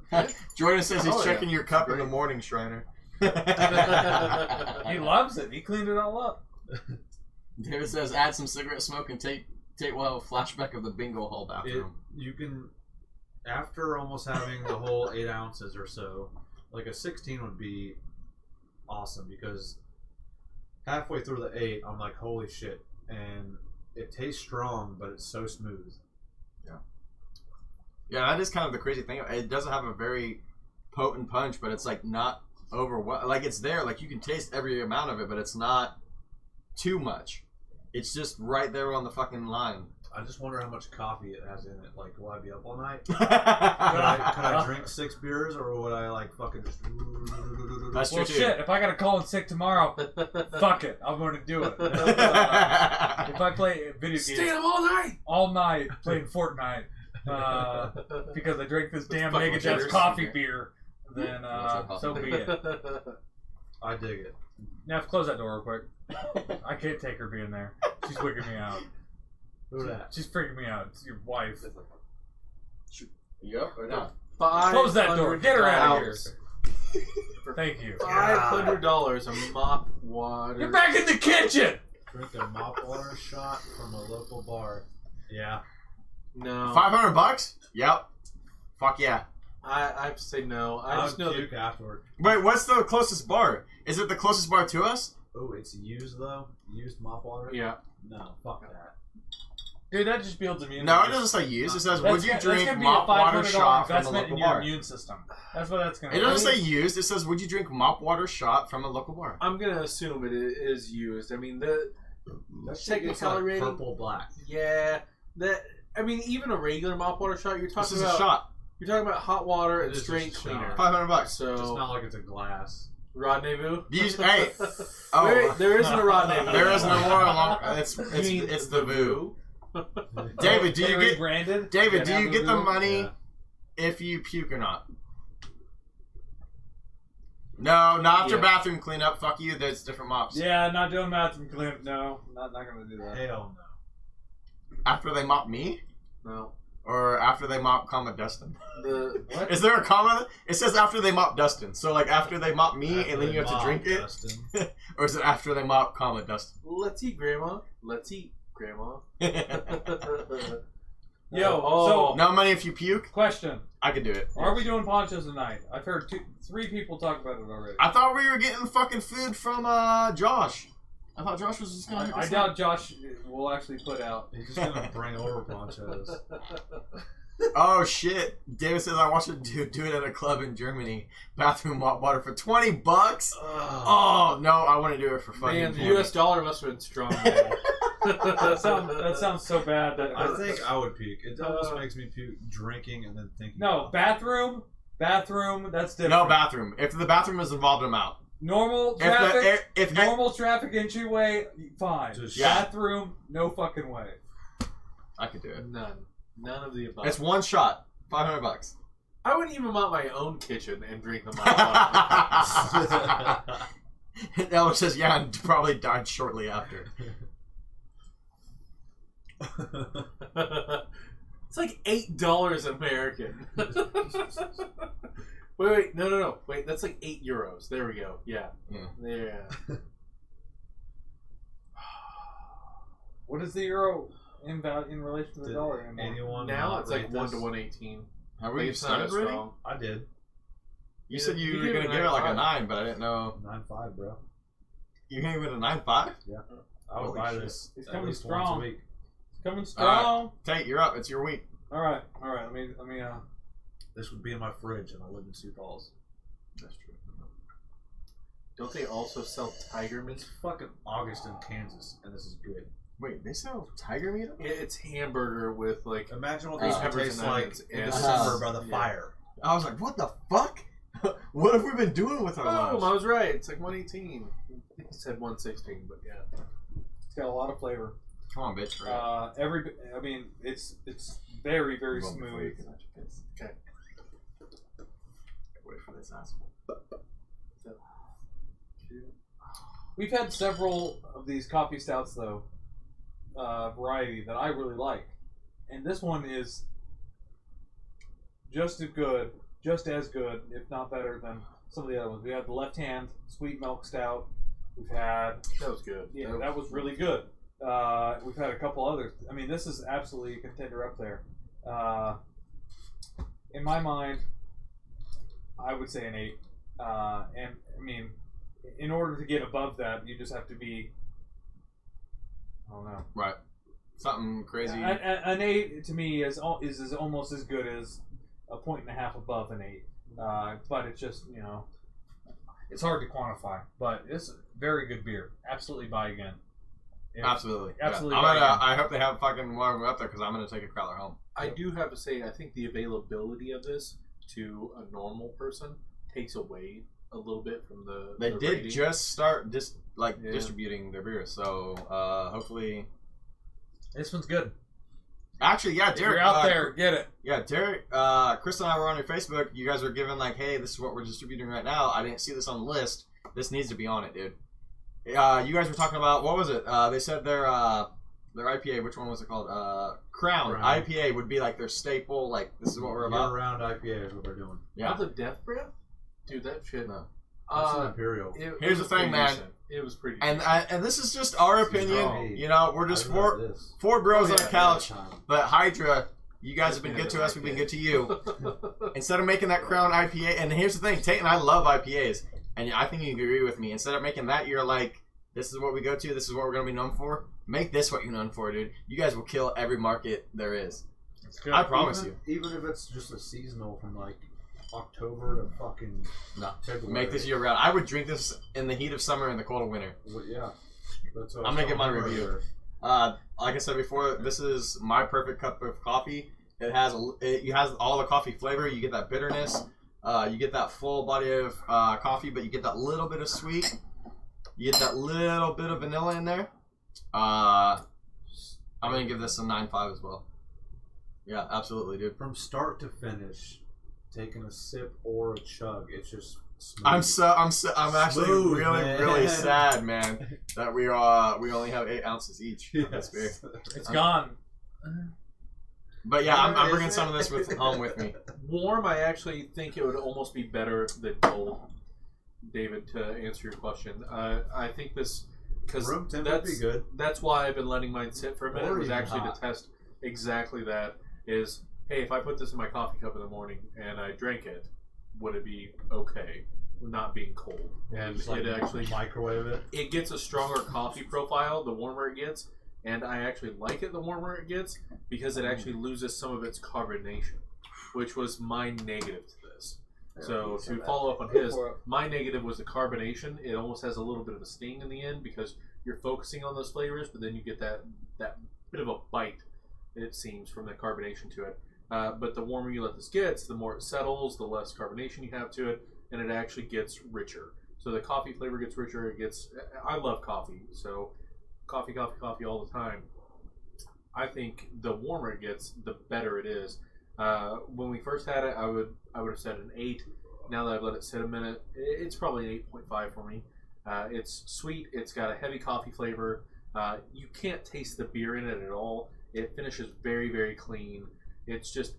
[SPEAKER 2] Jordan says he's
[SPEAKER 1] Oh, yeah.
[SPEAKER 2] checking your cup in
[SPEAKER 1] Great.
[SPEAKER 2] the morning, Shriner.
[SPEAKER 4] He loves it. He cleaned it all up.
[SPEAKER 2] David says add some cigarette smoke and Tate will have a flashback of the bingo hall bathroom.
[SPEAKER 3] You can, after almost having the whole 8 ounces or so Like a 16 would be awesome because halfway through the 8, I'm like, holy shit. And it tastes strong, but it's so smooth.
[SPEAKER 2] Yeah, that is kind of the crazy thing. It doesn't have a very potent punch, but it's like not like it's there. Like you can taste every amount of it, but it's not too much. It's just right there on the fucking line.
[SPEAKER 3] I just wonder how much coffee it has in it. Like, will I be up all night? Could I drink 6 beers, or would I like fucking just?
[SPEAKER 2] That's true
[SPEAKER 4] Well,
[SPEAKER 2] too.
[SPEAKER 4] shit. If I gotta call in sick tomorrow, fuck it. I'm going to do it. If I play video
[SPEAKER 1] Stay
[SPEAKER 4] games
[SPEAKER 1] up all night.
[SPEAKER 4] playing Fortnite, because I drank this damn
[SPEAKER 1] fucking
[SPEAKER 4] Megadeth's
[SPEAKER 1] jitters.
[SPEAKER 4] coffee beer, then so be it.
[SPEAKER 3] I dig it.
[SPEAKER 4] Neff, close that door real quick. I can't take her being there. She's wigging me out.
[SPEAKER 3] Who's that?
[SPEAKER 4] She's freaking me out. It's your wife.
[SPEAKER 2] Yep or not?
[SPEAKER 4] Close that door. Get her out of here.
[SPEAKER 1] For
[SPEAKER 4] Thank you.
[SPEAKER 1] $500 a mop water.
[SPEAKER 4] Get back in the kitchen!
[SPEAKER 3] Drink a mop water shot from a local bar. Yeah.
[SPEAKER 1] No.
[SPEAKER 2] $500? Yep. Fuck yeah.
[SPEAKER 1] I have to say no. I
[SPEAKER 3] I'll
[SPEAKER 1] just know
[SPEAKER 3] puke afterward.
[SPEAKER 2] Wait, what's the closest bar? Is it the closest bar to us?
[SPEAKER 3] Oh, it's used though? Used mop water?
[SPEAKER 1] Yeah.
[SPEAKER 3] No, fuck that.
[SPEAKER 4] Dude, that just builds immunity.
[SPEAKER 2] No, it doesn't say use. It says,
[SPEAKER 4] That's
[SPEAKER 2] would you
[SPEAKER 4] that's
[SPEAKER 2] drink
[SPEAKER 4] gonna be
[SPEAKER 2] mop
[SPEAKER 4] a
[SPEAKER 2] water
[SPEAKER 4] $500
[SPEAKER 2] shot from a
[SPEAKER 4] investment
[SPEAKER 2] local
[SPEAKER 4] in your
[SPEAKER 2] bar?
[SPEAKER 4] immune system. That's what that's gonna
[SPEAKER 2] It
[SPEAKER 4] be.
[SPEAKER 2] doesn't say used. It says, would you drink mop water shot from a local bar?
[SPEAKER 1] I'm gonna assume it is used. I mean, the
[SPEAKER 3] That shit gets
[SPEAKER 1] technicality
[SPEAKER 3] like
[SPEAKER 1] rating.
[SPEAKER 3] purple black.
[SPEAKER 1] Yeah. I mean, even a regular mop water shot. You're
[SPEAKER 2] This
[SPEAKER 1] talking
[SPEAKER 2] is a
[SPEAKER 1] about
[SPEAKER 2] shot.
[SPEAKER 1] You're talking about hot water
[SPEAKER 3] It
[SPEAKER 1] and
[SPEAKER 3] is
[SPEAKER 1] straight
[SPEAKER 3] just a
[SPEAKER 1] cleaner.
[SPEAKER 3] shower.
[SPEAKER 2] $500.
[SPEAKER 3] It's
[SPEAKER 1] So
[SPEAKER 3] not like it's a glass.
[SPEAKER 1] Rodney-vu.
[SPEAKER 2] Hey. Oh,
[SPEAKER 1] Wait, there isn't a Rodney-vu.
[SPEAKER 2] there is no more. It's
[SPEAKER 1] You mean
[SPEAKER 2] it's the Voo. David, do you get
[SPEAKER 4] branded?
[SPEAKER 2] David? Do
[SPEAKER 4] Yeah,
[SPEAKER 2] you get the
[SPEAKER 4] Voo.
[SPEAKER 2] money
[SPEAKER 3] Yeah.
[SPEAKER 2] if you puke or not? No, not after
[SPEAKER 1] Yeah.
[SPEAKER 2] bathroom cleanup. Fuck you. There's different mops.
[SPEAKER 4] Yeah, not doing bathroom cleanup. No, not gonna do that.
[SPEAKER 3] Hell no.
[SPEAKER 2] After they mop me,
[SPEAKER 1] No.
[SPEAKER 2] or after they mop, comma Dustin.
[SPEAKER 1] What?
[SPEAKER 2] Is there a comma? It says after they mop Dustin. So like after they mop me,
[SPEAKER 3] After
[SPEAKER 2] and then
[SPEAKER 3] they
[SPEAKER 2] you have to
[SPEAKER 3] mop,
[SPEAKER 2] drink it,
[SPEAKER 3] Dustin.
[SPEAKER 2] or is it after they mop, comma Dustin?
[SPEAKER 1] Let's eat, Grandma. Let's eat, Grandma.
[SPEAKER 4] Yo,
[SPEAKER 1] Oh.
[SPEAKER 2] No money if you puke.
[SPEAKER 4] Question:
[SPEAKER 2] I could do it.
[SPEAKER 4] are we doing ponchos tonight? I've heard 3 people talk about it already.
[SPEAKER 2] I thought we were getting fucking food from Josh. I thought Josh was just gonna.
[SPEAKER 4] I doubt Josh will actually put out.
[SPEAKER 3] He's just gonna bring over ponchos.
[SPEAKER 2] Oh shit! David says I watched a dude do it at a club in Germany. Bathroom mop water for $20. Oh no, I want to do it for fucking.
[SPEAKER 1] Man, the
[SPEAKER 2] $20.
[SPEAKER 1] US dollar must have been strong. Man.
[SPEAKER 4] That sounds so bad that
[SPEAKER 3] I think I would puke. It almost makes me puke drinking and then thinking.
[SPEAKER 4] no
[SPEAKER 3] about
[SPEAKER 4] bathroom. That's different.
[SPEAKER 2] No bathroom. If the bathroom is involved, I'm out.
[SPEAKER 4] Normal traffic.
[SPEAKER 2] If
[SPEAKER 4] normal traffic entryway, fine.
[SPEAKER 3] Just-
[SPEAKER 4] Bathroom, no fucking way.
[SPEAKER 2] I could do it.
[SPEAKER 1] None of the above.
[SPEAKER 2] It's one shot. $500.
[SPEAKER 1] I wouldn't even mop my own kitchen and drink the mop water.
[SPEAKER 2] Eller says, yeah, and probably died shortly after.
[SPEAKER 1] It's like $8 American. Wait, no. Wait, that's like €8. There we go. Yeah. Yeah.
[SPEAKER 4] What is the euro in relation to the
[SPEAKER 3] Did
[SPEAKER 4] dollar anymore?
[SPEAKER 3] anyone
[SPEAKER 1] Now
[SPEAKER 3] not
[SPEAKER 1] it's like
[SPEAKER 3] rate
[SPEAKER 1] 1
[SPEAKER 3] this?
[SPEAKER 1] to 118.
[SPEAKER 2] How
[SPEAKER 1] I
[SPEAKER 2] were
[SPEAKER 1] think
[SPEAKER 2] you
[SPEAKER 1] it's not
[SPEAKER 2] started
[SPEAKER 1] as
[SPEAKER 2] rating?
[SPEAKER 1] strong.
[SPEAKER 3] I did.
[SPEAKER 2] You said you
[SPEAKER 1] You
[SPEAKER 2] were
[SPEAKER 1] gave
[SPEAKER 2] going
[SPEAKER 1] it
[SPEAKER 2] to
[SPEAKER 1] a
[SPEAKER 2] give it like a
[SPEAKER 1] 9.5.
[SPEAKER 2] 9, but I didn't know.
[SPEAKER 3] 9.5, bro.
[SPEAKER 2] You gave it a 9.5?
[SPEAKER 3] I would
[SPEAKER 2] Holy
[SPEAKER 3] buy
[SPEAKER 2] shit.
[SPEAKER 3] this
[SPEAKER 4] He's
[SPEAKER 3] at
[SPEAKER 4] coming
[SPEAKER 3] least
[SPEAKER 4] strong.
[SPEAKER 3] once a week.
[SPEAKER 4] Coming strong.
[SPEAKER 2] Tate, you're up. It's your week.
[SPEAKER 4] All right. Let me.
[SPEAKER 3] This would be in my fridge, and I live in Sioux Falls.
[SPEAKER 1] That's true. Don't they also sell tiger meat?
[SPEAKER 3] It's fucking August in Kansas, and this is good.
[SPEAKER 2] Wait, they sell tiger meat?
[SPEAKER 1] It's hamburger with like.
[SPEAKER 3] Imagine what
[SPEAKER 1] Green
[SPEAKER 3] this would
[SPEAKER 1] peppers
[SPEAKER 3] taste
[SPEAKER 1] and
[SPEAKER 3] like
[SPEAKER 1] onions
[SPEAKER 3] in
[SPEAKER 1] and-
[SPEAKER 3] December by the
[SPEAKER 1] Yeah.
[SPEAKER 3] fire.
[SPEAKER 2] I was like, what the fuck? What have we been doing with our
[SPEAKER 1] Oh, I
[SPEAKER 2] lives?
[SPEAKER 1] was right. It's like 118. He said 116, but yeah.
[SPEAKER 4] It's got a lot of flavor.
[SPEAKER 2] Come on, bitch. Hurry up.
[SPEAKER 4] I mean, it's very very
[SPEAKER 2] Go on before you
[SPEAKER 4] smooth.
[SPEAKER 2] can touch your kids.
[SPEAKER 1] Okay.
[SPEAKER 2] Wait for this asshole.
[SPEAKER 4] We've had several of these coffee stouts though, variety that I really like, and this one is just as good, if not better than some of the other ones. We had the Left Hand Sweet Milk Stout. We've had
[SPEAKER 1] That was good.
[SPEAKER 4] that was really good. We've had a couple others. I mean, this is absolutely a contender up there. In my mind, I would say an 8. And I mean, in order to get above that, you just have to be. I don't know.
[SPEAKER 2] Right. Something crazy.
[SPEAKER 4] An 8 to me is almost as good as a 1.5 above an 8. But it's just, it's hard to quantify. But it's very good beer. Absolutely buy again.
[SPEAKER 2] Absolutely.
[SPEAKER 4] Absolutely.
[SPEAKER 2] Yeah. I hope they have fucking more up there because I'm gonna take a crowler home.
[SPEAKER 1] I do have to say, I think the availability of this to a normal person takes away a little bit from the.
[SPEAKER 2] They
[SPEAKER 1] the
[SPEAKER 2] did
[SPEAKER 1] rating.
[SPEAKER 2] just start distributing their beer, so hopefully.
[SPEAKER 4] This one's good.
[SPEAKER 2] Actually, yeah,
[SPEAKER 4] If
[SPEAKER 2] Derek.
[SPEAKER 4] you're out there, get it.
[SPEAKER 2] Yeah, Derek. Chris and I were on your Facebook. You guys were given like, hey, this is what we're distributing right now. I didn't see this on the list. This needs to be on it, dude. You guys were talking about what was it? They said their IPA. Which one was it called? Crown IPA would be like their staple. Like this is what we're about.
[SPEAKER 3] Year-round IPA is what they're doing.
[SPEAKER 2] Yeah.
[SPEAKER 1] Not the Death Breath? Dude, that shit.
[SPEAKER 2] No.
[SPEAKER 3] That's an Imperial.
[SPEAKER 2] Here's the thing, man.
[SPEAKER 1] Decent. It was pretty.
[SPEAKER 2] And this is just our opinion.
[SPEAKER 3] strong.
[SPEAKER 2] You know, we're just four bros on the couch. But Hydra, you guys have been good to us. We've been good to you. Instead of making that Crown IPA, and here's the thing, Tate and I love IPAs, and I think you agree with me. Instead of making that, you're like, this is what we go to. This is what we're gonna be known for. Make this what you're known for, dude. You guys will kill every market there is. I promise you.
[SPEAKER 3] Even if it's just a seasonal from like October to fucking February.
[SPEAKER 2] Make this year round. I would drink this in the heat of summer and the cold of winter.
[SPEAKER 3] Well, yeah. That's what
[SPEAKER 2] I'm gonna get my
[SPEAKER 3] telling you
[SPEAKER 2] review.
[SPEAKER 3] earlier.
[SPEAKER 2] Like I said before, this is my perfect cup of coffee. It has all the coffee flavor. You get that bitterness. You get that full body of coffee, but you get that little bit of sweet. You get that little bit of vanilla in there. I'm gonna give this a 9.5 as well. Yeah, absolutely, dude.
[SPEAKER 3] From start to finish, taking a sip or a chug, it's just smooth.
[SPEAKER 2] I'm actually
[SPEAKER 3] Smooth,
[SPEAKER 2] really
[SPEAKER 3] man.
[SPEAKER 2] really sad, man, that we only have 8 ounces each of this beer.
[SPEAKER 4] It's gone.
[SPEAKER 2] But yeah, I'm bringing some of this home with me.
[SPEAKER 1] Warm, I actually think it would almost be better than cold. David, to answer your question, I think this because
[SPEAKER 3] Room temp would be good.
[SPEAKER 1] That's why I've been letting mine sit for a minute.
[SPEAKER 3] Or
[SPEAKER 1] Was
[SPEAKER 3] even
[SPEAKER 1] actually
[SPEAKER 3] hot.
[SPEAKER 1] to test exactly that. Is hey, if I put this in my coffee cup in the morning and I drank it, would it be okay? Not being cold, and
[SPEAKER 3] Just like
[SPEAKER 1] it actually
[SPEAKER 3] microwave it.
[SPEAKER 1] it gets a stronger coffee profile the warmer it gets, and I actually like it the warmer it gets because it actually loses some of its carbonation, which was my negative to this. So to follow up on his, my negative was the carbonation. It almost has a little bit of a sting in the end because you're focusing on those flavors, but then you get that bit of a bite, it seems, from the carbonation to it. But the warmer you let this get, the more it settles, the less carbonation you have to it, and it actually gets richer. So the coffee flavor gets richer. I love coffee, so coffee all the time. I think the warmer it gets, the better it is. When we first had it, I would have said an 8. Now that I've let it sit a minute, it's probably an 8.5 for me. It's sweet. It's got a heavy coffee flavor. You can't taste the beer in it at all. It finishes very, very clean. It's just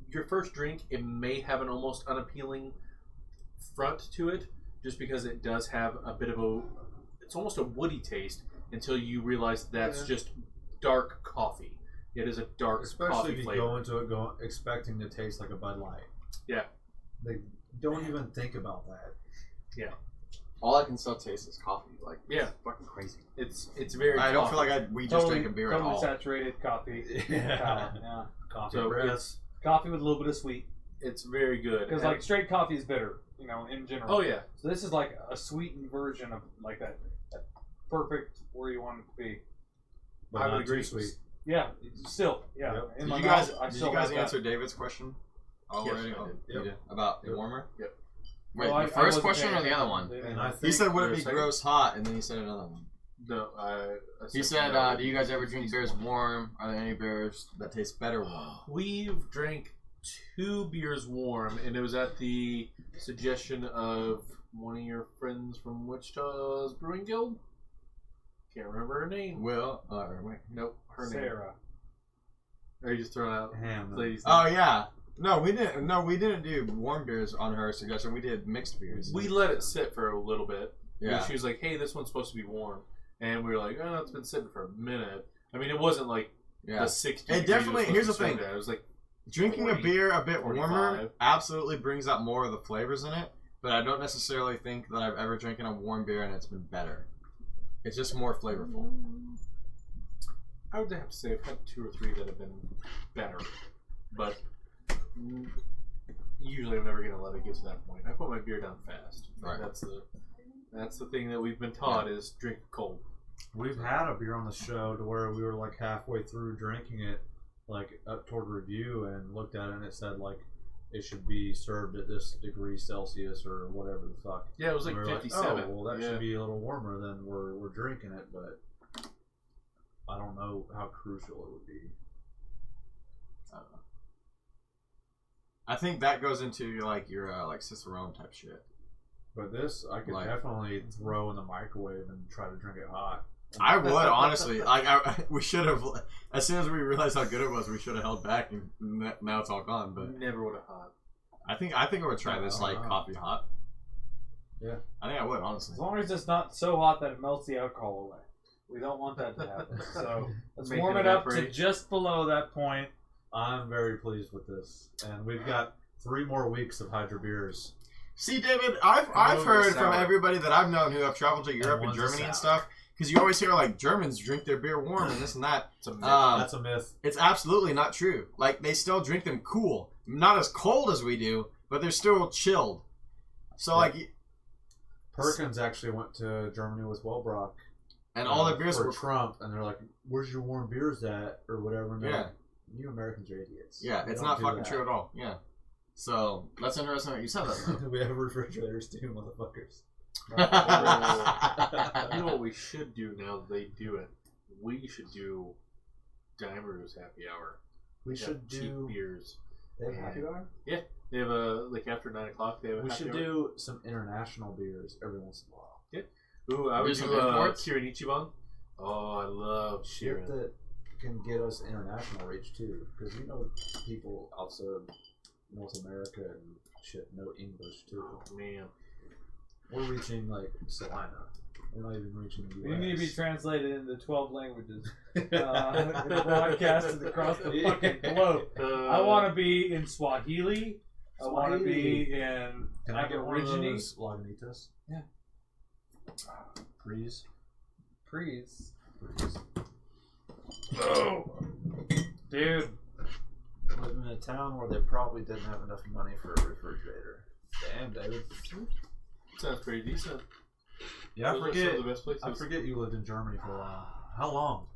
[SPEAKER 1] your first drink. It may have an almost unappealing front to it, just because it does have a bit of it's almost a woody taste until you realize that's just dark coffee. It is a dark
[SPEAKER 3] Especially
[SPEAKER 1] coffee
[SPEAKER 3] if you
[SPEAKER 1] flavor.
[SPEAKER 3] go into it expecting to taste like a Bud Light.
[SPEAKER 1] Yeah.
[SPEAKER 3] They don't even think about that.
[SPEAKER 1] Yeah.
[SPEAKER 2] All I can still taste is coffee. Like,
[SPEAKER 1] Yeah.
[SPEAKER 2] fucking crazy.
[SPEAKER 1] It's very.
[SPEAKER 2] I don't feel
[SPEAKER 1] coffee.
[SPEAKER 2] like we just drank a beer at
[SPEAKER 4] Totally
[SPEAKER 2] all.
[SPEAKER 4] saturated coffee. Yeah.
[SPEAKER 3] Coffee
[SPEAKER 1] So
[SPEAKER 3] breath.
[SPEAKER 4] Coffee with a little bit of sweet.
[SPEAKER 1] It's very good.
[SPEAKER 4] Because like straight coffee is bitter, in general.
[SPEAKER 1] Oh yeah.
[SPEAKER 4] So this is like a sweetened version of like that perfect where you want it to be.
[SPEAKER 3] But
[SPEAKER 1] I would
[SPEAKER 3] not
[SPEAKER 1] agree.
[SPEAKER 3] too sweet.
[SPEAKER 4] Yeah, still. Yeah.
[SPEAKER 3] Yep.
[SPEAKER 4] In
[SPEAKER 2] Did
[SPEAKER 4] my
[SPEAKER 2] you guys,
[SPEAKER 4] mouth, I
[SPEAKER 2] did
[SPEAKER 4] still
[SPEAKER 2] you guys
[SPEAKER 4] have that.
[SPEAKER 2] answer David's question already?
[SPEAKER 1] Yes, I did.
[SPEAKER 2] You did. About the
[SPEAKER 3] Yep.
[SPEAKER 2] warmer?
[SPEAKER 1] Yep.
[SPEAKER 2] Wait,
[SPEAKER 4] Well, I
[SPEAKER 2] the first
[SPEAKER 4] wasn't
[SPEAKER 2] question
[SPEAKER 4] paying
[SPEAKER 2] or the other
[SPEAKER 4] attention.
[SPEAKER 2] one?
[SPEAKER 3] And I
[SPEAKER 2] He
[SPEAKER 3] think
[SPEAKER 2] said, would it
[SPEAKER 1] Wait a
[SPEAKER 2] be
[SPEAKER 1] second.
[SPEAKER 2] gross hot? And then he said another one.
[SPEAKER 1] No, I
[SPEAKER 2] He said,
[SPEAKER 1] no.
[SPEAKER 2] do you guys ever drink beers warm? Are there any beers that taste better warm?
[SPEAKER 1] We've drank 2 beers warm, and it was at the suggestion of one of your friends from Wichita's Brewing Guild. Can't remember her name.
[SPEAKER 2] Will, wait.
[SPEAKER 1] Nope, her name.
[SPEAKER 4] Sarah.
[SPEAKER 1] Are you just throwing out
[SPEAKER 3] Ham.
[SPEAKER 1] ladies'
[SPEAKER 2] Oh
[SPEAKER 1] names?
[SPEAKER 2] yeah. No, we didn't. No, we didn't do warm beers on her suggestion. We did mixed beers.
[SPEAKER 1] We let it sit for a little bit.
[SPEAKER 2] Yeah.
[SPEAKER 1] And she was like, "Hey, this one's supposed to be warm," and we were like, "Oh, it's been sitting for a minute." I mean, it wasn't like
[SPEAKER 2] Yeah.
[SPEAKER 1] the 60.
[SPEAKER 2] It definitely-
[SPEAKER 1] degrees
[SPEAKER 2] here's the
[SPEAKER 1] was supposed to
[SPEAKER 2] thing.
[SPEAKER 1] sit there. It was like
[SPEAKER 2] Drinking a beer a bit
[SPEAKER 1] 45.
[SPEAKER 2] warmer absolutely brings out more of the flavors in it, but I don't necessarily think that I've ever drinking a warm beer and it's been better. It's just more flavorful.
[SPEAKER 1] I would have to say I've had 2 or 3 that have been better, but usually I'm never going to let it get to that point. I put my beer down fast.
[SPEAKER 2] Right.
[SPEAKER 1] That's the thing that we've been taught is drink cold.
[SPEAKER 3] We've had a beer on the show to where we were like halfway through drinking it, like up toward review, and looked at it and it said like it should be served at this degree Celsius or whatever the fuck.
[SPEAKER 1] Yeah, it was like
[SPEAKER 3] And we were
[SPEAKER 1] 57.
[SPEAKER 3] Like, oh, well, that
[SPEAKER 1] Yeah.
[SPEAKER 3] should be a little warmer than we're drinking it, but I don't know how crucial it would be.
[SPEAKER 2] I don't know. I think that goes into like your like Cicerone type shit.
[SPEAKER 3] But this, I could
[SPEAKER 2] Like-
[SPEAKER 3] definitely throw in the microwave and try to drink it hot.
[SPEAKER 2] I would honestly like. We should have, as soon as we realized how good it was, we should have held back, and now it's all gone. But
[SPEAKER 1] Never would have hot.
[SPEAKER 2] I think I would try this like coffee hot.
[SPEAKER 3] Yeah,
[SPEAKER 2] I think I would honestly.
[SPEAKER 4] As long as it's not so hot that it melts the alcohol away. We don't want that to happen. So let's
[SPEAKER 1] Make
[SPEAKER 4] warm
[SPEAKER 1] it
[SPEAKER 4] it up to
[SPEAKER 1] evaporate.
[SPEAKER 4] just below that point.
[SPEAKER 3] I'm very pleased with this, and we've got 3 more weeks of Hydra beers.
[SPEAKER 2] See, David, I've
[SPEAKER 1] one's
[SPEAKER 2] heard
[SPEAKER 1] sour.
[SPEAKER 2] from everybody that I've known who have traveled to Europe and
[SPEAKER 3] one's a
[SPEAKER 2] Germany and
[SPEAKER 3] sour.
[SPEAKER 2] stuff, because you always hear like Germans drink their beer warm and this and that.
[SPEAKER 1] It's a myth.
[SPEAKER 3] That's a myth.
[SPEAKER 2] It's absolutely not true. Like they still drink them cool, not as cold as we do, but they're still chilled. So
[SPEAKER 3] Yeah.
[SPEAKER 2] like,
[SPEAKER 3] Perkins actually went to Germany with Wellbrock.
[SPEAKER 2] and all their beers
[SPEAKER 3] for
[SPEAKER 2] were
[SPEAKER 3] Trump, and they're like, "Where's your warm beers at?" or whatever. And they're
[SPEAKER 2] Yeah.
[SPEAKER 3] like, you Americans are idiots.
[SPEAKER 2] yeah,
[SPEAKER 3] We
[SPEAKER 2] it's
[SPEAKER 3] don't
[SPEAKER 2] not
[SPEAKER 3] do
[SPEAKER 2] fucking
[SPEAKER 3] that."
[SPEAKER 2] true at all. Yeah. So that's interesting that you said that.
[SPEAKER 3] We have refrigerators too, motherfuckers.
[SPEAKER 1] You know what we should do now that they do it? We should do Dimer's happy hour.
[SPEAKER 3] We
[SPEAKER 1] They have
[SPEAKER 3] should
[SPEAKER 1] cheap
[SPEAKER 3] do.
[SPEAKER 1] beers.
[SPEAKER 3] They have happy hour?
[SPEAKER 1] They have a like after 9 o'clock. They have a
[SPEAKER 3] We
[SPEAKER 1] happy
[SPEAKER 3] should
[SPEAKER 1] hour.
[SPEAKER 3] do some international beers every once in a while.
[SPEAKER 1] Ooh, I would
[SPEAKER 2] Do
[SPEAKER 1] do
[SPEAKER 2] some imports?
[SPEAKER 1] Kirin Ichiban. Oh, I love
[SPEAKER 3] Shit
[SPEAKER 1] Kirin.
[SPEAKER 3] that can get us international reach too, because you know people outside of North America and shit know English too.
[SPEAKER 1] Oh man,
[SPEAKER 3] We're reaching like Salina. We're not even reaching the US.
[SPEAKER 4] We need to be translated into 12 languages. And broadcasted across the fucking globe. I want to be in Swahili. I want to be in
[SPEAKER 3] Can I get one of
[SPEAKER 4] Aborigine.
[SPEAKER 3] those Lagunitas?
[SPEAKER 4] Yeah.
[SPEAKER 3] Freeze.
[SPEAKER 4] Please.
[SPEAKER 3] Freeze.
[SPEAKER 4] Oh. Dude.
[SPEAKER 3] Living in a town where they probably didn't have enough money for a refrigerator. Damn, David.
[SPEAKER 1] sounds pretty decent.
[SPEAKER 3] Yeah,
[SPEAKER 1] Those are some of the best places.
[SPEAKER 3] I forget you lived in Germany for a while. How long?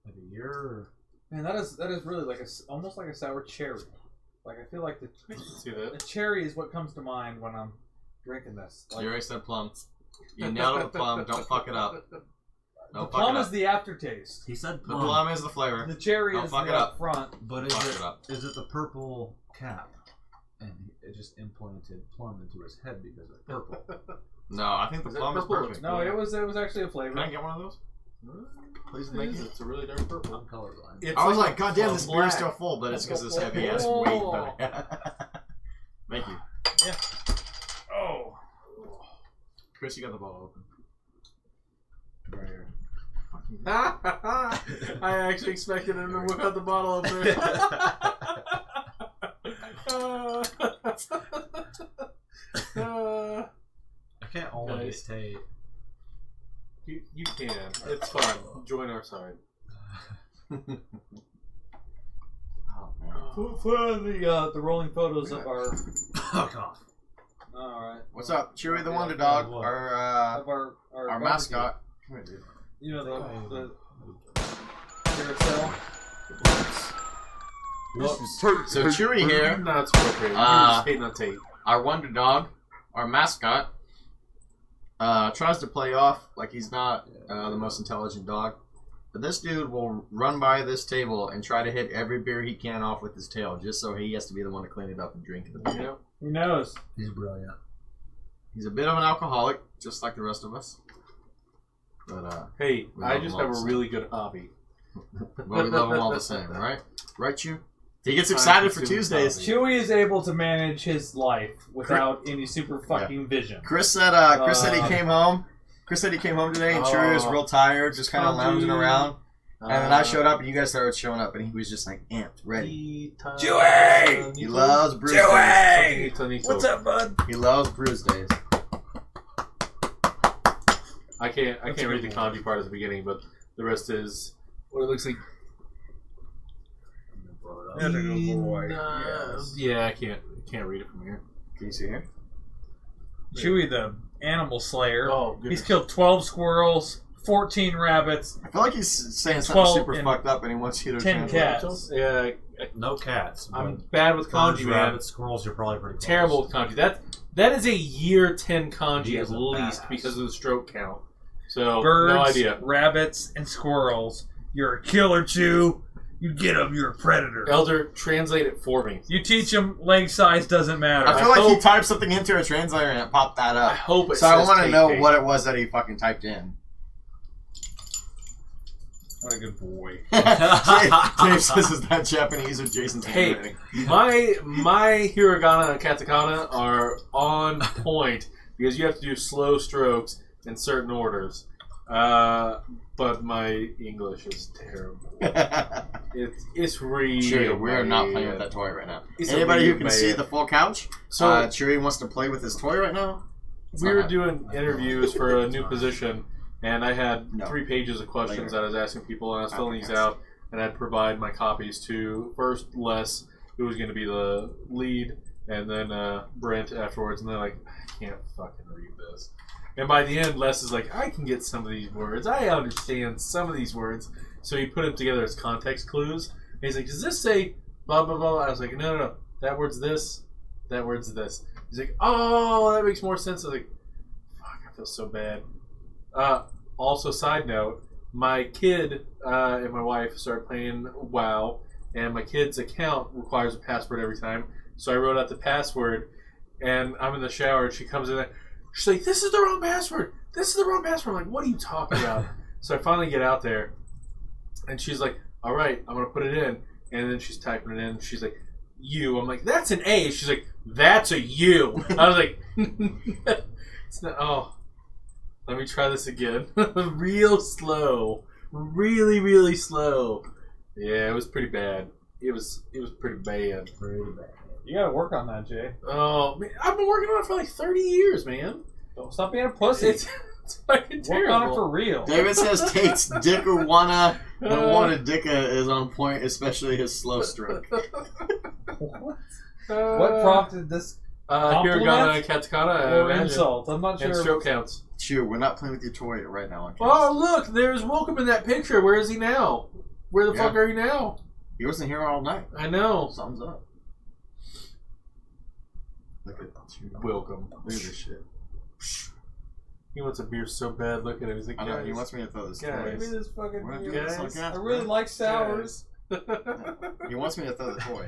[SPEAKER 3] Like a year? Or...
[SPEAKER 4] Man, that is really like almost like a sour cherry. Like I feel like
[SPEAKER 1] I can see that.
[SPEAKER 4] the cherry is what comes to mind when I'm drinking this. Like,
[SPEAKER 2] You already said plum. You nailed it with plum. Don't fuck it up.
[SPEAKER 4] the
[SPEAKER 2] Don't fuck
[SPEAKER 4] plum
[SPEAKER 2] it
[SPEAKER 4] is
[SPEAKER 2] up.
[SPEAKER 4] the aftertaste.
[SPEAKER 3] He said
[SPEAKER 2] The plum is the flavor.
[SPEAKER 4] The cherry
[SPEAKER 2] Don't
[SPEAKER 4] is
[SPEAKER 2] fuck
[SPEAKER 4] the
[SPEAKER 2] it up.
[SPEAKER 4] up front.
[SPEAKER 3] But
[SPEAKER 2] Fuck it up.
[SPEAKER 3] is it the purple cap? And it just implanted plum into his head because of purple.
[SPEAKER 2] No, I think the
[SPEAKER 1] Is that
[SPEAKER 2] plum is
[SPEAKER 1] purple?
[SPEAKER 2] perfect.
[SPEAKER 4] No, it was actually a flavor.
[SPEAKER 2] Can I get one of those? Please, thank you.
[SPEAKER 1] It's a really dark purple.
[SPEAKER 3] I'm colorblind.
[SPEAKER 1] It's
[SPEAKER 2] I was like,
[SPEAKER 1] a
[SPEAKER 2] God damn,
[SPEAKER 1] plum
[SPEAKER 2] this beer is
[SPEAKER 1] black.
[SPEAKER 2] still full, but it's because of this heavy ass
[SPEAKER 4] Oh.
[SPEAKER 2] weight. But thank you.
[SPEAKER 4] Oh.
[SPEAKER 2] Chris, you got the bottle open.
[SPEAKER 3] Right here.
[SPEAKER 1] I actually expected him to whip out the bottle opener.
[SPEAKER 3] I can't always take.
[SPEAKER 1] You can. It's fun. Join our side.
[SPEAKER 3] Oh, man.
[SPEAKER 4] For the rolling photos of our
[SPEAKER 3] Fuck off.
[SPEAKER 4] alright.
[SPEAKER 2] What's up, Chewy the Wonder Dog,
[SPEAKER 3] What?
[SPEAKER 2] our
[SPEAKER 4] Of our barbecue.
[SPEAKER 2] mascot? Come here, dude.
[SPEAKER 4] You know the carousel.
[SPEAKER 2] Whoops.
[SPEAKER 5] Tate,
[SPEAKER 2] So
[SPEAKER 5] hate,
[SPEAKER 2] Chewy
[SPEAKER 5] baby.
[SPEAKER 2] here,
[SPEAKER 1] Not appropriate. You're just hating on Tate.
[SPEAKER 2] our Wonder Dog, our mascot, tries to play off like he's not the most intelligent dog. But this dude will run by this table and try to hit every beer he can off with his tail, just so he has to be the one to clean it up and drink the beer.
[SPEAKER 1] Yeah.
[SPEAKER 4] Who knows?
[SPEAKER 3] He's brilliant.
[SPEAKER 2] He's a bit of an alcoholic, just like the rest of us. But
[SPEAKER 1] Hey,
[SPEAKER 2] We
[SPEAKER 1] I
[SPEAKER 2] love
[SPEAKER 1] just
[SPEAKER 2] him all
[SPEAKER 1] have
[SPEAKER 2] the
[SPEAKER 1] a
[SPEAKER 2] same.
[SPEAKER 1] really good hobby.
[SPEAKER 2] we love him all the same, right? Right, you? He gets excited for Tuesdays.
[SPEAKER 4] Chewy is able to manage his life without any super fucking vision.
[SPEAKER 2] Chris said he came home. Chris said he came home today and Chewy was real tired, just kind of lounging around. And then I showed up, and you guys started showing up, and he was just like amped, ready.
[SPEAKER 1] Chewy!
[SPEAKER 2] He loves Brews Days.
[SPEAKER 4] What's up, bud?
[SPEAKER 2] He loves Brews Days.
[SPEAKER 1] I can't read the kanji part at the beginning, but the rest is what it looks like.
[SPEAKER 4] That's a good boy. Yes.
[SPEAKER 1] Yeah, I can't read it from here.
[SPEAKER 2] Can you see him?
[SPEAKER 4] Chewy, the animal slayer.
[SPEAKER 1] Oh, goodness.
[SPEAKER 4] He's killed 12 squirrels, 14 rabbits,
[SPEAKER 2] I feel like he's saying something
[SPEAKER 4] 12
[SPEAKER 2] super
[SPEAKER 4] and
[SPEAKER 2] fucked up, and he wants you to
[SPEAKER 4] 10
[SPEAKER 2] translate.
[SPEAKER 4] cats.
[SPEAKER 1] Yeah,
[SPEAKER 3] No cats.
[SPEAKER 1] I'm
[SPEAKER 3] but
[SPEAKER 1] bad with
[SPEAKER 3] birds,
[SPEAKER 1] kanji, man.
[SPEAKER 3] rabbits, squirrels. You're probably pretty close.
[SPEAKER 1] Terrible with kanji. That is a year 10 kanji
[SPEAKER 3] He
[SPEAKER 1] at
[SPEAKER 3] is a
[SPEAKER 1] least
[SPEAKER 3] badass.
[SPEAKER 1] because of the stroke count. So
[SPEAKER 4] Birds,
[SPEAKER 1] no idea.
[SPEAKER 4] rabbits, and squirrels. You're a killer, Chew. You get them, you're a predator.
[SPEAKER 1] Elder, translate it for me.
[SPEAKER 4] You teach them leg size doesn't matter.
[SPEAKER 2] I feel like he
[SPEAKER 1] hope-
[SPEAKER 2] typed something into a translator and it popped that
[SPEAKER 1] I
[SPEAKER 2] up.
[SPEAKER 1] hope it
[SPEAKER 2] So I
[SPEAKER 1] says
[SPEAKER 2] want to know
[SPEAKER 1] KK.
[SPEAKER 2] what it was that he fucking typed in.
[SPEAKER 4] What a good boy.
[SPEAKER 2] Dave says, is that Japanese or Jason's
[SPEAKER 1] Hey,
[SPEAKER 2] handwriting?
[SPEAKER 1] my hiragana and katakana are on point because you have to do slow strokes in certain orders. But my English is terrible. It's really
[SPEAKER 2] Chewy, we are not
[SPEAKER 1] bad.
[SPEAKER 2] playing with that toy right now.
[SPEAKER 1] It's
[SPEAKER 2] Anybody
[SPEAKER 1] really
[SPEAKER 2] who can
[SPEAKER 1] bad.
[SPEAKER 2] see the full couch,
[SPEAKER 1] So
[SPEAKER 2] Chewy wants to play with his toy right now. It's
[SPEAKER 1] we
[SPEAKER 2] not
[SPEAKER 1] were
[SPEAKER 2] happening.
[SPEAKER 1] doing interviews for a new position, and I had
[SPEAKER 2] No.
[SPEAKER 1] 3 pages of questions
[SPEAKER 2] Later.
[SPEAKER 1] that I was asking people, and I was filling these
[SPEAKER 2] After
[SPEAKER 1] out, and I'd provide my copies to first Les, who was going to be the lead, and then Brent afterwards, and they're like, I can't fucking read this. And by the end, Les is like, I can get some of these words. I understand some of these words. So he put them together as context clues. And he's like, does this say blah, blah, blah? I was like, no. That word's this. That word's this. He's like, oh, that makes more sense. I was like, fuck, I feel so bad. Also, side note, my kid and my wife started playing WoW, and my kid's account requires a password every time. So I wrote out the password, and I'm in the shower, and she comes in there. She's like, this is the wrong password. This is the wrong password. I'm like, what are you talking about? So I finally get out there, and she's like, all right, I'm going to put it in. And then she's typing it in. She's like, U. I'm like, that's an A. She's like, that's a U. I was like, it's not, oh, let me try this again. Real slow. Really, really slow. Yeah, it was pretty bad. It was pretty bad.
[SPEAKER 3] Pretty bad.
[SPEAKER 4] You gotta work on that, Jay.
[SPEAKER 1] Oh, man, I've been working on it for like 30 years, man.
[SPEAKER 4] Don't stop being a pussy.
[SPEAKER 1] It's fucking
[SPEAKER 4] Work
[SPEAKER 1] terrible.
[SPEAKER 4] on it for real.
[SPEAKER 2] David says Tate's Dickawana Dicka is on point, especially his slow stroke.
[SPEAKER 4] What prompted this
[SPEAKER 1] Hiragana and katakana, I
[SPEAKER 4] or
[SPEAKER 1] imagine.
[SPEAKER 4] insult? I'm not
[SPEAKER 1] And
[SPEAKER 4] sure.
[SPEAKER 1] stroke counts.
[SPEAKER 2] Chew, we're not playing with your toy right now. On
[SPEAKER 1] Oh, look, there's Welcome in that picture. Where is he now? Where the fuck
[SPEAKER 2] Yeah.
[SPEAKER 1] are you now?
[SPEAKER 2] He wasn't here all night.
[SPEAKER 1] I know.
[SPEAKER 2] Thumbs up. Look at Chew.
[SPEAKER 1] Welcome.
[SPEAKER 2] Look at this shit.
[SPEAKER 1] He wants a beer so bad. Look at him. He's like,
[SPEAKER 2] I know,
[SPEAKER 1] guys,
[SPEAKER 2] he wants me to throw this
[SPEAKER 1] Guys.
[SPEAKER 2] toy.
[SPEAKER 4] Give me this fucking
[SPEAKER 2] We're
[SPEAKER 4] beer.
[SPEAKER 2] doing this on
[SPEAKER 1] Guys,
[SPEAKER 2] cast,
[SPEAKER 4] I really
[SPEAKER 2] bro.
[SPEAKER 4] like sours.
[SPEAKER 2] He wants me to throw the toy.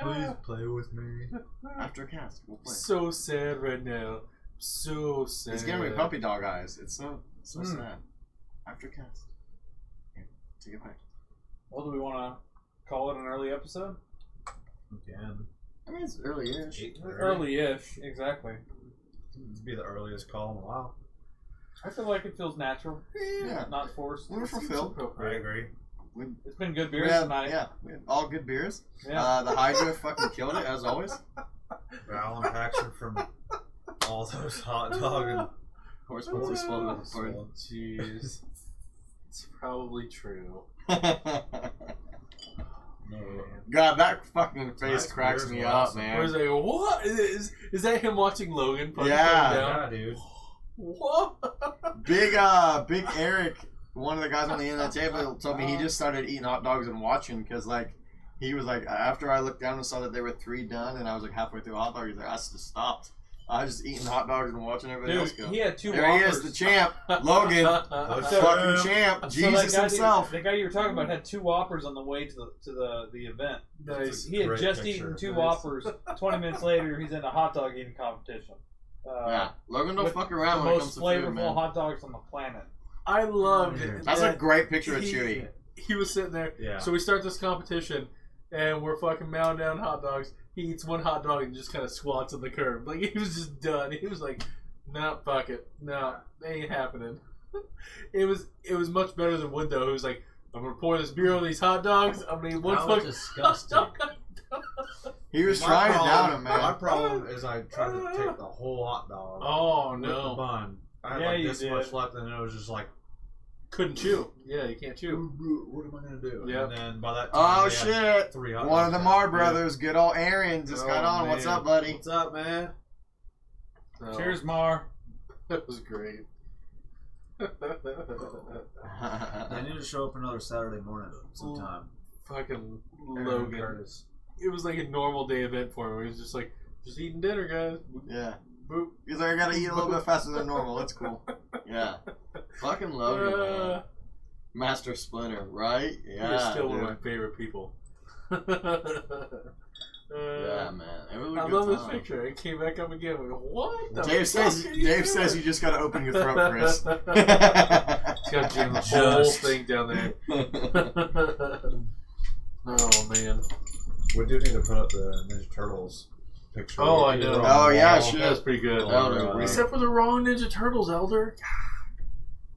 [SPEAKER 3] Please play with me.
[SPEAKER 2] After a cast, we'll play.
[SPEAKER 1] So sad right now. So sad.
[SPEAKER 2] He's giving me puppy dog eyes. It's so
[SPEAKER 4] Mm.
[SPEAKER 2] sad. After cast. Here, take it back.
[SPEAKER 4] Well, do we want to call it an early episode?
[SPEAKER 3] Again.
[SPEAKER 2] I mean, it's early-ish.
[SPEAKER 4] Early-ish, exactly.
[SPEAKER 3] It'd be the earliest call in a while.
[SPEAKER 4] I feel like it feels natural,
[SPEAKER 2] Yeah.
[SPEAKER 4] not forced.
[SPEAKER 2] We were fulfilled.
[SPEAKER 3] I agree.
[SPEAKER 4] It's been good
[SPEAKER 2] We
[SPEAKER 4] beers
[SPEAKER 2] had,
[SPEAKER 4] tonight.
[SPEAKER 2] yeah, we had all good beers.
[SPEAKER 4] Yeah.
[SPEAKER 2] The Hydra fucking killed it, as always.
[SPEAKER 3] Val and Paxton from all those hot dog and
[SPEAKER 2] Of course, once we swallowed it before.
[SPEAKER 1] Jeez. It's probably true.
[SPEAKER 2] God, that fucking face
[SPEAKER 3] Nice
[SPEAKER 2] cracks
[SPEAKER 3] beers
[SPEAKER 2] me
[SPEAKER 3] were
[SPEAKER 2] up,
[SPEAKER 3] awesome.
[SPEAKER 1] Where is
[SPEAKER 2] man.
[SPEAKER 1] like, what? Is that him watching Logan? fucking
[SPEAKER 2] Yeah.
[SPEAKER 1] going down?
[SPEAKER 3] yeah, dude.
[SPEAKER 1] What?
[SPEAKER 2] Big Eric, one of the guys on the end of the table, told me he just started eating hot dogs and watching because, like, he was like, after I looked down and saw that there were 3 done, and I was like halfway through a hot dog, he's like, I just stopped. I was just eating hot dogs and watching everybody else
[SPEAKER 4] Dude,
[SPEAKER 2] go.
[SPEAKER 4] he had 2
[SPEAKER 2] There
[SPEAKER 4] Whoppers.
[SPEAKER 2] he is, the champ, Logan,
[SPEAKER 4] So-
[SPEAKER 2] fucking champ,
[SPEAKER 4] So
[SPEAKER 2] Jesus
[SPEAKER 4] that guy
[SPEAKER 2] himself.
[SPEAKER 4] The guy you were talking about had 2 Whoppers on the way to the event.
[SPEAKER 1] Nice.
[SPEAKER 4] He had
[SPEAKER 3] Great
[SPEAKER 4] just
[SPEAKER 3] picture.
[SPEAKER 4] eaten 2
[SPEAKER 1] Nice.
[SPEAKER 4] Whoppers. 20 minutes later, he's in a hot dog eating competition.
[SPEAKER 2] Yeah, Logan don't
[SPEAKER 4] with
[SPEAKER 2] fuck
[SPEAKER 4] The
[SPEAKER 2] around when it comes
[SPEAKER 4] most
[SPEAKER 2] to
[SPEAKER 4] flavorful
[SPEAKER 2] food, man.
[SPEAKER 4] hot dogs on the planet.
[SPEAKER 1] I loved it.
[SPEAKER 2] That's a great picture of
[SPEAKER 1] he-
[SPEAKER 2] Chewy.
[SPEAKER 1] He was sitting there.
[SPEAKER 3] Yeah.
[SPEAKER 1] So we start this competition, and we're fucking mowing down hot dogs. He eats 1 hot dog and just kind of squats on the curb. Like, he was just done. He was like, nah, fuck it. No, that ain't happening. It was much better than Window, who was like, I'm gonna pour this beer over these hot dogs. I'm gonna eat one
[SPEAKER 3] That was
[SPEAKER 1] fucking
[SPEAKER 3] disgusting.
[SPEAKER 2] He was trying to down him,
[SPEAKER 3] My
[SPEAKER 2] man.
[SPEAKER 3] problem is I tried to take the whole hot dog
[SPEAKER 1] Oh
[SPEAKER 3] with the
[SPEAKER 1] no!
[SPEAKER 3] bun. I had
[SPEAKER 4] Yeah,
[SPEAKER 3] like
[SPEAKER 4] you
[SPEAKER 3] this
[SPEAKER 4] did.
[SPEAKER 3] much left, and it was just like,
[SPEAKER 1] Couldn't chew. Yeah, you can't chew.
[SPEAKER 3] what am I gonna do?
[SPEAKER 1] Yep.
[SPEAKER 3] And then by that time,
[SPEAKER 2] Oh
[SPEAKER 3] they had
[SPEAKER 2] shit!
[SPEAKER 3] 3 hot
[SPEAKER 2] One of
[SPEAKER 3] dogs
[SPEAKER 2] the Mar
[SPEAKER 3] left.
[SPEAKER 2] brothers, good old Aaron, just got
[SPEAKER 1] Oh,
[SPEAKER 2] on. What's
[SPEAKER 1] man.
[SPEAKER 2] up, buddy?
[SPEAKER 3] What's up, man?
[SPEAKER 1] So,
[SPEAKER 4] Cheers, Mar.
[SPEAKER 1] That was great.
[SPEAKER 3] They need to show up another Saturday morning sometime.
[SPEAKER 1] Fucking
[SPEAKER 3] Aaron
[SPEAKER 1] Logan.
[SPEAKER 3] Curtis.
[SPEAKER 1] It was like a normal day event for him. He was just like, just eating dinner, guys.
[SPEAKER 2] Yeah.
[SPEAKER 1] Boop.
[SPEAKER 2] He's like, I gotta eat a little bit faster than normal. It's cool. Yeah. Fucking Logan, man. Master Splinter, right? Yeah.
[SPEAKER 1] You're still one of
[SPEAKER 2] dude.
[SPEAKER 1] my favorite people.
[SPEAKER 2] Yeah, man. It was a
[SPEAKER 1] I
[SPEAKER 2] good
[SPEAKER 1] love this
[SPEAKER 2] time.
[SPEAKER 1] picture. It came back up again. Like, what? The
[SPEAKER 2] Dave
[SPEAKER 1] fuck
[SPEAKER 2] says
[SPEAKER 1] are
[SPEAKER 2] Dave says
[SPEAKER 1] doing?
[SPEAKER 2] you just gotta open your throat, Chris.
[SPEAKER 1] He's got jammed the whole
[SPEAKER 3] Just.
[SPEAKER 1] thing down there. Oh man.
[SPEAKER 3] We do need to put up the Ninja Turtles picture.
[SPEAKER 1] Oh, I know.
[SPEAKER 2] Oh, yeah,
[SPEAKER 3] Wall.
[SPEAKER 2] shit.
[SPEAKER 1] That was pretty good.
[SPEAKER 2] Elder, we-
[SPEAKER 1] Except for the wrong Ninja Turtles, Elder.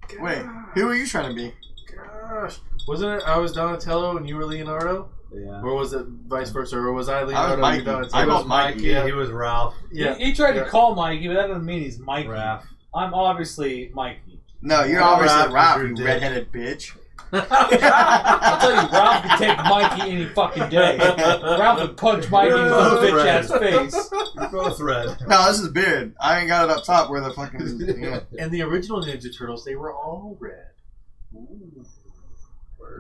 [SPEAKER 1] God.
[SPEAKER 2] Wait, who are you trying to be?
[SPEAKER 1] Gosh. Wasn't it I was Donatello and you were Leonardo?
[SPEAKER 3] Yeah.
[SPEAKER 1] Or was it vice versa? Or was I
[SPEAKER 2] I was
[SPEAKER 1] Leonardo and you
[SPEAKER 2] Mikey.
[SPEAKER 1] Donatello?
[SPEAKER 2] I
[SPEAKER 3] He
[SPEAKER 2] was
[SPEAKER 3] was Mikey.
[SPEAKER 1] Yeah.
[SPEAKER 3] He was Ralph.
[SPEAKER 1] Yeah.
[SPEAKER 4] He tried
[SPEAKER 1] Yeah.
[SPEAKER 4] to call Mikey, but that doesn't mean he's Mikey.
[SPEAKER 3] Raph.
[SPEAKER 4] I'm obviously Mikey.
[SPEAKER 2] No, you're
[SPEAKER 3] Oh,
[SPEAKER 2] obviously
[SPEAKER 3] Ralph,
[SPEAKER 2] Ralph,
[SPEAKER 3] you're
[SPEAKER 2] you
[SPEAKER 3] dick.
[SPEAKER 2] redheaded bitch.
[SPEAKER 4] I'll tell you, Ralph could take Mikey any fucking day. Ralph would punch Mikey in his bitch ass face.
[SPEAKER 3] You're both red.
[SPEAKER 2] No, this is beard. I ain't got it up top where the fucking. Yeah.
[SPEAKER 1] And the original Ninja Turtles, they were all red. Ooh.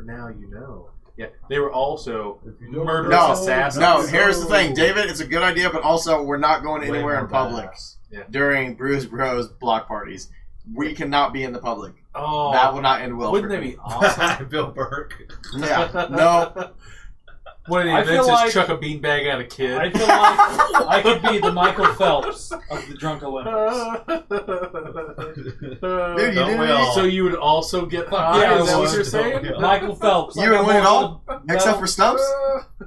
[SPEAKER 1] Now you know. Yeah, they were also
[SPEAKER 3] don't
[SPEAKER 1] murderous
[SPEAKER 2] know,
[SPEAKER 1] assassins.
[SPEAKER 2] No, here's the thing, David. It's a good idea, but also we're not going
[SPEAKER 3] Way
[SPEAKER 2] anywhere
[SPEAKER 3] more
[SPEAKER 2] in public
[SPEAKER 3] badass.
[SPEAKER 2] during Brews Bros block parties. We cannot be in the public.
[SPEAKER 1] Oh,
[SPEAKER 2] That will not end well.
[SPEAKER 1] wouldn't
[SPEAKER 2] for
[SPEAKER 1] that
[SPEAKER 2] me.
[SPEAKER 1] be awesome?
[SPEAKER 3] Bill Burke.
[SPEAKER 2] Yeah. No.
[SPEAKER 1] One of the
[SPEAKER 4] I feel
[SPEAKER 1] events is
[SPEAKER 4] like-
[SPEAKER 1] chuck a beanbag at a kid.
[SPEAKER 4] I feel like I could be the Michael Phelps of the Drunk Olympics.
[SPEAKER 2] Dude, you
[SPEAKER 3] Don't
[SPEAKER 2] didn't
[SPEAKER 3] we
[SPEAKER 2] even-
[SPEAKER 3] all?
[SPEAKER 1] So you would also get
[SPEAKER 4] Fuck
[SPEAKER 1] high?
[SPEAKER 4] yeah,
[SPEAKER 1] is that
[SPEAKER 4] I
[SPEAKER 1] what
[SPEAKER 4] would.
[SPEAKER 1] you're saying?
[SPEAKER 3] Yeah.
[SPEAKER 4] Michael Phelps.
[SPEAKER 2] You would win it all? Except for Stumps?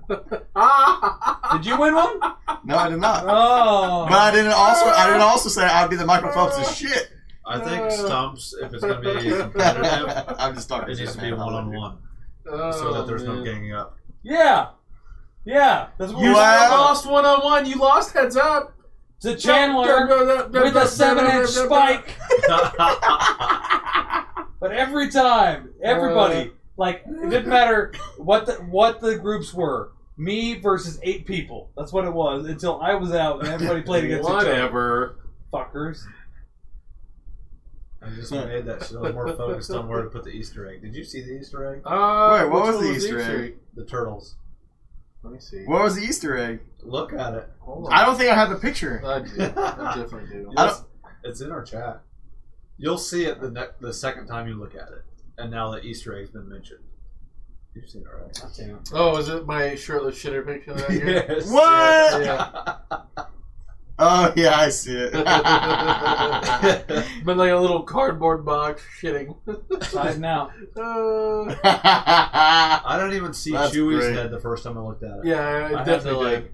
[SPEAKER 4] Did you win one?
[SPEAKER 2] No, I did not.
[SPEAKER 4] Oh.
[SPEAKER 2] But I didn't also say I'd be the Michael Phelps of shit.
[SPEAKER 3] I think Stumps, if it's going to be competitive,
[SPEAKER 2] I'm just talking
[SPEAKER 3] it needs
[SPEAKER 2] shit,
[SPEAKER 3] to be
[SPEAKER 2] man. I love you.
[SPEAKER 3] one-on-one
[SPEAKER 1] Oh,
[SPEAKER 3] so that there's no
[SPEAKER 1] man.
[SPEAKER 3] ganging up.
[SPEAKER 4] Yeah. Yeah. That's what
[SPEAKER 1] You
[SPEAKER 4] we're
[SPEAKER 2] Wow.
[SPEAKER 1] lost one-on-one. You lost heads up.
[SPEAKER 4] to Chandler with a 7-inch spike. But every time, everybody, like, it didn't matter what the groups were. Me versus 8 people. That's what it was until I was out and everybody played against each other.
[SPEAKER 1] Whatever.
[SPEAKER 4] Fuckers.
[SPEAKER 3] I just made that shit. I was more focused on where to put the Easter egg. Did you see the Easter egg?
[SPEAKER 2] Wait, what
[SPEAKER 1] which
[SPEAKER 2] was
[SPEAKER 1] one
[SPEAKER 2] the Easter egg?
[SPEAKER 3] The turtles.
[SPEAKER 1] Let me see.
[SPEAKER 2] What was the Easter egg?
[SPEAKER 3] Look at it.
[SPEAKER 1] Hold on.
[SPEAKER 2] I don't think I have the picture.
[SPEAKER 1] I do. I definitely do.
[SPEAKER 2] I don't-
[SPEAKER 3] It's in our chat. You'll see it the second time you look at it. And now the Easter egg's been mentioned. You've seen it, right?
[SPEAKER 1] Oh, is it my shirtless shitter picture that I get?
[SPEAKER 3] Yes.
[SPEAKER 2] What?
[SPEAKER 1] Yeah.
[SPEAKER 2] Oh, yeah, I see it.
[SPEAKER 1] But like a little cardboard box shitting.
[SPEAKER 4] Hiding out.
[SPEAKER 3] I don't even see
[SPEAKER 2] That's
[SPEAKER 3] Chewie's
[SPEAKER 2] great.
[SPEAKER 3] head the first time I looked at it.
[SPEAKER 1] Yeah,
[SPEAKER 3] I
[SPEAKER 1] I
[SPEAKER 3] had
[SPEAKER 1] definitely
[SPEAKER 3] to,
[SPEAKER 1] did.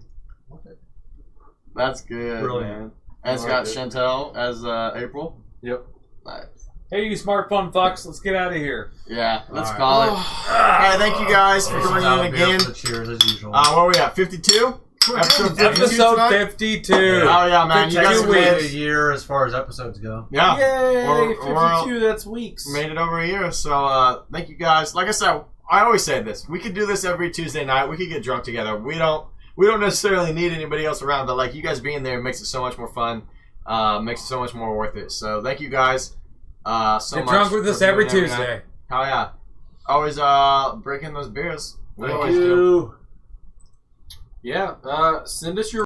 [SPEAKER 2] That's good,
[SPEAKER 3] Brilliant.
[SPEAKER 2] man. And it's
[SPEAKER 1] I
[SPEAKER 2] got
[SPEAKER 1] like it.
[SPEAKER 2] Chantel as April.
[SPEAKER 1] Yep.
[SPEAKER 2] Nice.
[SPEAKER 4] Hey, you smart fun fucks, let's get out of here.
[SPEAKER 2] Yeah, let's
[SPEAKER 3] All right.
[SPEAKER 2] call it. Alright, thank you guys for joining in again.
[SPEAKER 3] Cheers as usual.
[SPEAKER 2] Where are we at? 52? Episode 52
[SPEAKER 4] Episode
[SPEAKER 2] tonight?
[SPEAKER 4] 52.
[SPEAKER 2] Oh, yeah, man. You guys
[SPEAKER 3] Technically
[SPEAKER 2] made
[SPEAKER 3] a year as far as episodes go.
[SPEAKER 2] Yeah.
[SPEAKER 1] Yay!
[SPEAKER 2] We're-
[SPEAKER 1] 52, that's weeks.
[SPEAKER 2] Made it over a year, so thank you guys. Like I said, I always say this: we could do this every Tuesday night. We could get drunk together. We don't necessarily need anybody else around, but like you guys being there makes it so much more fun. Makes it so much more worth it. So thank you guys. So
[SPEAKER 4] Get
[SPEAKER 2] much
[SPEAKER 4] drunk with
[SPEAKER 2] for
[SPEAKER 4] us
[SPEAKER 2] doing
[SPEAKER 4] every
[SPEAKER 2] it night.
[SPEAKER 4] Tuesday.
[SPEAKER 2] Hell yeah! Always breaking those beers. We
[SPEAKER 1] Thank
[SPEAKER 2] always do.
[SPEAKER 1] you. Yeah, send us your